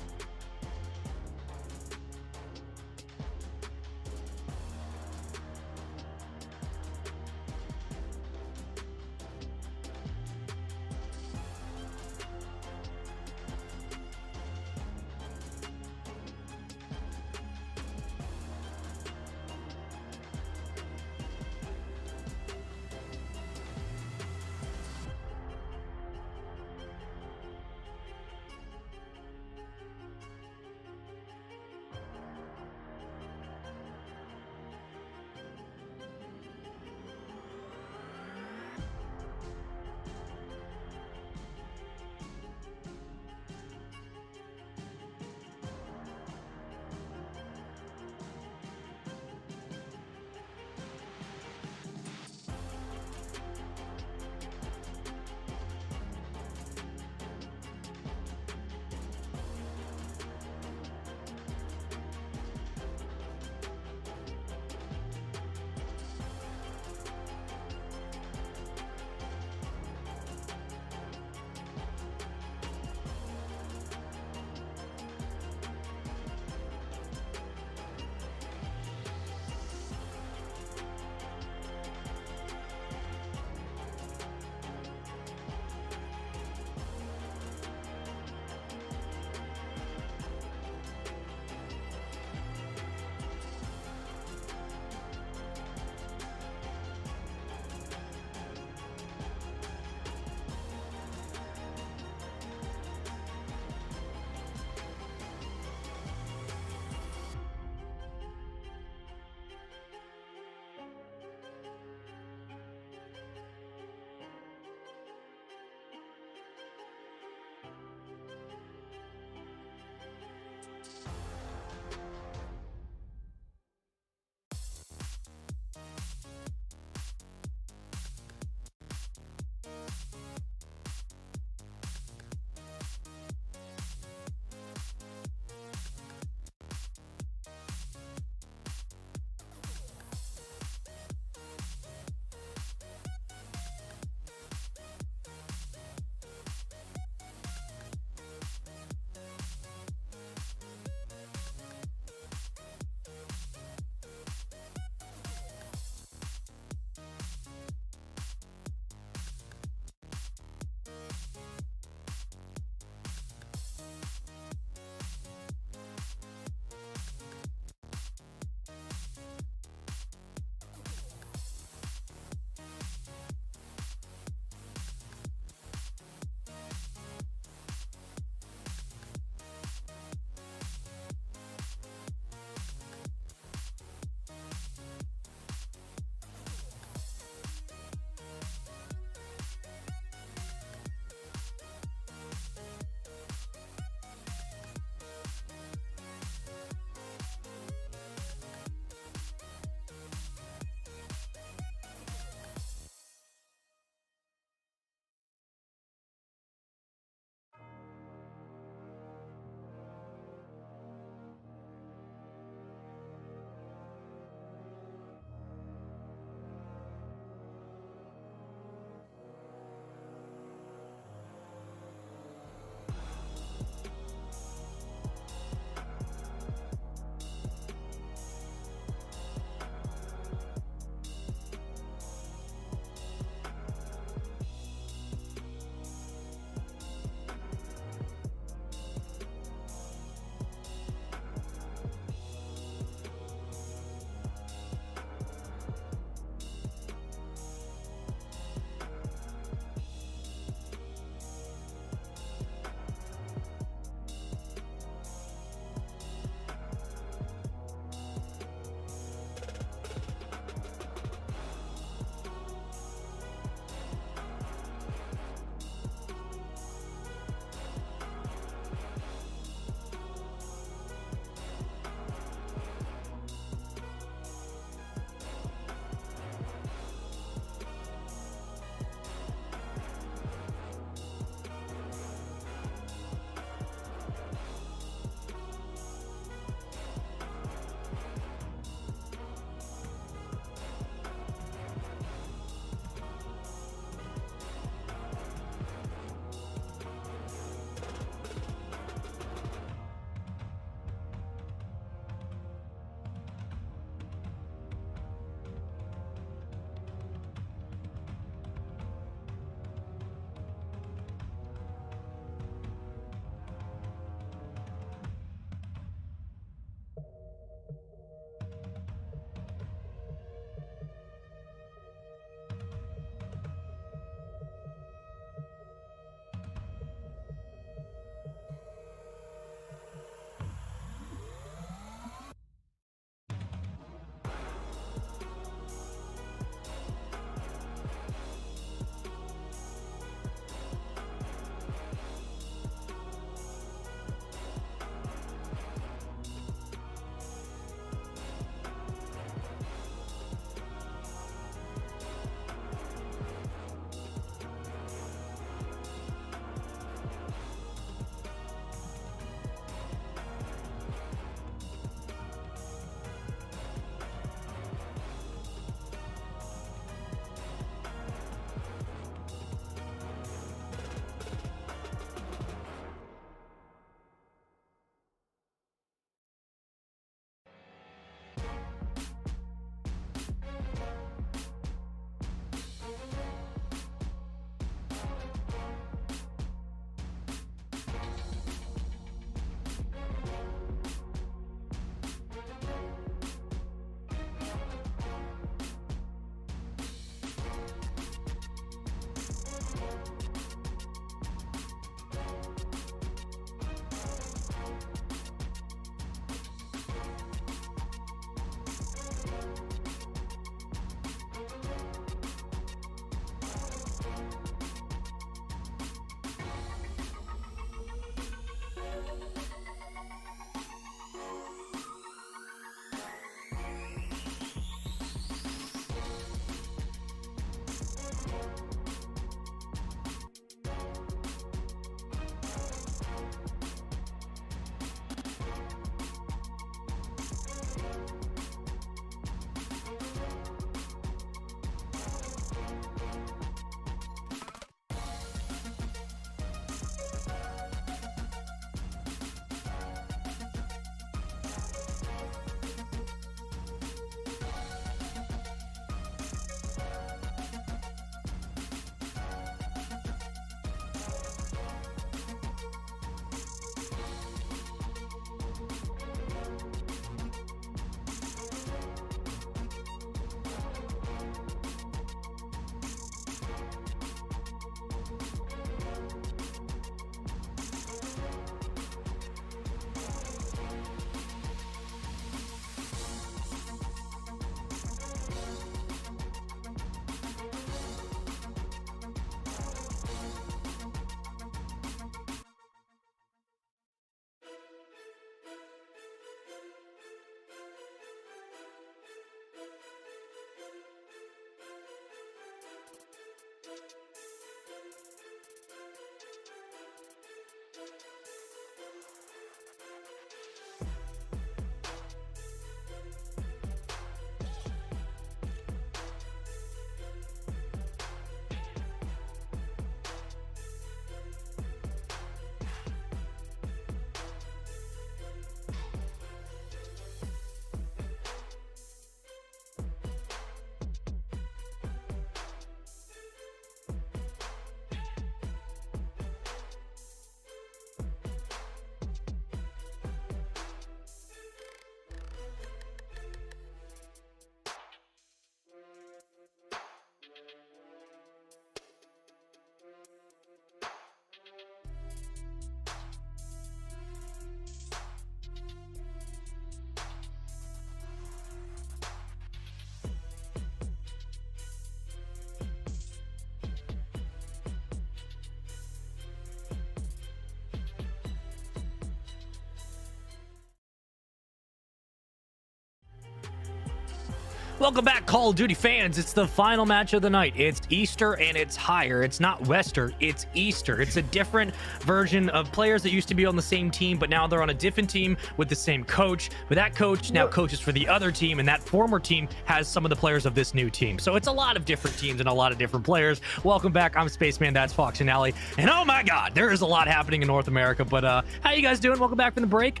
Welcome back, Call of Duty fans. It's the final match of the night. It's Easter and it's higher. It's not WestR, it's Easter. It's a different version of players that used to be on the same team, but now they're on a different team with the same coach. But that coach now coaches for the other team, and that former team has some of the players of this new team. So it's a lot of different teams and a lot of different players. Welcome back. I'm Spaceman. That's Fox and Alley. And oh my God, there is a lot happening in North America. But how you guys doing? Welcome back from the break.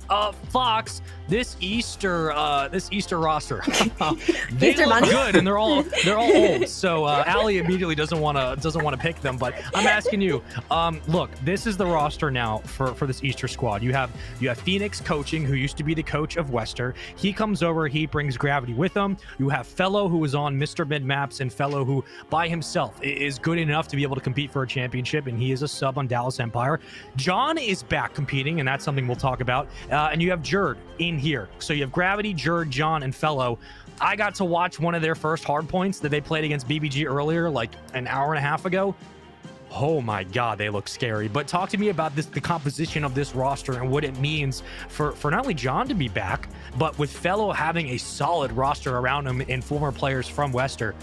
Fox, this Easter roster. They look good, and they're all old. So Allie immediately doesn't want to pick them. But I'm asking you, look, this is the roster now for this Easter squad. You have Phoenix coaching, who used to be the coach of WestR. He comes over, he brings Gravity with him. You have Fellow, who is on Mr. Mid Maps, and Fellow, who by himself is good enough to be able to compete for a championship, and he is a sub on Dallas Empire. John is back competing, and that's something we'll talk about. And you have Jerd in here. So you have Gravity, Jerd, John, and Fellow. I got to watch one of their first hardpoints that they played against BBG earlier, like an hour and a half ago. Oh my God, they look scary. But talk to me about the composition of this roster and what it means for not only John to be back, but with Fellow having a solid roster around him and former players from WestR.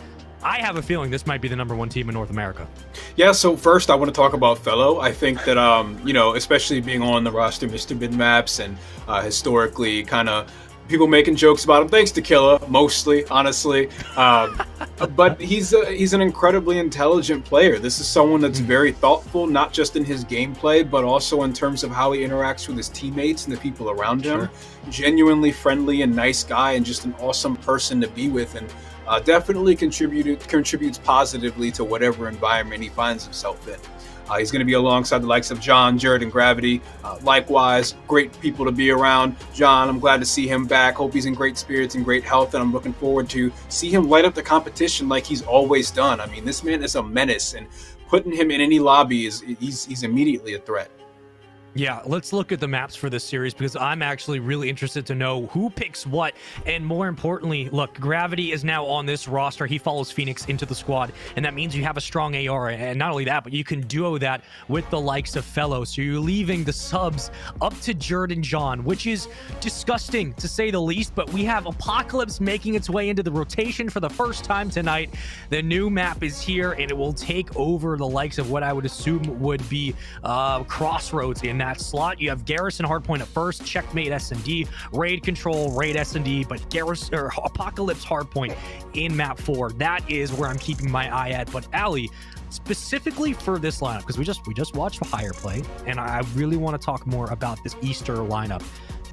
I have a feeling this might be the #1 team in North America. Yeah, so first I want to talk about Fellow. I think that, especially being on the roster, Mr. Mid Maps, and historically kind of people making jokes about him, thanks to Killa, mostly, honestly. But he's an incredibly intelligent player. This is someone that's very thoughtful, not just in his gameplay, but also in terms of how he interacts with his teammates and the people around him. Sure. Genuinely friendly and nice guy, and just an awesome person to be with, and definitely contributes positively to whatever environment he finds himself in. He's going to be alongside the likes of John, Jerd, and Gravity. Likewise, great people to be around. John, I'm glad to see him back. Hope he's in great spirits and great health, and I'm looking forward to see him light up the competition like he's always done. I mean, this man is a menace, and putting him in any lobby he's immediately a threat. Yeah, let's look at the maps for this series, because I'm actually really interested to know who picks what. And more importantly, look, Gravity is now on this roster. He follows Phoenix into the squad, and that means you have a strong AR. And not only that, but you can duo that with the likes of Fellow. So you're leaving the subs up to Jerd and John, which is disgusting to say the least. But we have Apocalypse making its way into the rotation for the first time tonight. The new map is here, and it will take over the likes of what I would assume would be Crossroads in that slot. You have Garrison Hardpoint at first, Checkmate S&D, Raid Control, Raid S&D, but Apocalypse Hardpoint in map 4. That is where I'm keeping my eye at. But Allie, specifically for this lineup, because we just watched Higher play, and I really want to talk more about this Easter lineup.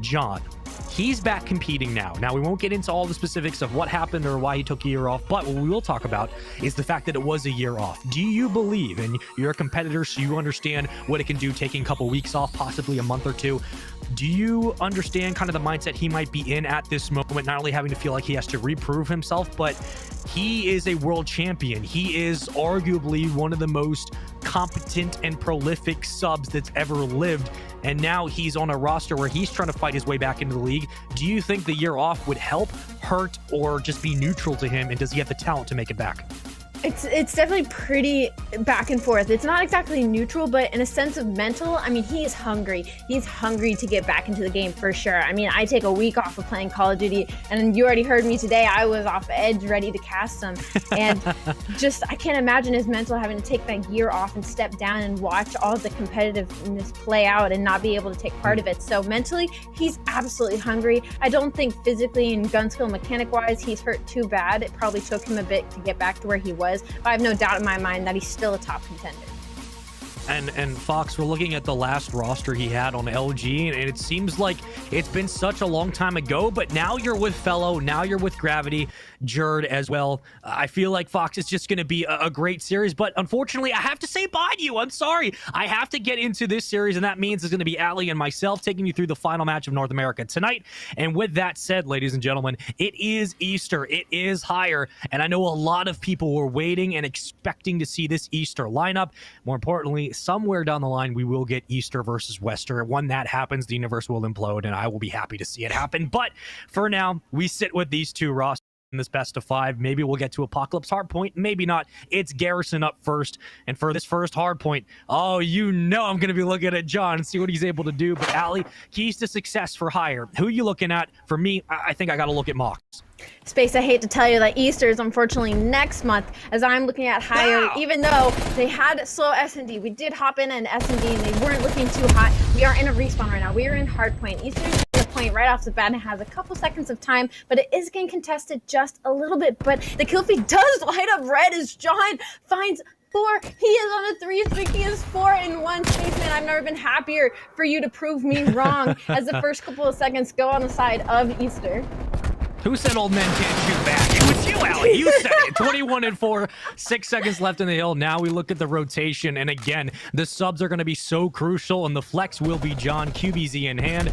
John, he's back competing now. Now, we won't get into all the specifics of what happened or why he took a year off, but what we will talk about is the fact that it was a year off. Do you believe, and you're a competitor, so you understand what it can do taking a couple weeks off, possibly a month or two. Do you understand kind of the mindset he might be in at this moment, not only having to feel like he has to reprove himself, but he is a world champion. He is arguably one of the most competent and prolific subs that's ever lived, and now he's on a roster where he's trying to fight his way back into the league. Do you think the year off would help, hurt, or just be neutral to him, and does he have the talent to make it back? It's definitely pretty back and forth. It's not exactly neutral, but in a sense of mental, I mean, he is hungry. He's hungry to get back into the game for sure. I mean, I take a week off of playing Call of Duty, and you already heard me today. I was off edge, ready to cast some. And I can't imagine his mental having to take that year off and step down and watch all the competitiveness play out and not be able to take part of it. So mentally, he's absolutely hungry. I don't think physically and gun skill mechanic-wise, he's hurt too bad. It probably took him a bit to get back to where he was. But I have no doubt in my mind that he's still a top contender. And Fox, we're looking at the last roster he had on LG, and it seems like it's been such a long time ago, but now you're with Fellow, now you're with Gravity, Jerd as well. I feel like Fox is just going to be a great series, but unfortunately, I have to say bye to you. I'm sorry. I have to get into this series, and that means it's going to be Allie and myself taking you through the final match of North America tonight. And with that said, ladies and gentlemen, it is Easter. It is Higher, and I know a lot of people were waiting and expecting to see this Easter lineup. More importantly, somewhere down the line, we will get Easter versus WestR. When that happens, the universe will implode, and I will be happy to see it happen. But for now, we sit with these two rosters. in this best of 5. Maybe we'll get to Apocalypse Hardpoint, maybe not. It's Garrison up first, and for this first Hardpoint, oh, you know I'm going to be looking at John and see what he's able to do. But Allie, keys to success for Hire. Who are you looking at? For me, I think I got to look at Mox. Space, I hate to tell you that Easter is unfortunately next month, as I'm looking at Hire. Even though they had slow S&D, we did hop in an S&D and they weren't looking too hot. We are in a respawn right now. We are in Hardpoint. Easter's in a point right off the bat and has a couple seconds of time, but it is getting contested just a little bit. But the kill feed does light up red as John finds 4. He is on a 3 streak. He is 4 in 1. Spaceman, I've never been happier for you to prove me wrong as the first couple of seconds go on the side of Easter. Who said old men can't shoot back? It was you, Allie. You said it. 21 and 4, 6 seconds left in the hill. Now we look at the rotation, and again, the subs are going to be so crucial, and the flex will be John, QBZ in hand.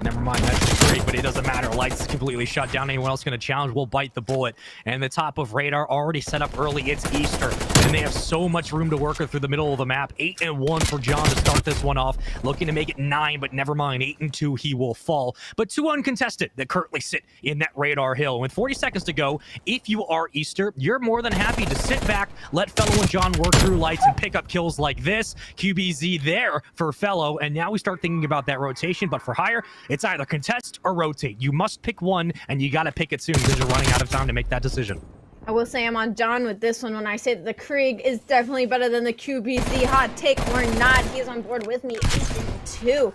Never mind, that's great, but it doesn't matter. Lights completely shut down. Anyone else going to challenge will bite the bullet. And the top of radar already set up early. It's Easter, and they have so much room to work through the middle of the map. 8 and 1 for John to start this one off. Looking to make it 9, but never mind. 8 and 2, he will fall. But 2 uncontested that currently sit in that radar hill. With 40 seconds to go, if you are Easter, you're more than happy to sit back, let Fellow and John work through lights and pick up kills like this. QBZ there for Fellow, and now we start thinking about that rotation. But for Hire, it's either contest or rotate. You must pick one, and you got to pick it soon because you're running out of time to make that decision. I will say I'm on John with this one when I say that the Krieg is definitely better than the QBZ. Hot take or not, he is on board with me. 8-2.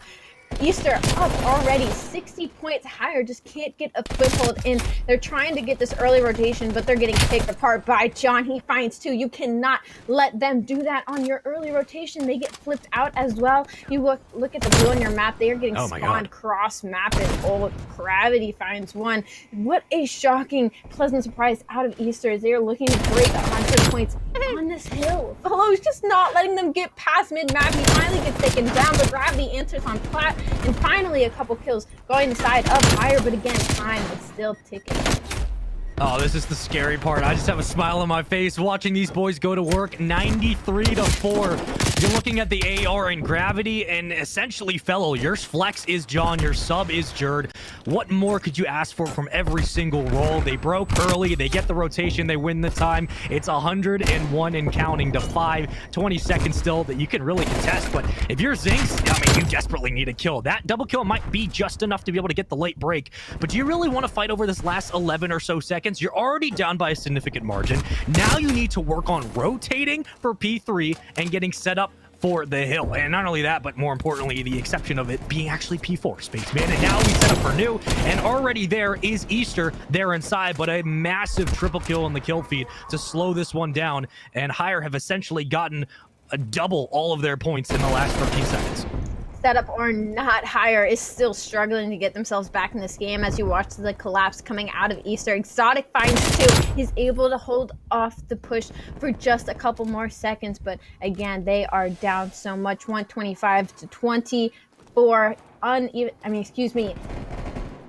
Easter up already, 60 points higher, just can't get a foothold in. They're trying to get this early rotation, but they're getting picked apart by John. He finds 2. You cannot let them do that on your early rotation. They get flipped out as well. You look at the blue on your map. They are getting spawned cross-map, and old Gravity finds 1. What a shocking, pleasant surprise out of Easter as they are looking to break 100 points on this hill. Fellow's just not letting them get past mid-map. He finally gets taken down, but Gravity answers on plat. And finally, a couple kills going inside of Hire, but again, time is still ticking. Oh, this is the scary part. I just have a smile on my face watching these boys go to work. 93-4. You're looking at the AR and Gravity, and essentially, Fellow, your flex is John, your sub is Jerd. What more could you ask for from every single role? They broke early, they get the rotation, they win the time. It's 101 and counting to 5. 20 seconds still that you can really contest, but if you're Zinx, I mean, you desperately need a kill. That double kill might be just enough to be able to get the late break, but do you really want to fight over this last 11 or so seconds? You're already down by a significant margin. Now you need to work on rotating for P3 and getting set up for the hill. And not only that, but more importantly, the exception of it being actually P4, Spaceman. And now we set up for new, and already there is Easter there inside, but a massive triple kill in the kill feed to slow this one down. And Hire have essentially gotten a double all of their points in the last 13 seconds. Setup or not, Hire is still struggling to get themselves back in this game as you watch the collapse coming out of Easter. Exotic finds 2. He's able to hold off the push for just a couple more seconds, but again, they are down so much. 125-24.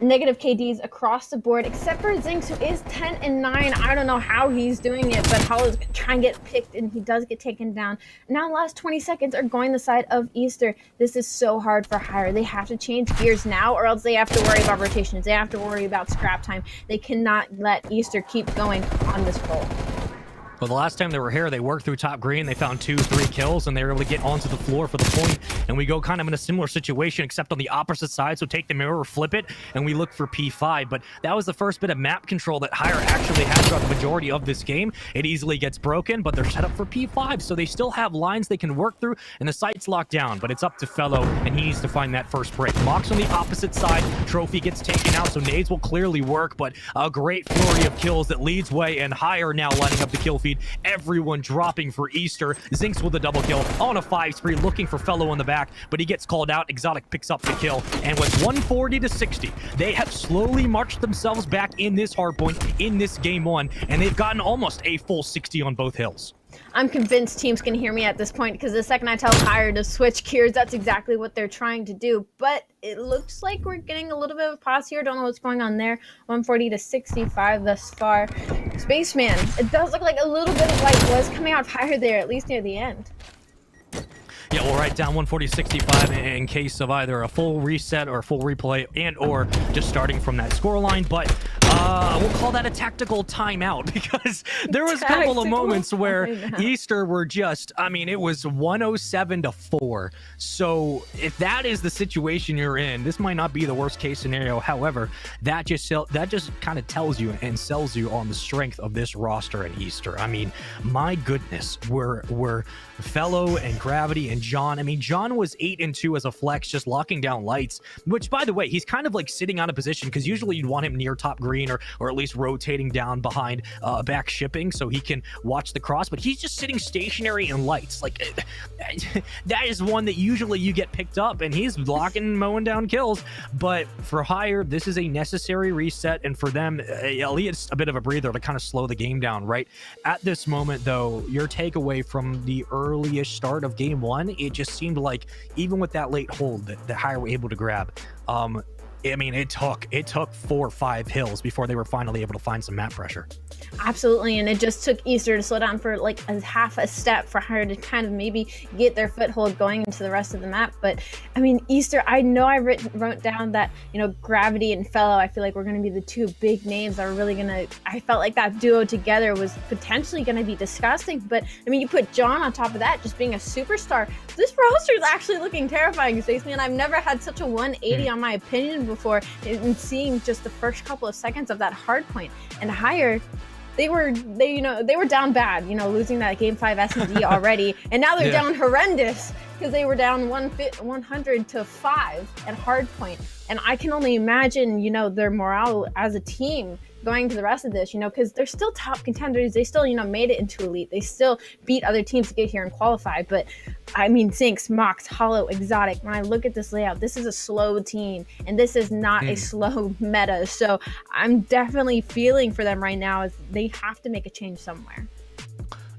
Negative KDs across the board, except for Zinx, who is 10 and 9. I don't know how he's doing it, but Hollow's trying to get picked, and he does get taken down. Now, the last 20 seconds are going the side of Easter. This is so hard for Hire. They have to change gears now, or else they have to worry about rotations. They have to worry about scrap time. They cannot let Easter keep going on this roll. Well, the last time they were here, they worked through top green. They found 2-3 kills, and they were able to get onto the floor for the point. And we go kind of in a similar situation, except on the opposite side. So take the mirror, flip it, and we look for P5. But that was the first bit of map control that Hire actually had throughout the majority of this game. It easily gets broken, but they're set up for P5. So they still have lines they can work through, and the site's locked down. But it's up to Fellow, and he needs to find that first break. Mox on the opposite side. Trophy gets taken out, so nades will clearly work. But a great flurry of kills that leads way, and Hire now lining up the kill feed. Everyone dropping for Easter. Zinx with a double kill on a 5 spree, looking for Fellow in the back, but he gets called out. Exotic picks up the kill, and with 140-60, they have slowly marched themselves back in this hardpoint in this game 1, and they've gotten almost a full 60 on both hills. I'm convinced teams can hear me at this point, because the second I tell Hire to switch gears, that's exactly what they're trying to do. But it looks like we're getting a little bit of a pause here. Don't know what's going on there. 140-65 thus far. Spaceman, it does look like a little bit of light was coming out of Hire there, at least near the end. Yeah, we'll write down 140-65 in case of either a full reset or a full replay, and or just starting from that scoreline. But We'll call that a tactical timeout because there was a couple of moments where Easter were just, I mean, it was 107-4. So if that is the situation you're in, this might not be the worst case scenario. However, that just kind of tells you and sells you on the strength of this roster at Easter. I mean, my goodness, we're Fellow and Gravity and John. I mean, John was 8-2 as a flex, just locking down lights, which, by the way, he's kind of like sitting out of position because usually you'd want him near top green or at least rotating down behind back shipping so he can watch the cross, but he's just sitting stationary in lights. Like, that is one that usually you get picked up, and he's blocking, mowing down kills. But for Hire, this is a necessary reset, and for them, it's a bit of a breather to kind of slow the game down, right? At this moment, though, your takeaway from the earliest start of game one, it just seemed like even with that late hold that Hire were able to grab, I mean, it took 4 or 5 hills before they were finally able to find some map pressure. Absolutely, and it just took Easter to slow down for like a half a step for Hire to kind of maybe get their foothold going into the rest of the map. But I mean, Easter, I know I wrote down that, you know, Gravity and Fellow, I feel like we're going to be the two big names that are really going to, I felt like that duo together was potentially going to be disgusting. But I mean, you put John on top of that, just being a superstar. This roster is actually looking terrifying, Spaceman. I've never had such a 180 on my opinion before in seeing just the first couple of seconds of that Hardpoint. And Hire, they were down bad, you know, losing that game 5 S&D already, and now they're down horrendous because they were down 100 to 5 at Hardpoint. And I can only imagine, you know, their morale as a team going to the rest of this, you know, because they're still top contenders. They still, you know, made it into Elite. They still beat other teams to get here and qualify. But I mean, Zinx, Mox, Hollow, Exotic, when I look at this layout, this is a slow team, and this is not a slow meta. So I'm definitely feeling for them right now as they have to make a change somewhere.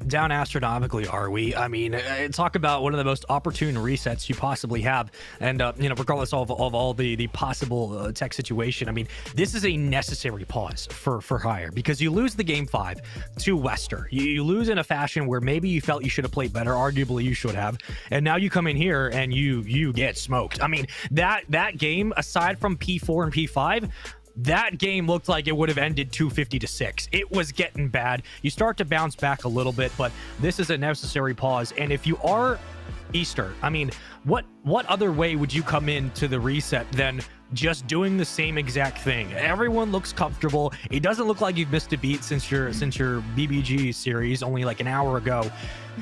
Down astronomically, are we? I mean, talk about one of the most opportune resets you possibly have. And, you know, regardless of all the possible tech situation, I mean, this is a necessary pause for Hire because you lose the game 5 to WestR. You lose in a fashion where maybe you felt you should have played better. Arguably, you should have. And now you come in here and you get smoked. I mean, that game, aside from P4 and P5, that game looked like it would have ended 250-6. It was getting bad. You start to bounce back a little bit, but this is a necessary pause. And if you are Easter, I mean, what other way would you come into the reset than just doing the same exact thing? Everyone looks comfortable. It doesn't look like you've missed a beat since your BBG series only like an hour ago.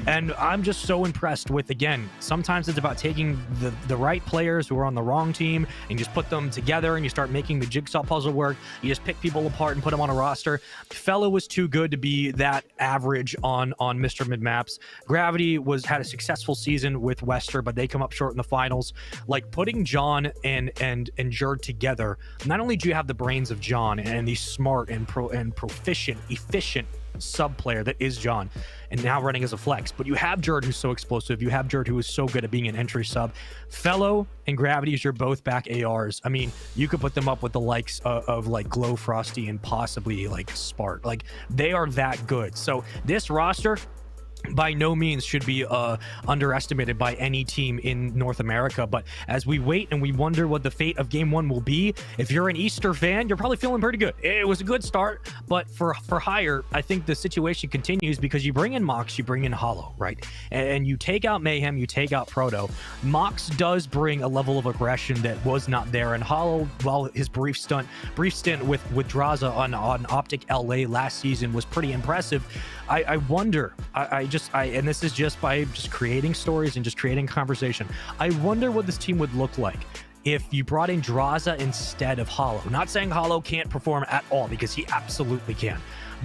And I'm just so impressed with, again, sometimes it's about taking the right players who are on the wrong team and just put them together and you start making the jigsaw puzzle work. You just pick people apart and put them on a roster. Fellow was too good to be that average on Mr. Mid-Maps. Gravity had a successful season with WestR, but they come up short in the finals. Like, putting John and Jerd together, not only do you have the brains of John and the smart and proficient, efficient sub player that is John, and now running as a flex, but you have Jerd who's so explosive. You have Jerd who is so good at being an entry sub. Fellow and Gravities are both back ARs. I mean, you could put them up with the likes of like Glow Frosty and possibly like Spark. Like, they are that good. So this roster by no means should be underestimated by any team in North America. But as we wait and we wonder what the fate of game 1 will be, if you're an Easter fan, you're probably feeling pretty good. It was a good start, but for Hire, I think the situation continues because you bring in Mox, you bring in Hollow, right? And you take out Mayhem, you take out Proto. Mox does bring a level of aggression that was not there, and Hollow, while his brief stint with Draza on Optic LA last season was pretty impressive, I wonder, and this is just by just creating stories and just creating conversation, I wonder what this team would look like if you brought in Draza instead of Hollow. Not saying Hollow can't perform at all, because he absolutely can.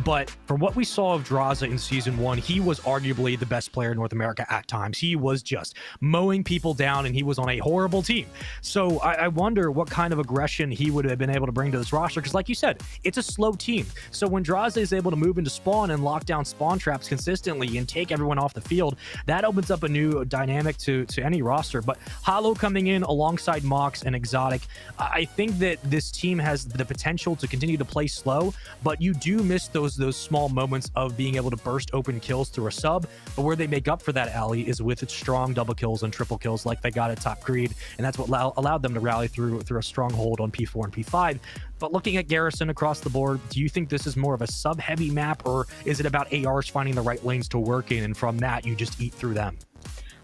But for what we saw of Draza in Season 1, he was arguably the best player in North America at times. He was just mowing people down, and he was on a horrible team. So I wonder what kind of aggression he would have been able to bring to this roster, because like you said, it's a slow team. So when Draza is able to move into spawn and lock down spawn traps consistently and take everyone off the field, that opens up a new dynamic to any roster. But Hollow coming in alongside Mox and Exotic, I think that this team has the potential to continue to play slow, but you do miss the those small moments of being able to burst open kills through a sub, but where they make up for that, Ali, is with its strong double kills and triple kills like they got at Top Greed, and that's what allowed them to rally through a stronghold on P4 and P5. But looking at Garrison across the board, do you think this is more of a sub-heavy map, or is it about ARs finding the right lanes to work in, and from that you just eat through them?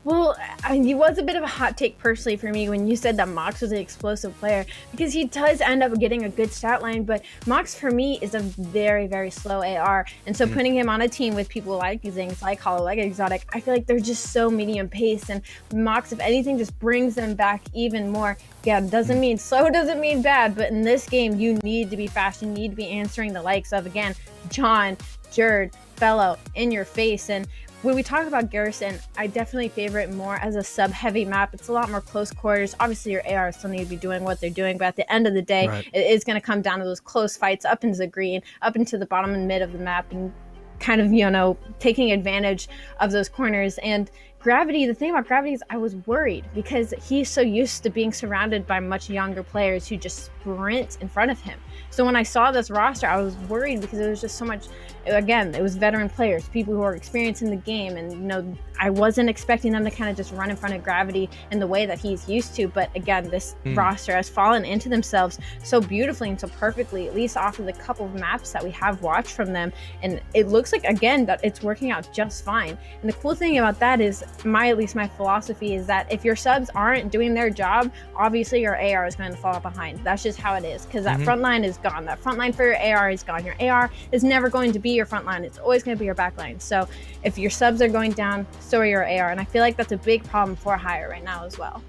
Well, it was a bit of a hot take personally for me when you said that Mox was an explosive player, because he does end up getting a good stat line, but Mox for me is a very, very slow AR. And so putting him on a team with people like Zings, like Hollow, like Exotic, I feel like they're just so medium pace, and Mox, if anything, just brings them back even more. Yeah, doesn't mean slow, doesn't mean bad, but in this game, you need to be fast. You need to be answering the likes of, again, John, Jerd, Fellow, in your face. And when we talk about Garrison, I definitely favor it more as a sub-heavy map. It's a lot more close quarters. Obviously, your ARs still need to be doing what they're doing, but at the end of the day, it is going to come down to those close fights up into the green, up into the bottom and mid of the map, and kind of, you know, taking advantage of those corners. And Gravity, the thing about Gravity is I was worried because he's so used to being surrounded by much younger players who just sprint in front of him. So when I saw this roster, I was worried because it was just so much, again, it was veteran players, people who are experienced in the game. And, you know, I wasn't expecting them to kind of just run in front of Gravity in the way that he's used to. But again, this roster has fallen into themselves so beautifully and so perfectly, at least off of the couple of maps that we have watched from them. And it looks like, again, that it's working out just fine. And the cool thing about that is, at least my philosophy is that if your subs aren't doing their job, obviously your AR is going to fall behind. That's just how it is, because that front line is gone. That front line for your AR is gone. Your AR is never going to be your front line. It's always going to be your back line. So if your subs are going down, so are your AR. And I feel like that's a big problem for Hire right now as well.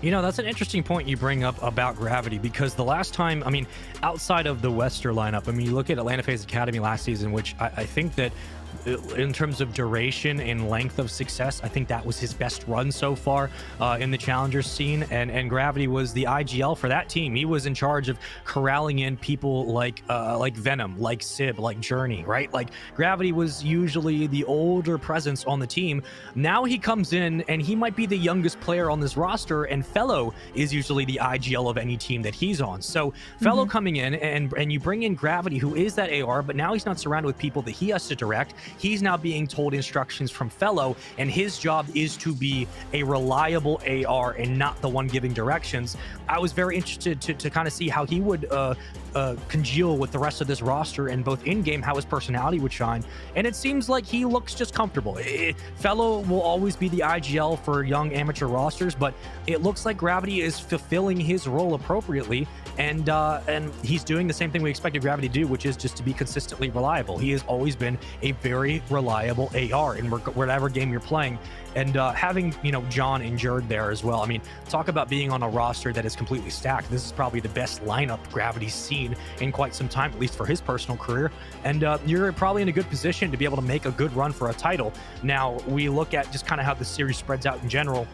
You know, that's an interesting point you bring up about Gravity, because the last time, I mean, outside of the WestR lineup, I mean, you look at Atlanta FaZe Academy last season, which I think that in terms of duration and length of success, I think that was his best run so far in the Challengers scene. And Gravity was the IGL for that team. He was in charge of corralling in people like Venom, like Sib, like Journey, right? Like Gravity was usually the older presence on the team. Now he comes in and he might be the youngest player on this roster, and Fellow is usually the IGL of any team that he's on. So Fellow coming in and you bring in Gravity, who is that AR, but now he's not surrounded with people that he has to direct. He's now being told instructions from Fellow, and his job is to be a reliable AR and not the one giving directions. I was very interested to kind of see how he would congeal with the rest of this roster, and both in-game how his personality would shine. And it seems like he looks just comfortable. Fellow will always be the IGL for young amateur rosters, but it looks like Gravity is fulfilling his role appropriately, and he's doing the same thing we expected Gravity to do, which is just to be consistently reliable. He has always been a very reliable AR in whatever game you're playing. And having, you know, John and Jerd there as well. I mean, talk about being on a roster that is completely stacked. This is probably the best lineup Gravity's seen in quite some time, at least for his personal career. And you're probably in a good position to be able to make a good run for a title. Now, we look at just kind of how the series spreads out in general,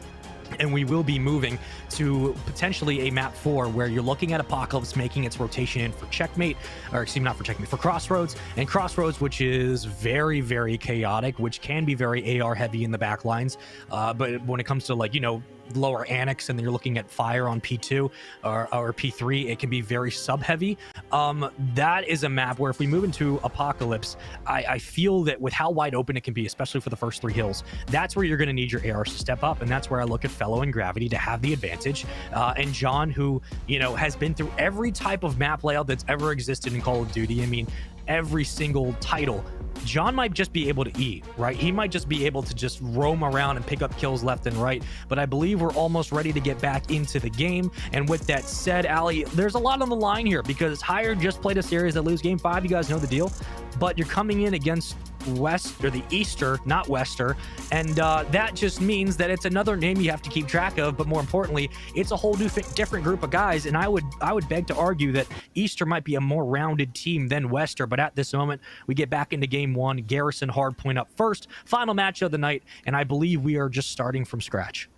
and we will be moving to potentially a map 4 where you're looking at Apocalypse making its rotation in for Checkmate, or excuse me, not for Checkmate, for Crossroads. And Crossroads, which is very, very chaotic, which can be very AR heavy in the back lines. But when it comes to, like, you know, lower Annex and then you're looking at Fire on P2 or P3, it can be very sub heavy. That is a map where if we move into Apocalypse, I feel that with how wide open it can be, especially for the first 3 hills, that's where you're going to need your ARs to step up. And that's where I look at Fellow and Gravity to have the advantage. And John, who, you know, has been through every type of map layout that's ever existed in Call of Duty. I mean, every single title. John might just be able to eat, right? He might just be able to just roam around and pick up kills left and right. But I believe we're almost ready to get back into the game. And with that said, Ali, there's a lot on the line here because Hire just played a series that lose game 5. You guys know the deal. But you're coming in against West, or the Easter, not WestR, and that just means that it's another name you have to keep track of. But more importantly, it's a whole different group of guys, and I would beg to argue that Easter might be a more rounded team than WestR. But at this moment, we get back into game 1. Garrison Hardpoint up first, final match of the night, and I believe we are just starting from scratch.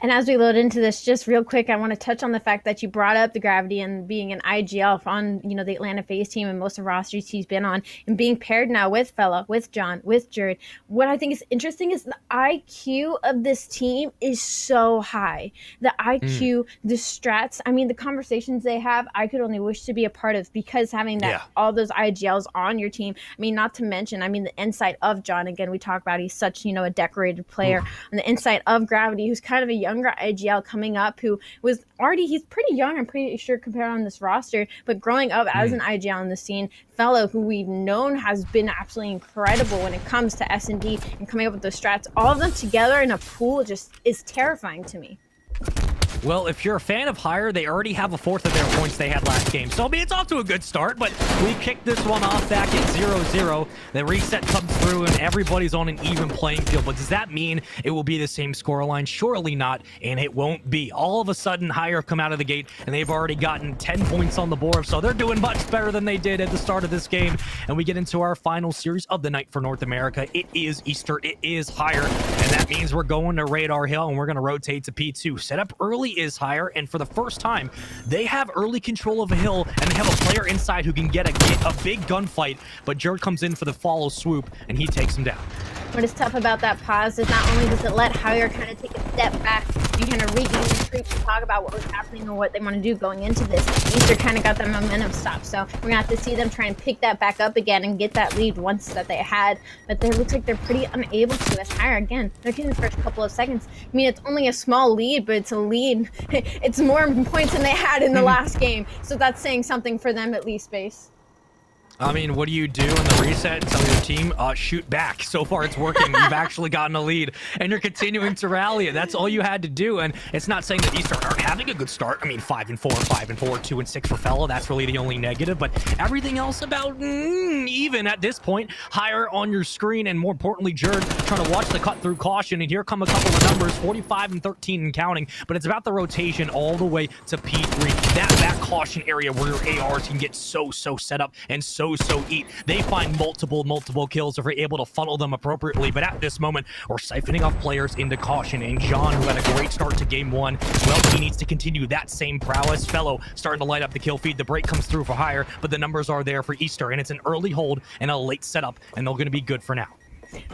And as we load into this, just real quick, I want to touch on the fact that you brought up the gravity and being an IGL on, the Atlanta FaZe team and most of rosters he's been on, and being paired now with Fellow, with John, with Jared. What I think is interesting is the IQ of this team is so high. The IQ, the strats, I mean, the conversations they have, I could only wish to be a part of, because having all those IGLs on your team, I mean, not to mention, the insight of John, again, we talk about he's such, a decorated player, and the insight of Gravity, who's kind of a younger IGL coming up, who was already, he's pretty young, I'm pretty sure, compared on this roster, but growing up as an IGL in the scene. Fellow, who we've known has been absolutely incredible when it comes to S&D and coming up with those strats, all of them together in a pool just is terrifying to me. Well, if you're a fan of Hire, they already have a fourth of their points they had last game. So, it's off to a good start, but we kicked this one off back at 0-0. The reset comes through, and everybody's on an even playing field. But does that mean it will be the same scoreline? Surely not, and it won't be. All of a sudden, Hire have come out of the gate, and they've already gotten 10 points on the board. So they're doing much better than they did at the start of this game. And we get into our final series of the night for North America. It is Easter. It is Hire. And that means we're going to Radar Hill, and we're going to rotate to P2. Set up early is Hire, and for the first time they have early control of a hill, and they have a player inside who can get a big gunfight, but Jared comes in for the follow swoop and he takes him down. What is tough about that pause is not only does it let Hire kind of take a step back and kind of regain the streak to talk about what was happening and what they want to do going into this, Easter kind of got that momentum stop. So we're going to have to see them try and pick that back up again and get that lead once that they had. But it looks like they're pretty unable to, as Hire, again, they're getting the first couple of seconds. I mean, it's only a small lead, but it's a lead. It's more points than they had in the last game. So that's saying something for them at least, Space. I mean, what do you do in the reset and tell your team, shoot back? So far, it's working. You've actually gotten a lead, and you're continuing to rally it. That's all you had to do, and it's not saying that Easter aren't having a good start. I mean, 5-4, 5-4, 2-6 for Fellow. That's really the only negative, but everything else about even at this point. Higher on your screen, and more importantly, Jared trying to watch the cut through caution, and here come a couple of numbers, 45 and 13 and counting, but it's about the rotation all the way to P3. That caution area where your ARs can get so set up and so eat. They find multiple kills if we're able to funnel them appropriately, but at this moment, we're siphoning off players into caution, and John, who had a great start to game one, well, he needs to continue that same prowess. Fellow starting to light up the kill feed. The break comes through for Hire, but the numbers are there for Easter, and it's an early hold and a late setup, and they're going to be good for now.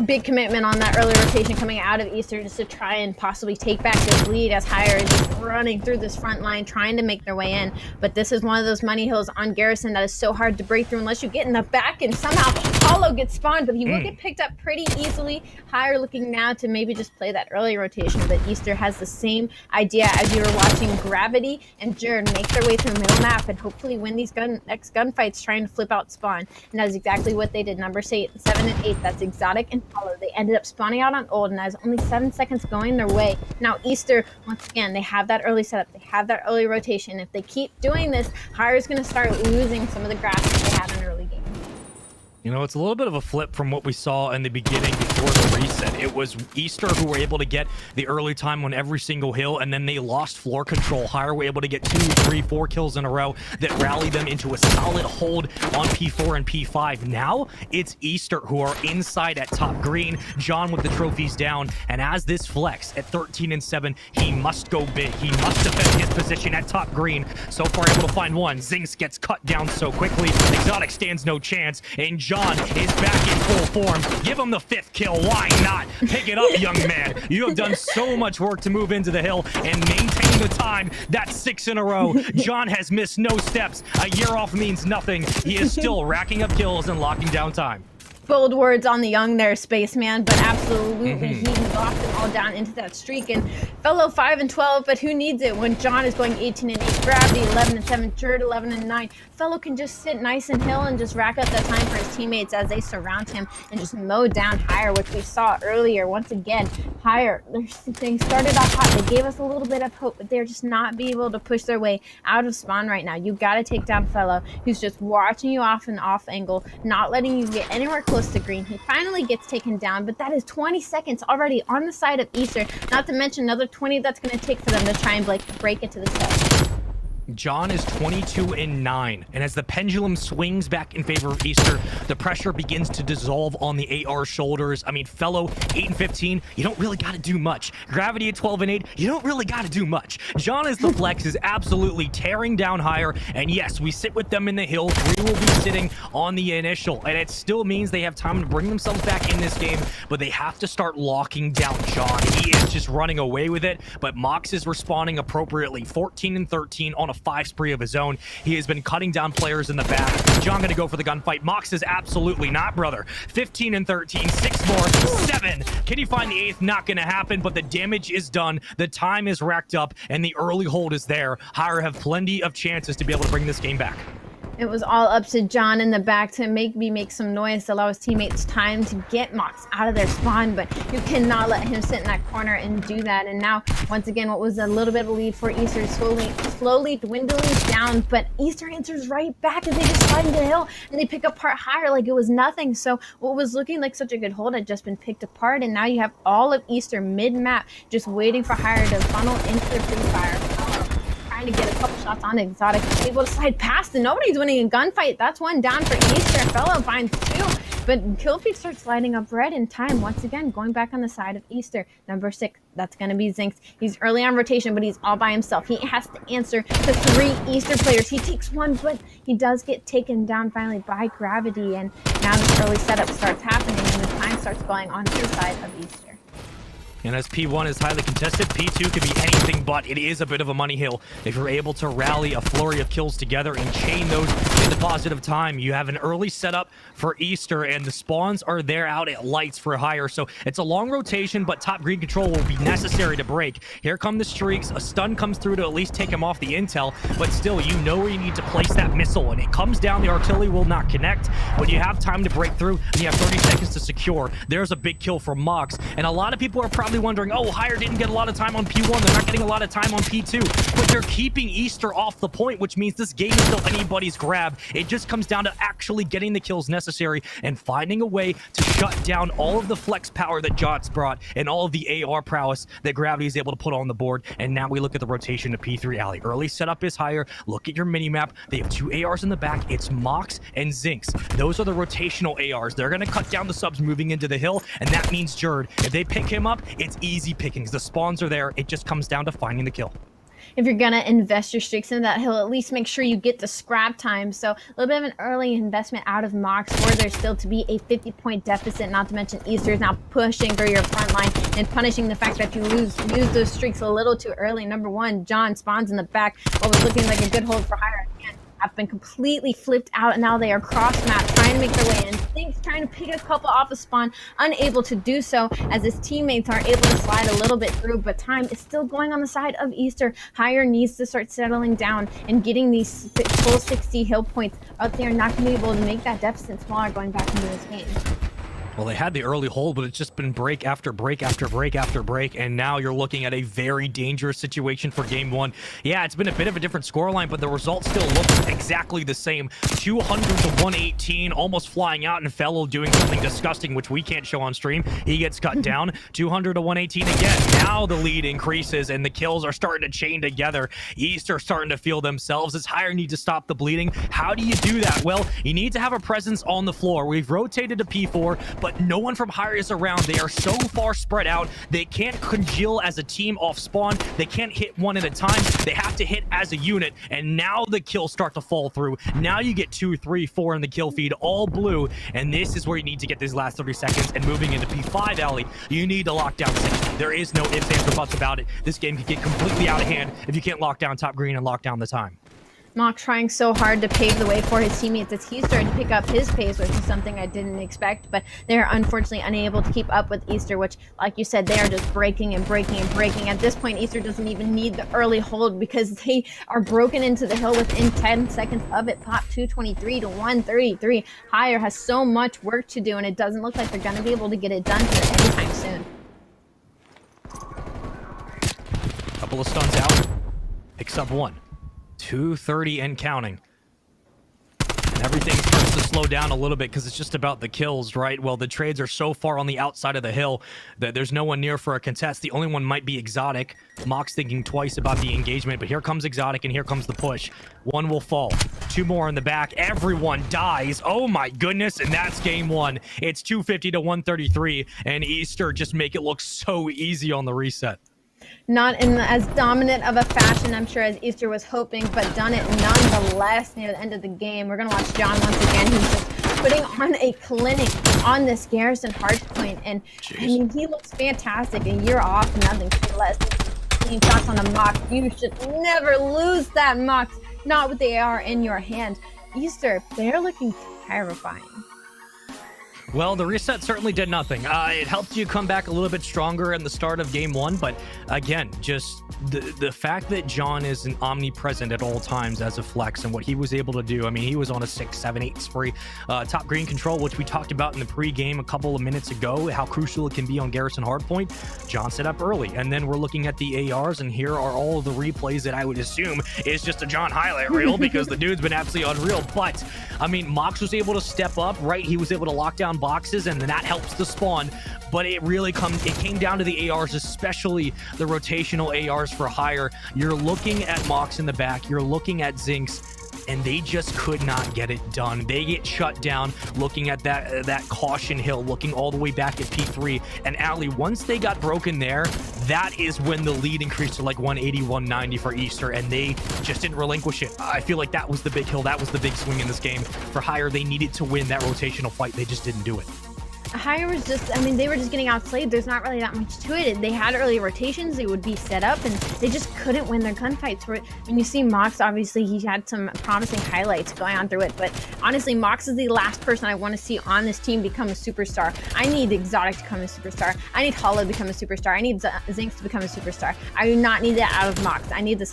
Big commitment on that early rotation coming out of Easter just to try and possibly take back this lead, as Hire is just running through this front line trying to make their way in. But this is one of those money hills on Garrison that is so hard to break through unless you get in the back, and somehow Hollow gets spawned, but he will get picked up pretty easily. Hire looking now to maybe just play that early rotation, but Easter has the same idea as you were watching Gravity and Jared make their way through the middle map and hopefully win these next gunfights trying to flip out spawn. And that is exactly what they did. Numbers 7 and 8, that's Exotic and Follow. They ended up spawning out on Old, and as only 7 seconds going their way. Now Easter, once again, they have that early setup, they have that early rotation. If they keep doing this, Hire's going to start losing some of the grass that they had in early game. You know, it's a little bit of a flip from what we saw in the beginning before the reset. It was Easter who were able to get the early time on every single hill, and then they lost floor control. Hire were able to get 2, 3, 4 kills in a row that rallied them into a solid hold on P4 and P5. Now, it's Easter who are inside at top green. John with the trophies down, and as this flex at 13 and 7, he must go big. He must defend his position at top green. So far, able to find one. Zinx gets cut down so quickly. Exotic stands no chance, and John is back in full form. Give him the 5th kill. Why not? Pick it up, young man. You have done so much work to move into the hill and maintain the time. That's 6 in a row. John has missed no steps. A year off means nothing. He is still racking up kills and locking down time. Bold words on the young there, Spaceman, but absolutely he locked them all down into that streak. And Fellow 5 and 12, but who needs it when John is going 18 and 8, Gravity 11 and 7, Jared 11 and 9. Fellow can just sit nice and hill and just rack up that time for his teammates as they surround him and just mow down Hire, which we saw earlier. Once again, Hire, they started off hot. They gave us a little bit of hope, but they're just not being able to push their way out of spawn right now. You got to take down Fellow, who's just watching you off an off angle, not letting you get anywhere close to green. He finally gets taken down, but that is 20 seconds already on the side of Easter, not to mention another 20 that's going to take for them to try and break into the set. John is 22-9, and as the pendulum swings back in favor of Easter, the pressure begins to dissolve on the AR shoulders. I mean, Fellow 8-15, you don't really got to do much. Gravity at 12-8, you don't really got to do much. John as the flex is absolutely tearing down higher, and yes, we sit with them in the hill. 3 will be sitting on the initial, and it still means they have time to bring themselves back in this game, but they have to start locking down John. He is just running away with it, but Mox is responding appropriately. 14-13 on a 5 spree of his own. He has been cutting down players in the back. John gonna go for the gunfight. Mox is absolutely not, brother. 15-13, 6 more, 7. Can he find the 8th? Not gonna happen, but the damage is done. The time is racked up, and the early hold is there. Hire have plenty of chances to be able to bring this game back. It was all up to John in the back to make some noise to allow his teammates time to get Mox out of their spawn, but you cannot let him sit in that corner and do that. And now, once again, what was a little bit of a lead for Easter is slowly dwindling down, but Easter answers right back as they just slide into the hill and they pick apart Hire like it was nothing. So what was looking like such a good hold had just been picked apart, and now you have all of Easter mid-map just waiting for Hire to funnel into their free fire. Trying to get a couple shots on Exotic, able to slide past, and nobody's winning a gunfight. That's one down for Easter. Fellow finds 2, but kill feed starts lighting up red in time. Once again, going back on the side of Easter. Number 6, that's going to be Zinx. He's early on rotation, but he's all by himself. He has to answer to 3 Easter players. He takes 1, but he does get taken down finally by Gravity, and now this early setup starts happening, and the time starts going on the side of Easter. And as P1 is highly contested, P2 could be anything but. It is a bit of a money hill. If you're able to rally a flurry of kills together and chain those into positive time, you have an early setup for Easter, and the spawns are there out at lights for Hire. So it's a long rotation, but top green control will be necessary to break. Here come the streaks. A stun comes through to at least take him off the intel, but still, you know where you need to place that missile, and it comes down. The artillery will not connect, but you have time to break through, and you have 30 seconds to secure. There's a big kill for Mox, and a lot of people are probably wondering, oh, Hire didn't get a lot of time on P1. They're not getting a lot of time on P2, but they're keeping Easter off the point, which means this game is still anybody's grab. It just comes down to actually getting the kills necessary and finding a way to shut down all of the flex power that Jot's brought and all of the AR prowess that Gravity is able to put on the board. And now we look at the rotation to P3 Alley. Early setup is Hire. Look at your mini-map. They have 2 ARs in the back. It's Mox and Zinx. Those are the rotational ARs. They're going to cut down the subs moving into the hill, and that means Jerd. If they pick him up, it's easy pickings. The spawns are there. It just comes down to finding the kill. If you're gonna invest your streaks into that hill, at least make sure you get the scrap time. So a little bit of an early investment out of Mox for there still to be a 50-point deficit, not to mention Easter is now pushing for your front line and punishing the fact that you use those streaks a little too early. Number 1, John spawns in the back. What was looking like a good hold for Hire again have been completely flipped out, and now they are cross map trying to make their way in. Zinx trying to pick a couple off of spawn, unable to do so as his teammates are able to slide a little bit through, but time is still going on the side of Easter. Hire needs to start settling down and getting these full 60 hill points out there, not going to be able to make that deficit smaller going back into this game. Well, they had the early hold, but it's just been break after break after break after break, and now you're looking at a very dangerous situation for game 1. Yeah, it's been a bit of a different scoreline, but the result still looks exactly the same. 200-118, almost flying out, and Fellow doing something disgusting, which we can't show on stream. He gets cut down. 200-118 again. Now the lead increases, and the kills are starting to chain together. East are starting to feel themselves. As Hire need to stop the bleeding. How do you do that? Well, you need to have a presence on the floor. We've rotated to P4, but no one from Hire is around. They are so far spread out. They can't congeal as a team off spawn. They can't hit one at a time. They have to hit as a unit, and now the kills start to fall through. Now you get 2, 3, 4 in the kill feed, all blue, and this is where you need to get these last 30 seconds. And moving into P5 Alley, you need to lock down 60. There is no ifs, ands, or buts about it. This game could get completely out of hand if you can't lock down top green and lock down the time. Mock trying so hard to pave the way for his teammates as he's starting to pick up his pace, which is something I didn't expect, but they're unfortunately unable to keep up with Easter, which, like you said, they are just breaking and breaking and breaking. At this point, Easter doesn't even need the early hold because they are broken into the hill within 10 seconds of it. Pop 223-133. Hire has so much work to do, and it doesn't look like they're going to be able to get it done here anytime soon. Couple of stuns out. Picks up 1. 230 and counting. And everything starts to slow down a little bit because it's just about the kills, right? Well, the trades are so far on the outside of the hill that there's no one near for a contest. The only one might be Exotic. Mox thinking twice about the engagement, but here comes Exotic and here comes the push. One will fall. Two more in the back. Everyone dies. Oh my goodness, and that's game one. It's 250 to 133, and Easter just make it look so easy on the reset. Not in as dominant of a fashion, I'm sure, as Easter was hoping, but done it nonetheless near the end of the game. We're going to watch John once again. He's just putting on a clinic on this Garrison Hardpoint, and I mean, he looks fantastic. A year off, nothing less. 15 shots on a Mox. You should never lose that Mox, not with the AR in your hand. Easter, they're looking terrifying. Well, the reset certainly did nothing. It helped you come back a little bit stronger in the start of game one, but again, just the fact that John is an omnipresent at all times as a flex and what he was able to do. I mean, he was on a 6, 7, 8 spree. Top green control, which we talked about in the pregame a couple of minutes ago, how crucial it can be on Garrison Hardpoint. John set up early, and then we're looking at the ARs, and here are all of the replays that I would assume is just a John highlight reel because the dude's been absolutely unreal. But I mean, Mox was able to step up, right? He was able to lock down boxes, and then that helps the spawn. But it came down to the ARs, especially the rotational ARs for hire. You're looking at Mox in the back, you're looking at Zinx, and they just could not get it done. They get shut down looking at that caution hill, looking all the way back at P3. And Ali, once they got broken there, that is when the lead increased to like 180, 190 for Easter, and they just didn't relinquish it. I feel like that was the big hill. That was the big swing in this game. For hire, they needed to win that rotational fight. They just didn't do it. Hire was just, I mean, they were just getting outplayed. There's not really that much to it. They had early rotations. They would be set up, and they just couldn't win their gunfights. When you see Mox, obviously, he had some promising highlights going on through it. But honestly, Mox is the last person I want to see on this team become a superstar. I need Exotic to become a superstar. I need Hollow to become a superstar. I need Zinx to become a superstar. I do not need that out of Mox. I need the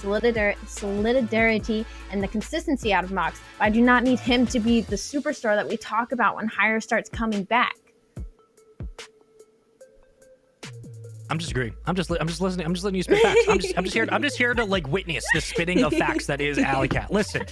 solidarity and the consistency out of Mox. But I do not need him to be the superstar that we talk about when Hire starts coming back. I'm just agreeing. I'm just listening. I'm just letting you spit facts. I'm just here to like witness the spitting of facts that is Alley Cat. Listen,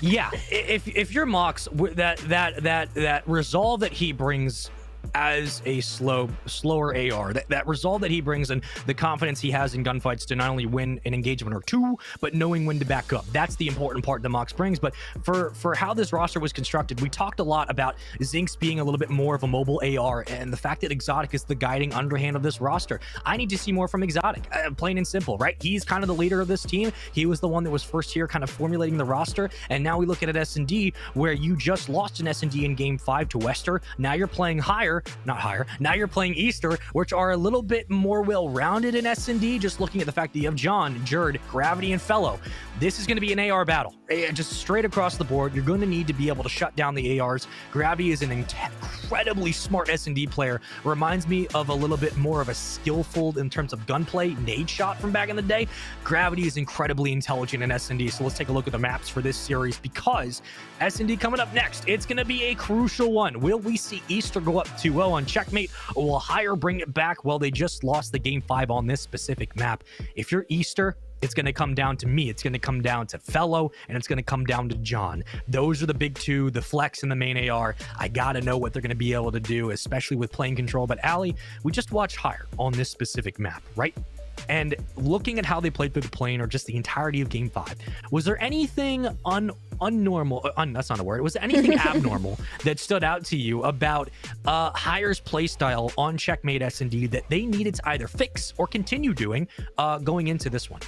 yeah, if you're Mox, that resolve that he brings as a slower AR, that resolve that he brings and the confidence he has in gunfights to not only win an engagement or two, but knowing when to back up. That's the important part that Mox brings. But for how this roster was constructed, we talked a lot about Zinx being a little bit more of a mobile AR and the fact that Exotic is the guiding underhand of this roster. I need to see more from Exotic, plain and simple, right? He's kind of the leader of this team. He was the one that was first here kind of formulating the roster, and now we look at it S&D, where you just lost an S&D in game 5 to WestR. Now you're playing now you're playing Easter, which are a little bit more well-rounded in S&D. Just looking at the fact that you have John, Jerd, Gravity, and Fellow. This is going to be an AR battle, just straight across the board. You're going to need to be able to shut down the ARs. Gravity is an incredibly smart S&D player. Reminds me of a little bit more of a skillful in terms of gunplay, nade shot from back in the day. Gravity is incredibly intelligent in S&D. So let's take a look at the maps for this series, because S&D coming up next, it's going to be a crucial one. Will we see Easter go up 2-0 on Checkmate, or will Hire bring it back? Well, they just lost the game 5 on this specific map. If you're Easter, it's going to come down to me. It's going to come down to Fellow, and it's going to come down to John. Those are the big two, the flex and the main AR. I got to know what they're going to be able to do, especially with plane control. But Ali, we just watched Hire on this specific map, right? And looking at how they played through the plane, or just the entirety of game 5, was there anything unnormal, that's not a word, was there anything abnormal that stood out to you about Hire's playstyle on Checkmate S&D that they needed to either fix or continue doing going into this one?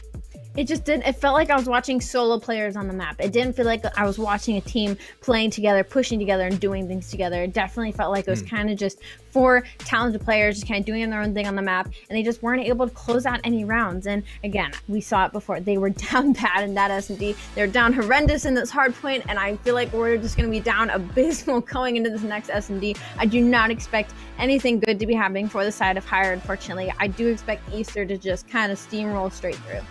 It just didn't. It felt like I was watching solo players on the map. It didn't feel like I was watching a team playing together, pushing together, and doing things together. It definitely felt like it was kind of just 4 talented players just kind of doing their own thing on the map, and they just weren't able to close out any rounds. And again, we saw it before. They were down bad in that S&D. They're down horrendous in this Hardpoint, and I feel like we're just going to be down abysmal going into this next S&D. I do not expect anything good to be happening for the side of Hire, unfortunately. I do expect Easter to just kind of steamroll straight through.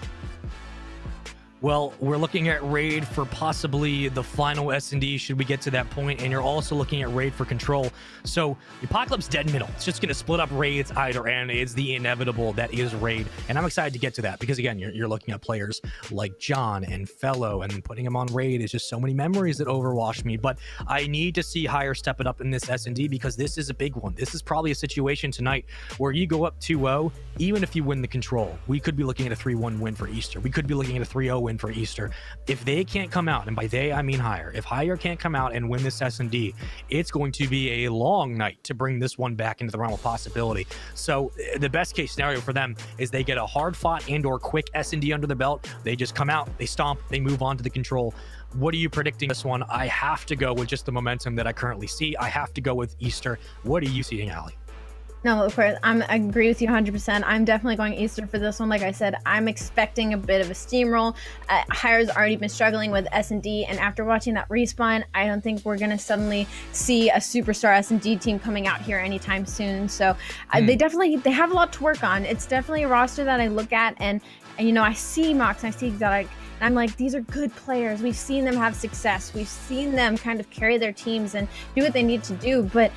Well, we're looking at raid for possibly the final S&D should we get to that point, and you're also looking at raid for control. So the Apocalypse dead middle. It's just going to split up raids either end. It's the inevitable that is raid, and I'm excited to get to that because again, you're looking at players like John and Fellow, and putting them on raid is just so many memories that overwash me. But I need to see Higher step it up in this S&D because this is a big one. This is probably a situation tonight where you go up 2-0, even if you win the control. We could be looking at a 3-1 win for Easter. We could be looking at a 3-0 win for Easter. If they can't come out, and by they I mean Higher, if Higher can't come out and win this S&D, it's going to be a long night to bring this one back into the realm of possibility. So the best case scenario for them is they get a hard fought and or quick S&D under the belt. They just come out, they stomp, they move on to the control. What are you predicting this one? I have to go with just the momentum that I currently see. I have to go with Easter. What are you seeing, Allie? No, of course, I agree with you 100%. I'm definitely going Easter for this one. Like I said, I'm expecting a bit of a steamroll. Hire's already been struggling with S&D, and after watching that respawn, I don't think we're going to suddenly see a superstar S&D team coming out here anytime soon. So they have a lot to work on. It's definitely a roster that I look at, and you know, I see Mox, I see Exotic, and I'm like, these are good players. We've seen them have success. We've seen them kind of carry their teams and do what they need to do, but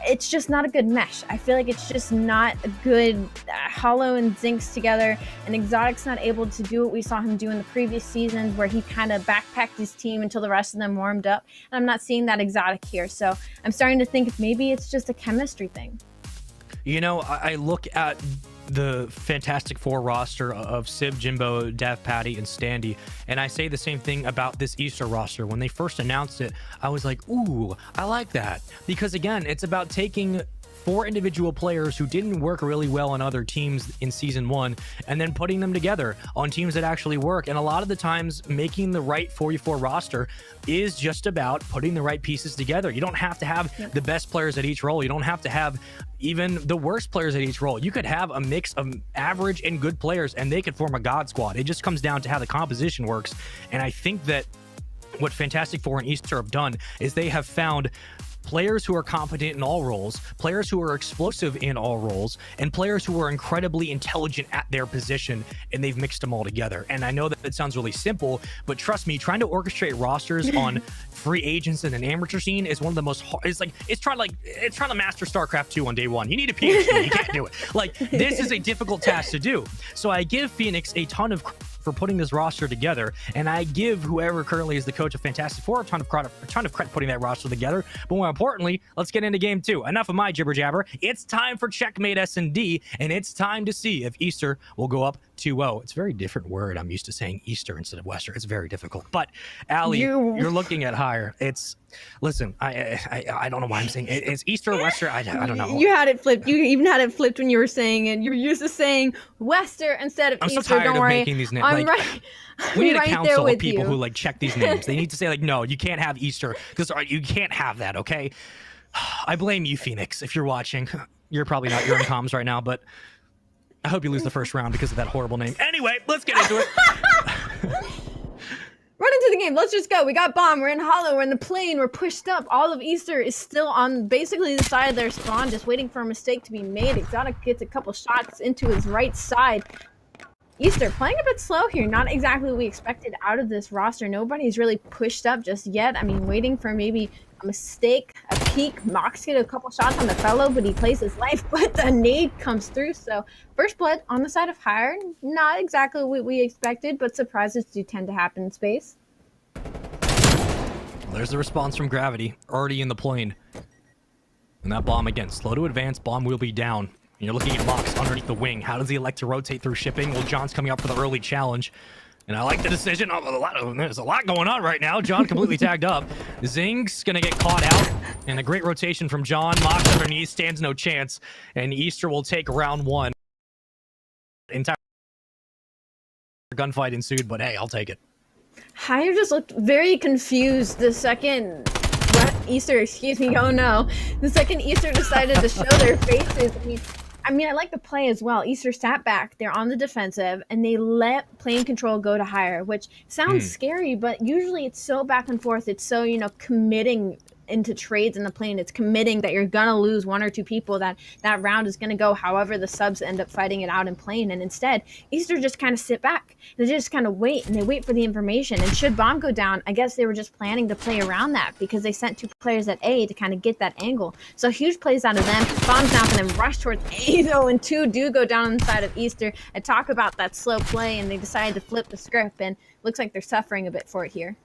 it's just not a good mesh. I feel like it's just not a good Hollow and Zinx together, and Exotic's not able to do what we saw him do in the previous seasons where he kind of backpacked his team until the rest of them warmed up, and I'm not seeing that Exotic here. So I'm starting to think maybe it's just a chemistry thing. You know, I look at the Fantastic Four roster of Sib, Jimbo, Dev, Patty, and Standy, and I say the same thing about this Easter roster. When they first announced it, I was like, ooh, I like that, because again, it's about taking 4 individual players who didn't work really well on other teams in season 1 and then putting them together on teams that actually work. And a lot of the times making the right 4v4 roster is just about putting the right pieces together. You don't have to have the best players at each role. You don't have to have even the worst players at each role. You could have a mix of average and good players and they could form a god squad. It just comes down to how the composition works. And I think that what Fantastic Four and Easter have done is they have found players who are competent in all roles, players who are explosive in all roles, and players who are incredibly intelligent at their position, and they've mixed them all together. And I know that it sounds really simple, but trust me, trying to orchestrate rosters on free agents in an amateur scene is one of the most hard. It's trying to master StarCraft 2 on day one. You need a PhD. You can't do it. Like, this is a difficult task to do. So I give Phoenix a ton of for putting this roster together, and I give whoever currently is the coach of Fantastic Four a ton of credit putting that roster together. But more importantly, let's get into game 2. Enough of my jibber jabber. It's time for checkmate S&D, and it's time to see if Easter will go up 2-0. It's a very different word. I'm used to saying Easter instead of WestR. It's very difficult. But Allie, you're looking at Higher. Listen, I don't know why I'm saying it's Easter or WestR. I don't know. You had it flipped. You even had it flipped when you were saying it. You were used to saying WestR instead of Easter. I'm so tired don't of worry. making these names. I'm right. We need right a council of people you. who like check these names. They need to say like, no, you can't have Easter because you can't have that. Okay. I blame you, Phoenix, if you're watching. You're probably not. You're in comms right now, but I hope you lose the first round because of that horrible name. Anyway, let's get into it. Run into the game. Let's just go. We got bomb. We're in Hollow. We're in the plane. We're pushed up. All of Easter is still on basically the side of their spawn, just waiting for a mistake to be made. Exotic gets a couple shots into his right side. Easter playing a bit slow here. Not exactly what we expected out of this roster. Nobody's really pushed up just yet. I mean, waiting for maybe a mistake, a peek. Mox get a couple shots on the Fellow, but he plays his life, but the nade comes through. So first blood on the side of Higher. Not exactly what we expected, but surprises do tend to happen in space. Well, there's the response from Gravity, already in the plane. And that bomb again, slow to advance, bomb will be down. And you're looking at Mox underneath the wing. How does he elect to rotate through shipping? Well, John's coming up for the early challenge. And I like the decision. There's a lot going on right now. John completely tagged up. Zing's going to get caught out. And a great rotation from John. Mox underneath, stands no chance. And Easter will take round 1. Entire gunfight ensued, but hey, I'll take it. Higher just looked very confused the second Easter, excuse me, oh no. The second Easter decided to show their faces. I mean, I like the play as well. Easter sat back, they're on the defensive, and they let plane control go to Higher, which sounds scary, but usually it's so back and forth. It's so, you know, committing into trades in the plane. It's committing that you're gonna lose 1 or 2 people, that round is gonna go however the subs end up fighting it out in plane. And instead, Easter just kind of sit back. They just kind of wait, and they wait for the information. And should bomb go down, I guess they were just planning to play around that, because they sent 2 players at A to kind of get that angle. So huge plays out of them. Bomb's now gonna rush towards A though, and 2 do go down on the side of Easter. I talk about that slow play, and they decided to flip the script, and looks like they're suffering a bit for it here.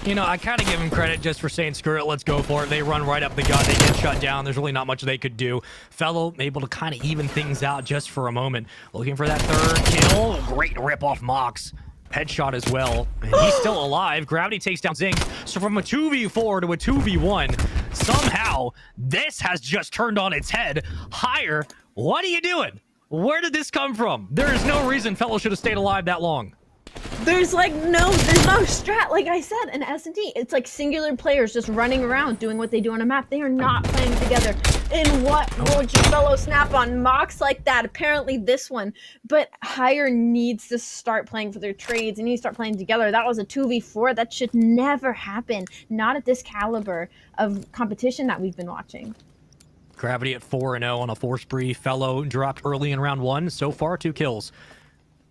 You know, I kind of give him credit just for saying, screw it, let's go for it. They run right up the gut. They get shut down. There's really not much they could do. Fellow able to kind of even things out just for a moment. Looking for that 3rd kill. Great rip off Mox. Headshot as well. And he's still alive. Gravity takes down Zinx. So from a 2v4 to a 2v1, somehow this has just turned on its head. Higher, what are you doing? Where did this come from? There is no reason Fellow should have stayed alive that long. There's no strat, like I said, in S&D. It's like singular players just running around doing what they do on a map. They are not playing together. In what would your fellow snap on mocks like that? Apparently this one. But Higher needs to start playing for their trades and need to start playing together. That was a 2v4. That should never happen. Not at this caliber of competition that we've been watching. Gravity at 4-0 on a 4 spree. Fellow dropped early in round 1. So far, 2 kills.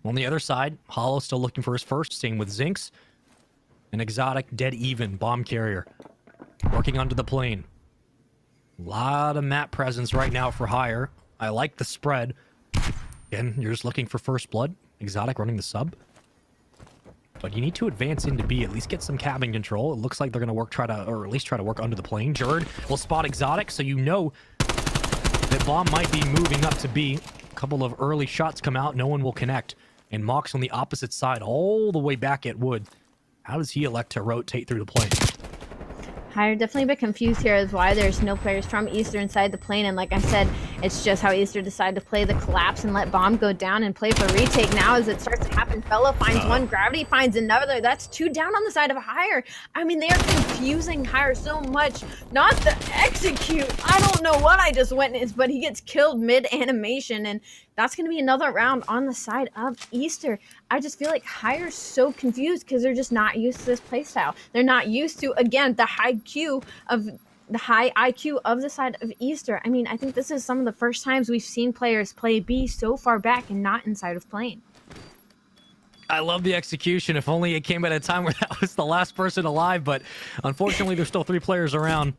On the other side, Hollow still looking for his first. Same with Zinx. An exotic dead even bomb carrier. Working onto the plane. A lot of map presence right now for Higher. I like the spread. Again, you're just looking for first blood. Exotic running the sub. But you need to advance into B, at least get some cabin control. It looks like they're going to try to work under the plane. Jerd will spot Exotic, so you know that bomb might be moving up to B. A couple of early shots come out, no one will connect. And Mox on the opposite side, all the way back at Wood. How does he elect to rotate through the plane? Higher definitely a bit confused here as why there's no players from Easter inside the plane. And like I said, it's just how Easter decided to play the collapse and let bomb go down and play for retake. Now as it starts to happen, Fellow finds one, Gravity finds another. That's 2 down on the side of Higher. I mean, they are confusing Higher so much. Not the execute. I don't know what I just witnessed, but he gets killed mid-animation, and that's going to be another round on the side of Easter. I just feel like Higher's so confused because they're just not used to this playstyle. They're not used to, again, the high IQ of the side of Easter. I mean, I think this is some of the first times we've seen players play B so far back and not inside of plane. I love the execution. If only it came at a time where that was the last person alive, but unfortunately there's still 3 players around.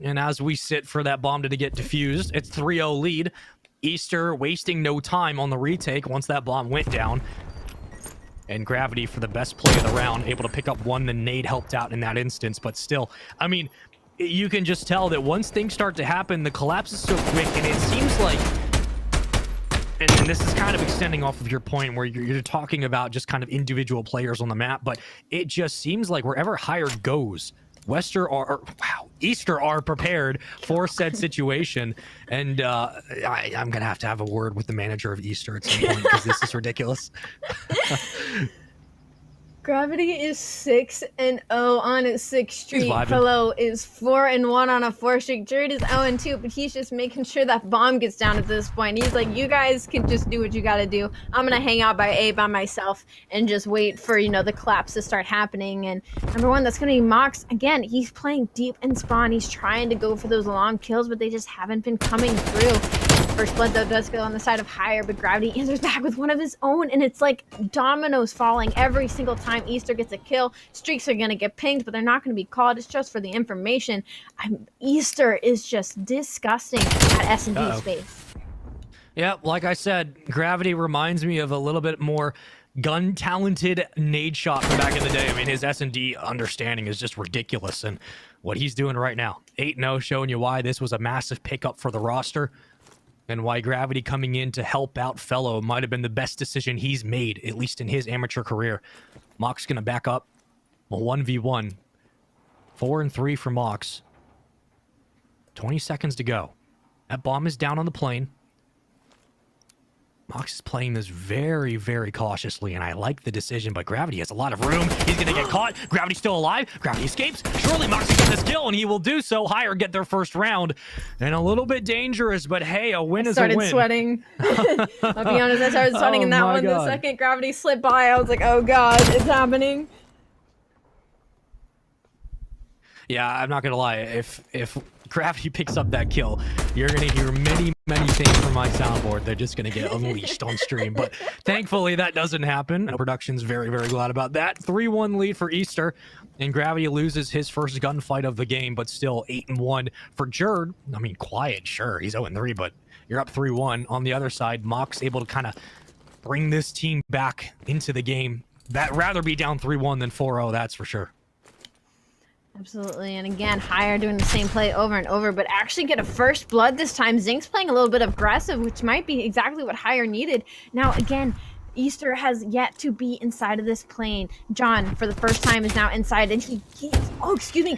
And as we sit for that bomb to get defused, it's 3-0 lead. Easter wasting no time on the retake once that bomb went down. And Gravity for the best play of the round, able to pick up 1. The nade helped out in that instance, but still, I mean, you can just tell that once things start to happen, the collapse is so quick, and it seems like, and this is kind of extending off of your point where you're talking about just kind of individual players on the map, but it just seems like wherever Higher goes, Easter are prepared for said situation, and I'm gonna have to have a word with the manager of Easter at some point because this is ridiculous. Gravity is 6-0 on its 6th streak. Hello is 4-1 on a 4 streak. Jared is 0-2, but he's just making sure that bomb gets down at this point. He's like, you guys can just do what you gotta do. I'm gonna hang out by A by myself and just wait for, the collapse to start happening. And number 1, that's gonna be Mox. Again, he's playing deep in spawn. He's trying to go for those long kills, but they just haven't been coming through. First blood though does go on the side of Higher, but Gravity answers back with one of his own, and it's like dominoes falling every single time Easter gets a kill. Streaks are gonna get pinged, but they're not gonna be called. It's just for the information. Easter is just disgusting at S&D space. Yeah, like I said, Gravity reminds me of a little bit more gun-talented nade shot from back in the day. I mean, his S&D understanding is just ridiculous, and what he's doing right now. 8-0, showing you why this was a massive pickup for the roster, and why Gravity coming in to help out Fellow might have been the best decision he's made, at least in his amateur career. Mox going to back up a 1v1. 4-3 for Mox. 20 seconds to go. That bomb is down on the plane. Mox is playing this very, very cautiously, and I like the decision, but Gravity has a lot of room. He's going to get caught. Gravity's still alive. Gravity escapes. Surely Mox can get this kill, and he will do so. Higher get their first round. And a little bit dangerous, but hey, a win is a win. I started sweating. I'll be honest, I started sweating in that one. God. The second Gravity slipped by, I was like, oh God, it's happening. Yeah, I'm not gonna lie. If Gravity picks up that kill, you're gonna hear many things from my soundboard. They're just gonna get unleashed on stream. But thankfully, that doesn't happen. Production's very glad about that. 3-1 lead for Easter, and Gravity loses his first gunfight of the game, but still 8-1 for Jerd. I mean, quiet, sure, he's 0-3, but you're up 3-1. On the other side, Mox able to kind of bring this team back into the game. That rather be down 3-1 than 4-0, that's for sure. Absolutely, and again, Higher doing the same play over and over, but actually get a first blood this time. Zink's playing a little bit aggressive, which might be exactly what Higher needed. Now, again, Easter has yet to be inside of this plane. John, for the first time, is now inside, and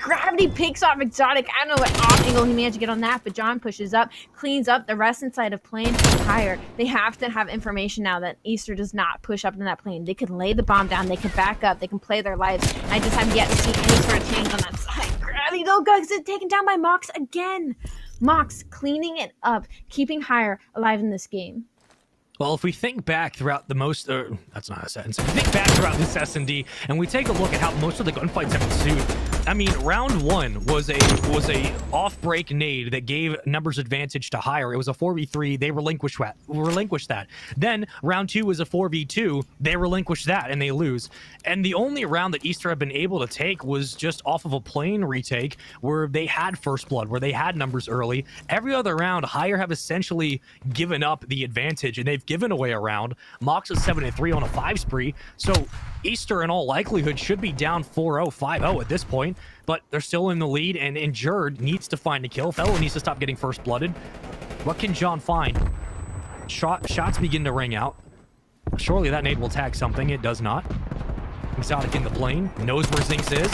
Gravity picks off Exotic. I don't know what off angle he managed to get on that, but John pushes up, cleans up the rest inside of plane. Higher, they have to have information now that Easter does not push up in that plane. They can lay the bomb down, they can back up, they can play their lives. I just have yet to see any sort of change on that side. Gravity, though, guys, is taken down by Mox again. Mox cleaning it up, keeping Higher alive in this game. Well, if we think back throughout that's not a sentence. If we think back throughout this S&D and we take a look at how most of the gunfights have ensued, I mean, round 1 was a off-break nade that gave numbers advantage to Higher. It was a 4v3. They relinquished that. Then round 2 was a 4v2. They relinquished that and they lose. And the only round that Easter have been able to take was just off of a plane retake where they had first blood, where they had numbers early. Every other round, Higher have essentially given up the advantage, and they've given away a round. Mox is 7-3 on a 5 spree. So Easter, in all likelihood, should be down 4-0, 5-0 at this point, but they're still in the lead, and Jerd needs to find a kill. Fellow needs to stop getting first blooded. What can John find? Shots begin to ring out. Surely that nade will tag something. It does not. Exotic in the plane, knows where Zinx is,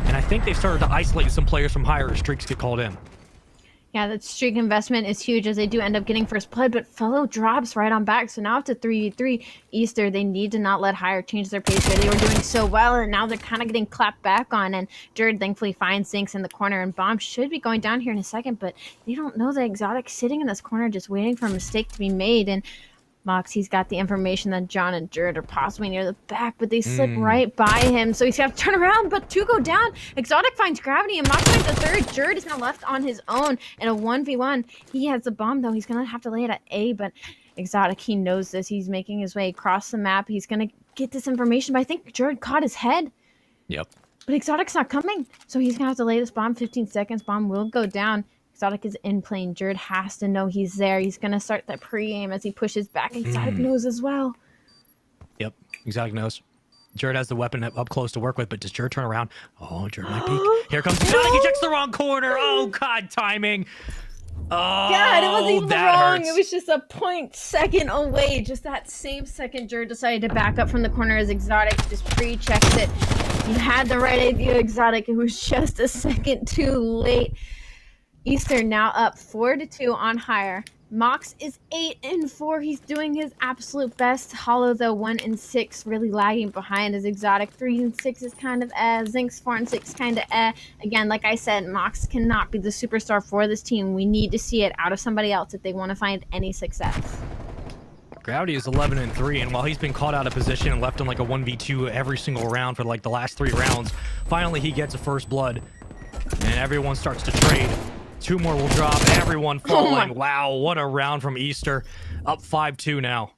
and I think they've started to isolate some players from Higher as streaks get called in. Yeah, that streak investment is huge as they do end up getting first blood, but Fellow drops right on back. So now it's a 3v3. Easter, they need to not let Higher change their pace here. They were doing so well, and now they're kind of getting clapped back on. And Jerd thankfully finds Zinx in the corner, and Bomb should be going down here in a second, but they don't know the Exotic sitting in this corner just waiting for a mistake to be made. And Mox, he's got the information that John and Jerd are possibly near the back, but they slip right by him, so he's got to turn around, but 2 go down. Exotic finds Gravity, and Mox finds the third. Jerd is now left on his own in a 1v1. He has the bomb, though. He's going to have to lay it at A, but Exotic, he knows this. He's making his way across the map. He's going to get this information, but I think Jerd caught his head. Yep. But Exotic's not coming, so he's going to have to lay this bomb. 15 seconds. Bomb will go down. Exotic is in plane. Jerd has to know he's there. He's going to start that pre-aim as he pushes back. Exotic knows as well. Yep, Exotic knows. Jerd has the weapon up close to work with, but does Jerd turn around? Oh, Jerd might peek. Here comes Exotic. He checks the wrong corner. Oh, God, timing. Oh, God, it wasn't even that wrong. hurts. It was just a 0.2 away. Just that same second, Jerd decided to back up from the corner as Exotic just pre-checks it. You had the right idea, Exotic. It was just a second too late. Easter now up 4-2 on Higher. Mox is 8-4. He's doing his absolute best. Hollow, though, 1-6, really lagging behind as Exotic. 3-6 is kind of Zinx 4-6 kind of Again, like I said, Mox cannot be the superstar for this team. We need to see it out of somebody else if they want to find any success. Gravity is 11-3, and while he's been caught out of position and left in like a 1v2 every single round for like the last 3 rounds, finally he gets a first blood, and everyone starts to trade. 2 more will drop. Everyone falling. Wow, what a round from Easter. Up 5-2 now.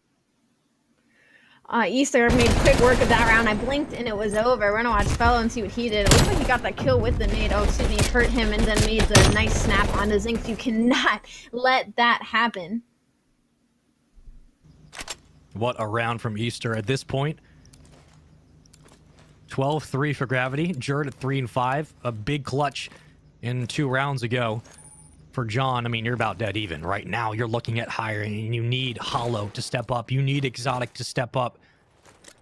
Easter made quick work of that round. I blinked and it was over. We're gonna watch Fellow and see what he did. It looks like he got that kill with the nade. Oh, excuse me, hurt him and then made the nice snap onto Zinx. You cannot let that happen. What a round from Easter at this point. 12-3 for Gravity. Jerd at 3-5. A big clutch in 2 rounds ago for John. I mean, you're about dead even. Right now, you're looking at Higher, and you need Hollow to step up. You need Exotic to step up.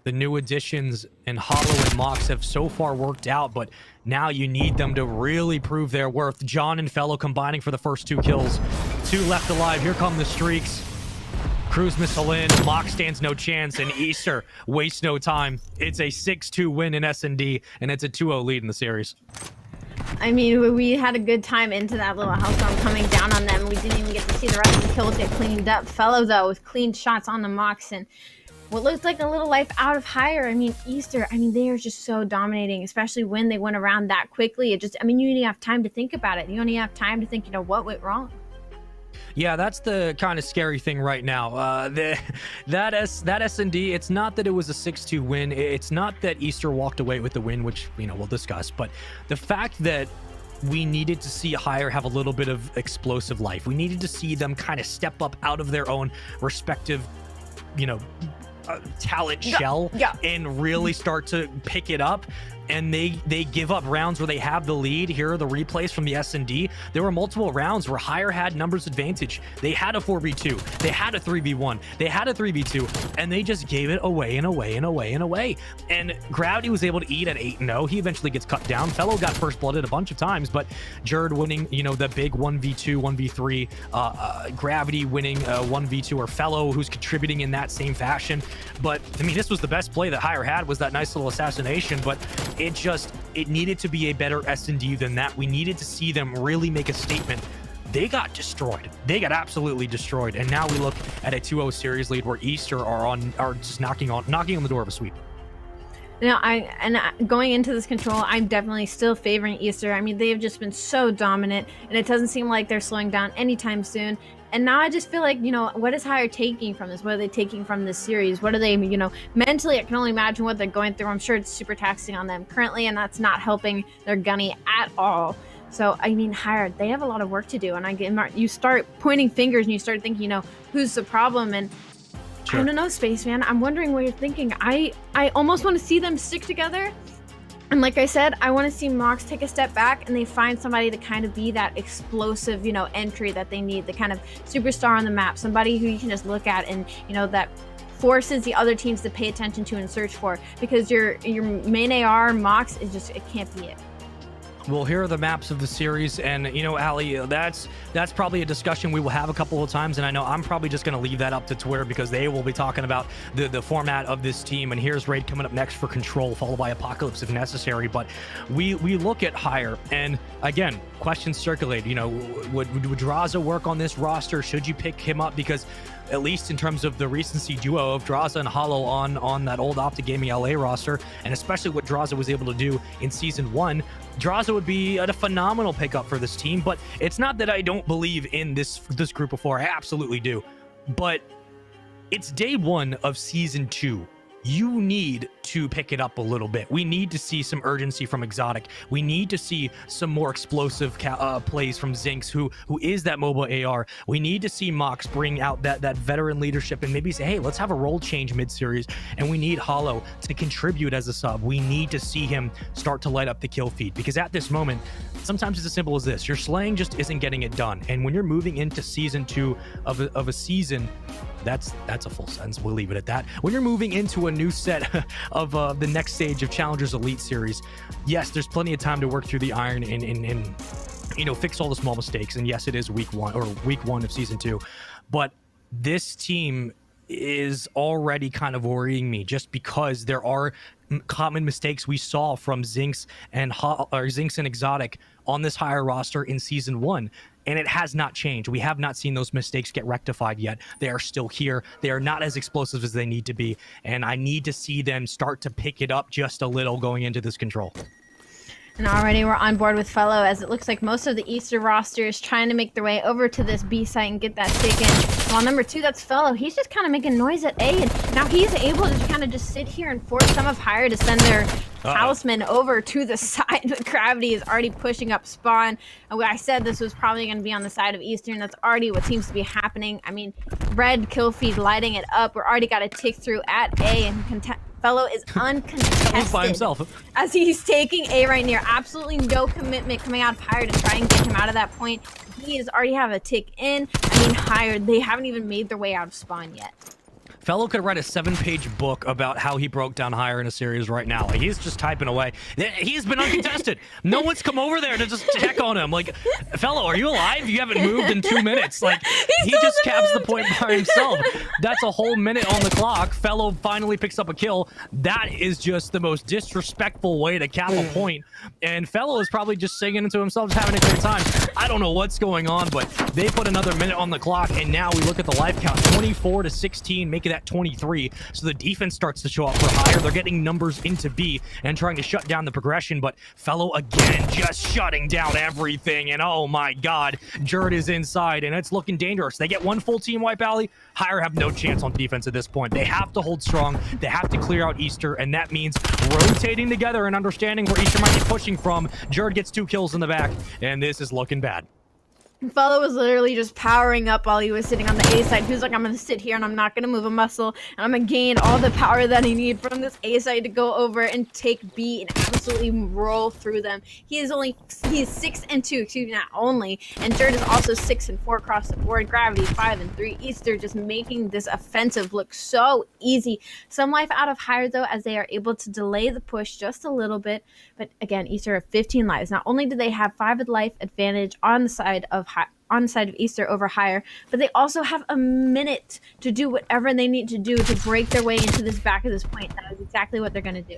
The new additions in Hollow and Mox have so far worked out, but now you need them to really prove their worth. John and Fellow combining for the first 2 kills. 2 left alive. Here come the streaks. Cruise missile in. Mox stands no chance, and Easter wastes no time. It's a 6-2 win in S&D, and it's a 2-0 lead in the series. I mean, we had a good time into that little hellstorm coming down on them. We didn't even get to see the rest of the kills get cleaned up. Fellow, though, with clean shots on the Mox, and what looks like a little life out of Hire. I mean, Easter, I mean, they are just so dominating, especially when they went around that quickly. It just, I mean, you only have time to think about it. You only have time to think, what went wrong. Yeah, that's the kind of scary thing right now. That S&D, it's not that it was a 6-2 win. It's not that Easter walked away with the win, which, we'll discuss. But the fact that we needed to see Hire have a little bit of explosive life. We needed to see them kind of step up out of their own respective, talent shell and really start to pick it up. And they give up rounds where they have the lead. Here are the replays from the S&D. There were multiple rounds where Hire had numbers advantage. They had a 4v2. They had a 3v1. They had a 3v2. And they just gave it away and away and away and away. And Gravity was able to eat at 8-0. He eventually gets cut down. Fellow got first blooded a bunch of times, but Jerd winning, the big 1v2, 1v3, Gravity winning 1v2, or Fellow who's contributing in that same fashion. But, this was the best play that Hire had, was that nice little assassination, but it needed to be a better S&D than that. We needed to see them really make a statement. They got destroyed. They got absolutely destroyed. And now we look at a 2-0 series lead where Easter are just knocking on the door of a sweep. Going into this control, I'm definitely still favoring Easter. I mean, they've just been so dominant, and it doesn't seem like they're slowing down anytime soon. And now I just feel like, what is Hire taking from this? What are they taking from this series? What are they, mentally, I can only imagine what they're going through. I'm sure it's super taxing on them currently, and that's not helping their gunny at all. So, Hire, they have a lot of work to do. And you start pointing fingers and you start thinking, who's the problem? And sure. I don't know, Spaceman. I'm wondering what you're thinking. I almost want to see them stick together. And like I said, I want to see Mox take a step back and they find somebody to kind of be that explosive, entry that they need, the kind of superstar on the map, somebody who you can just look at and, that forces the other teams to pay attention to and search for, because your main AR, Mox, is just, it can't be it. Well, here are the maps of the series, and Ali, that's probably a discussion we will have a couple of times, and I know I'm probably just going to leave that up to Twitter because they will be talking about the format of this team. And here's Raid coming up next for Control, followed by Apocalypse if necessary. But we look at Hire, and again, questions circulate. Would Draza work on this roster? Should you pick him up? Because at least in terms of the recency duo of Draza and Hollow on that old Optic Gaming LA roster, and especially what Draza was able to do in Season 1, Draza would be a phenomenal pickup for this team. But it's not that I don't believe in this group of four. I absolutely do. But it's day 1 of Season 2. You need to pick it up a little bit. We need to see some urgency from Exotic. We need to see some more explosive plays from Zinx, who is that mobile AR. We need to see Mox bring out that veteran leadership and maybe say, hey, let's have a role change mid-series. And we need Hollow to contribute as a sub. We need to see him start to light up the kill feed, because at this moment, sometimes it's as simple as this. Your slaying just isn't getting it done. And when you're moving into Season 2 of a season, that's a full sentence. We'll leave it at that. When you're moving into a new set of the next stage of Challengers Elite Series, yes, there's plenty of time to work through the iron and fix all the small mistakes. And yes, it is week 1 of Season 2. But this team is already kind of worrying me, just because there are common mistakes we saw from Zinx and Exotic on this Hire roster in Season 1. And it has not changed. We have not seen those mistakes get rectified yet. They are still here. They are not as explosive as they need to be. And I need to see them start to pick it up just a little going into this control. And already we're on board with Fellow, as it looks like most of the Easter roster is trying to make their way over to this B site and get that stick in. While number 2, that's Fellow. He's just kind of making noise at A, and now he's able to kind of just sit here and force some of Hire to send their talisman over to the side. The Gravity is already pushing up spawn. And I said this was probably going to be on the side of Eastern. That's already what seems to be happening. Red kill feed lighting it up. We're already got a tick through at A, and Fellow is uncontested by himself as he's taking A right near. Absolutely no commitment coming out of Hire to try and get him out of that point. He is already have a tick in. Hire, they haven't even made their way out of spawn yet. Fellow could write a 7-page book about how he broke down Hire in a series right now. Like, he's just typing away. He's been uncontested. No one's come over there to just check on him. Like, Fellow, are you alive? You haven't moved in 2 minutes. Like, he just caps the point by himself. That's a whole minute on the clock. Fellow finally picks up a kill. That is just the most disrespectful way to cap a point. And Fellow is probably just singing to himself, just having a great time. I don't know what's going on, but they put another minute on the clock, and now we look at the life count. 24-16, making of that 23. So the defense starts to show up for Higher. They're getting numbers into B and trying to shut down the progression, but Fellow again just shutting down everything. And oh my god, Jerd is inside and it's looking dangerous. They get one full team wipe, Alley. Higher have no chance on defense at this point. They have to hold strong. They have to clear out Easter, and that means rotating together and understanding where Easter might be pushing from. Jerd gets 2 kills in the back, and this is looking bad. Fellow was literally just powering up while he was sitting on the A side. He was like, I'm going to sit here and I'm not going to move a muscle. And I'm going to gain all the power that I need from this A side to go over and take B and absolutely roll through them. He's 6 and 2, excuse me, not only. And Jerd is also 6 and 4 across the board. Gravity 5 and 3. Easter just making this offensive look so easy. Some life out of Higher though, as they are able to delay the push just a little bit. But again, Easter have 15 lives. Not only do they have 5 life advantage on the side of Easter over Higher, but they also have a minute to do whatever they need to do to break their way into this back of this point. That is exactly what they're going to do.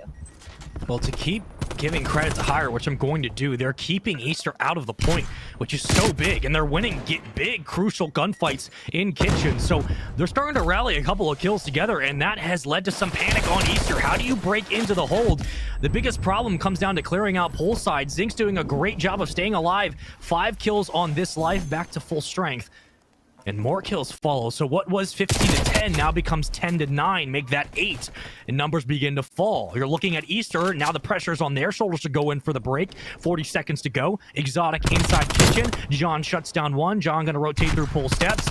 Well, to keep giving credit to Higher, which I'm going to do, they're keeping Easter out of the point, which is so big, and they're winning big, crucial gunfights in Kitchen. So they're starting to rally a couple of kills together, and that has led to some panic on Easter. How do you break into the hold? The biggest problem comes down to clearing out pole side. Zink's doing a great job of staying alive. 5 kills on this life, back to full strength. And more kills follow. So what was 15 to 10 now becomes 10 to 9. Make that 8. And numbers begin to fall. You're looking at Easter. Now the pressure's on their shoulders to go in for the break. 40 seconds to go. Exotic inside Kitchen. John shuts down one. John going to rotate through pull steps.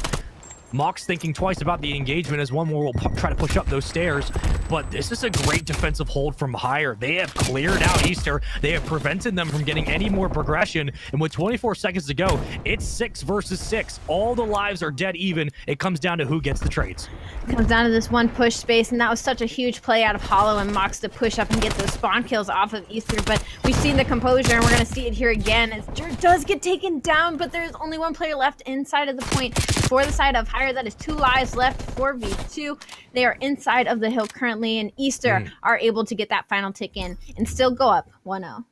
Mox thinking twice about the engagement as one more will try to push up those stairs. But this is a great defensive hold from Higher. They have cleared out Easter. They have prevented them from getting any more progression. And with 24 seconds to go, it's 6 versus 6. All the lives are dead even. It comes down to who gets the trades. It comes down to this one push space, and that was such a huge play out of Hollow and Mox to push up and get those spawn kills off of Easter. But we've seen the composure, and we're going to see it here again as Jerd does get taken down, but there's only one player left inside of the point for the side of Higher. That is 2 lives left, 4v2. They are inside of the hill currently, and Easter are able to get that final tick in and still go up 1-0.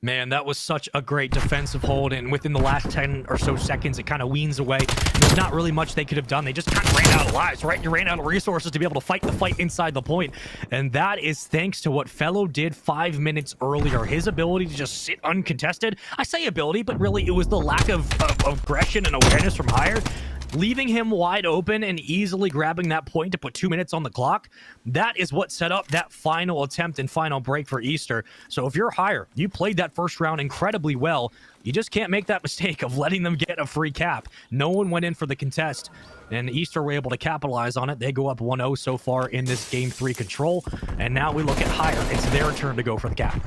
Man, that was such a great defensive hold, and within the last 10 or so seconds, it kind of weans away. There's not really much they could have done. They just kind of ran out of lives, right? You ran out of resources to be able to fight the fight inside the point, and that is thanks to what Fellow did 5 minutes earlier. His ability to just sit uncontested. I say ability, but really it was the lack of aggression and awareness from Higher, leaving him wide open and easily grabbing that point to put 2 minutes on the clock. That is what set up that final attempt and final break for Easter. So if you're Higher, you played that first round incredibly well. You just can't make that mistake of letting them get a free cap. No one went in for the contest, and Easter were able to capitalize on it. They go up 1-0 so far in this Game 3 control, and now we look at Higher. It's their turn to go for the cap.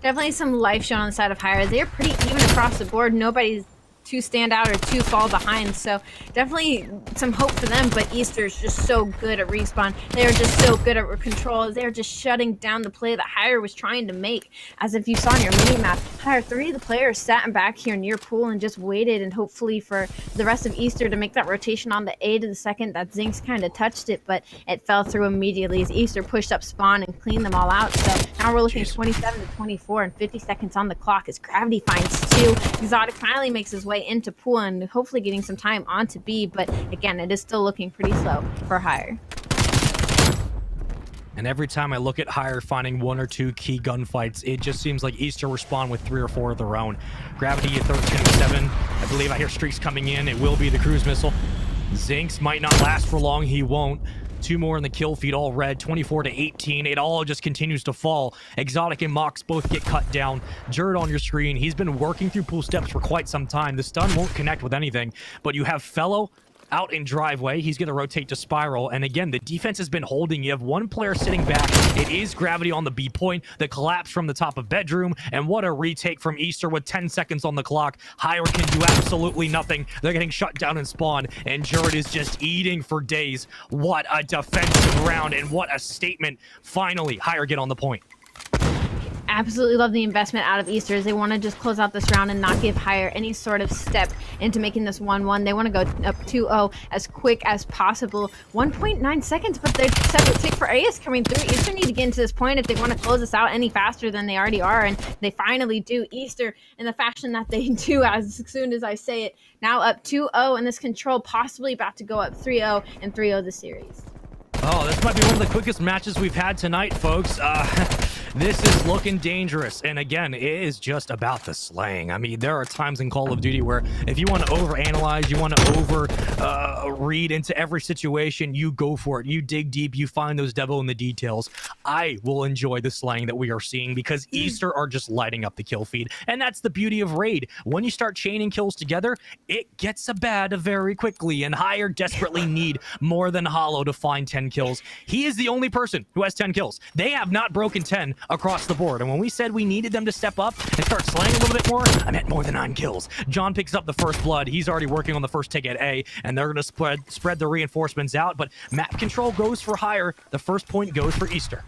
Definitely some life shown on the side of Higher. They're pretty even across the board. Nobody's too stand out or too fall behind, so definitely some hope for them. But Easter's just so good at respawn. They're just so good at control. They're just shutting down the play that Higher was trying to make. As if you saw on your mini map, Higher, 3 of the players sat back here near pool and just waited, and hopefully for the rest of Easter to make that rotation on the A to the second that Zinx kind of touched it, but it fell through immediately as Easter pushed up spawn and cleaned them all out. So now we're looking 27 to 24 and 50 seconds on the clock as Gravity finds 2. Exotic finally makes his way into pool and hopefully getting some time onto B, but again, it is still looking pretty slow for Higher. And every time I look at Higher finding 1 or 2 key gunfights, it just seems like Easter respond with 3 or 4 of their own. Gravity at 13-7. I believe I hear streaks coming in. It will be the cruise missile. Zinx might not last for long. He won't. 2 more in the kill feed, all red, 24 to 18. It all just continues to fall. Exotic and Mox both get cut down. Jerd on your screen. He's been working through pool steps for quite some time. The stun won't connect with anything, but you have Fellow out in driveway. He's going to rotate to Spiral. And again, the defense has been holding. You have one player sitting back. It is Gravity on the B point. The collapse from the top of bedroom. And what a retake from Easter with 10 seconds on the clock. Higher can do absolutely nothing. They're getting shut down in spawn. And Jerd is just eating for days. What a defensive round. And what a statement. Finally, Higher get on the point. Absolutely love the investment out of Easter as they want to just close out this round and not give Higher any sort of step into making this 1-1. They want to go up 2-0 as quick as possible. 1.9 seconds, but their second tick for A is coming through. Easter need to get into this point if they want to close this out any faster than they already are, and they finally do. Easter, in the fashion that they do as soon as I say it, now up 2-0 in this control, possibly about to go up 3-0 and 3-0 the series. Oh, this might be one of the quickest matches we've had tonight, folks. This is looking dangerous. And again, it is just about the slaying. I mean, there are times in Call of Duty where if you want to overanalyze, you want to read into every situation, you go for it. You dig deep, you find those devil in the details. I will enjoy the slaying that we are seeing because Easter are just lighting up the kill feed. And that's the beauty of Raid. When you start chaining kills together, it gets bad very quickly. And Higher desperately need more than Hollow to find 10 kills. He is the only person who has 10 kills. They have not broken 10 across the board. And when we said we needed them to step up and start slaying a little bit more, I meant more than 9 kills. John picks up the first blood. He's already working on the first tick at A, and they're going to spread the reinforcements out. But map control goes for Higher. The first point goes for Easter.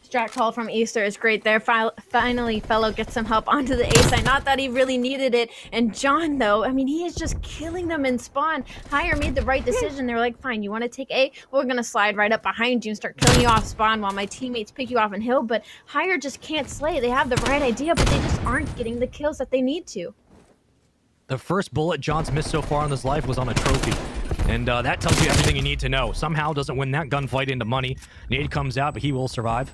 Strat call from Easter is great there. Finally, Fellow gets some help onto the A side. Not that he really needed it. And John, though, I mean, he is just killing them in spawn. Higher made the right decision. They were like, fine, you want to take A? We're going to slide right up behind you and start killing you off spawn while my teammates pick you off in hill. But Higher just can't slay. They have the right idea, but they just aren't getting the kills that they need to. The first bullet John's missed so far in his life was on a trophy. And that tells you everything you need to know. Somehow doesn't win that gunfight into money. Nade comes out, but he will survive.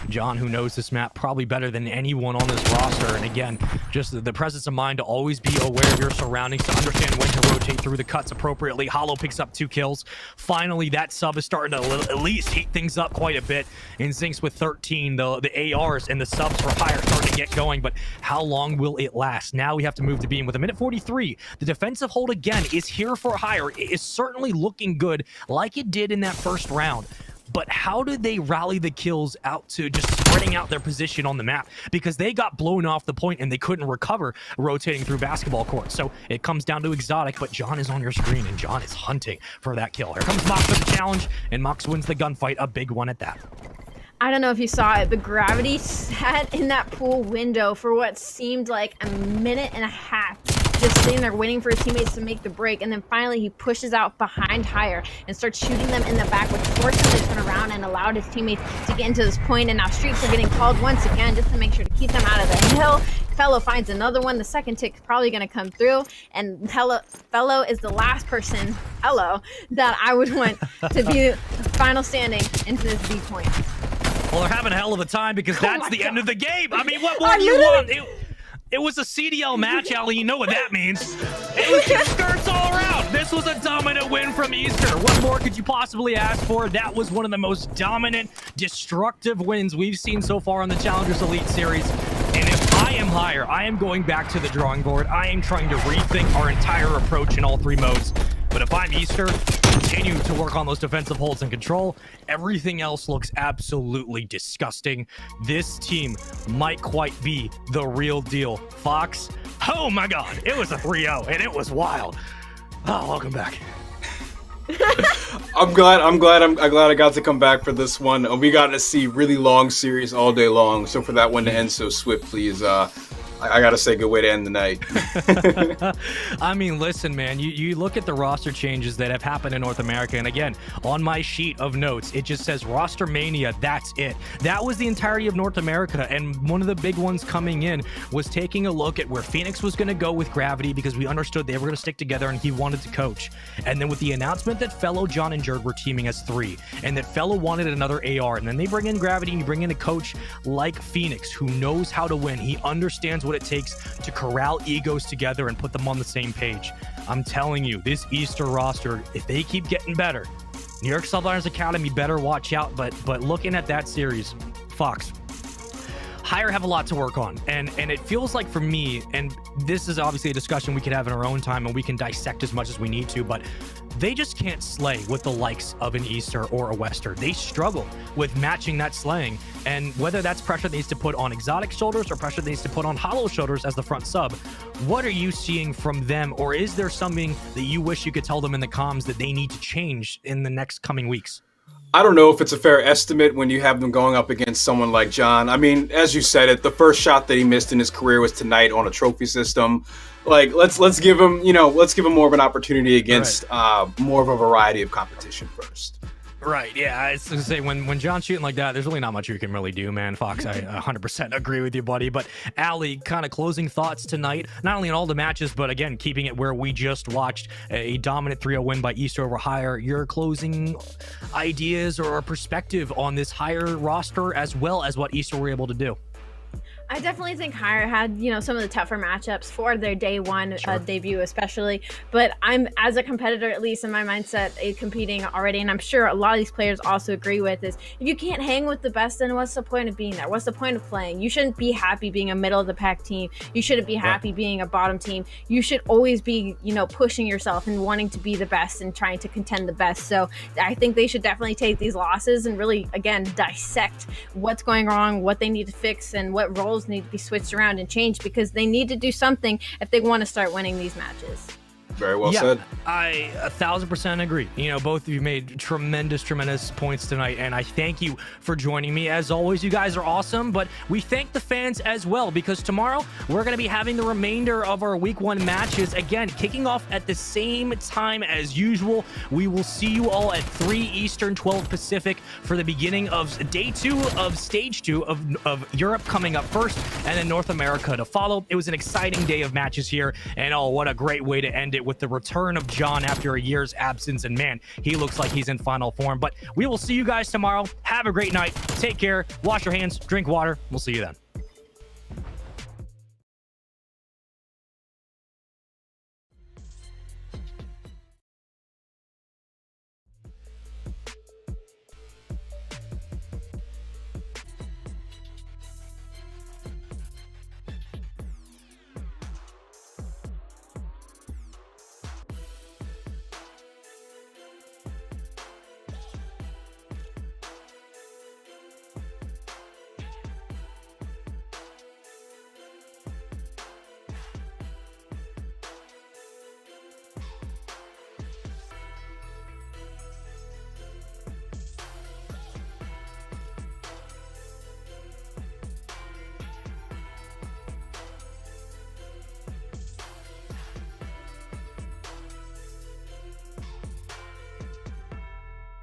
John, who knows this map probably better than anyone on this roster. And again, just the presence of mind to always be aware of your surroundings, to understand when to rotate through the cuts appropriately. Hollow picks up 2 kills. Finally, that sub is starting to at least heat things up quite a bit. In syncs with 13, the ARs and the subs for Higher starting to get going. But how long will it last? Now we have to move to beam with a minute 43. The defensive hold again is here for Higher. It is certainly looking good like it did in that first round. But how did they rally the kills out to just spreading out their position on the map? Because they got blown off the point and they couldn't recover rotating through basketball courts. So it comes down to Exotic, but John is on your screen and John is hunting for that kill. Here comes Mox with the challenge, and Mox wins the gunfight, a big one at that. I don't know if you saw it, but Gravity sat in that pool window for what seemed like a minute and a half, just sitting there waiting for his teammates to make the break. And then finally he pushes out behind Higher and starts shooting them in the back, which forced him to turn around and allowed his teammates to get into this point. And now streaks are getting called once again just to make sure to keep them out of the hill. Fellow finds another one. The second tick is probably going to come through. And Fellow is the last person, that I would want to be final standing into this B point. Well, they're having a hell of a time because that's the end of the game. I mean, what more do you want? It was a CDL match, Allie. You know what that means. It was just skirts all around. This was a dominant win from Easter. What more could you possibly ask for? That was one of the most dominant, destructive wins we've seen so far on the Challengers Elite Series. And if I am Higher, I am going back to the drawing board. I am trying to rethink our entire approach in all 3 modes. But if I'm Easter, continue to work on those defensive holds and control. Everything else looks absolutely disgusting. This team might quite be the real deal. Fox, oh my God, it was a 3-0 and it was wild. Oh, welcome back. I'm glad I got to come back for this one. We got to see really long series all day long. So for that one to end so swiftly is I gotta say, good way to end the night. I mean, listen, man, you look at the roster changes that have happened in North America, and again, on my sheet of notes, it just says roster mania, that's it. That was the entirety of North America, and one of the big ones coming in was taking a look at where Phoenix was gonna go with Gravity, because we understood they were gonna stick together and he wanted to coach. And then with the announcement that Fellow, John, and Jerd were teaming as 3, and that Fellow wanted another AR, and then they bring in Gravity and you bring in a coach like Phoenix, who knows how to win. He understands what it takes to corral egos together and put them on the same page. I'm telling you, this Easter roster, if they keep getting better, New York Subliners Academy better watch out. But looking at that series, Fox, Higher have a lot to work on, and it feels like for me, and this is obviously a discussion we could have in our own time and we can dissect as much as we need to, but they just can't slay with the likes of an Easter or a WestR. They struggle with matching that slaying, and whether that's pressure that needs to put on Exotic shoulders or pressure that needs to put on Hollow shoulders as the front sub, what are you seeing from them, or is there something that you wish you could tell them in the comms that they need to change in the next coming weeks? I don't know if it's a fair estimate when you have them going up against someone like John. I mean, as you said it, the first shot that he missed in his career was tonight on a trophy system. Like, let's give him more of an opportunity against more of a variety of competition first. Right. Yeah. I was gonna say when John's shooting like that, there's really not much you can really do, man. Fox, I 100% agree with you, buddy. But Ali, kind of closing thoughts tonight, not only in all the matches, but again, keeping it where we just watched a dominant 3-0 win by East over Higher. Your closing ideas or perspective on this Higher roster, as well as what East were able to do. I definitely think Higher had, some of the tougher matchups for their day one debut, especially. But I'm, as a competitor, at least in my mindset, competing already, and I'm sure a lot of these players also agree with, is if you can't hang with the best, then what's the point of being there? What's the point of playing? You shouldn't be happy being a middle of the pack team. You shouldn't be happy being a bottom team. You should always be, pushing yourself and wanting to be the best and trying to contend the best. So I think they should definitely take these losses and really, again, dissect what's going wrong, what they need to fix, and what roles need to be switched around and changed, because they need to do something if they want to start winning these matches. Very well said. I 1000% agree. Both of you made tremendous points tonight, and I thank you for joining me. As always, you guys are awesome, but we thank the fans as well, because tomorrow we're going to be having the remainder of our week 1 matches, again, kicking off at the same time as usual. We will see you all at 3 Eastern, 12 Pacific for the beginning of day 2 of stage 2 of Europe coming up first, and then North America to follow. It was an exciting day of matches here, and what a great way to end it with the return of John after a year's absence, and man, he looks like he's in final form. But we will see you guys tomorrow. Have a great night. Take care. Wash your hands. Drink water. We'll see you then.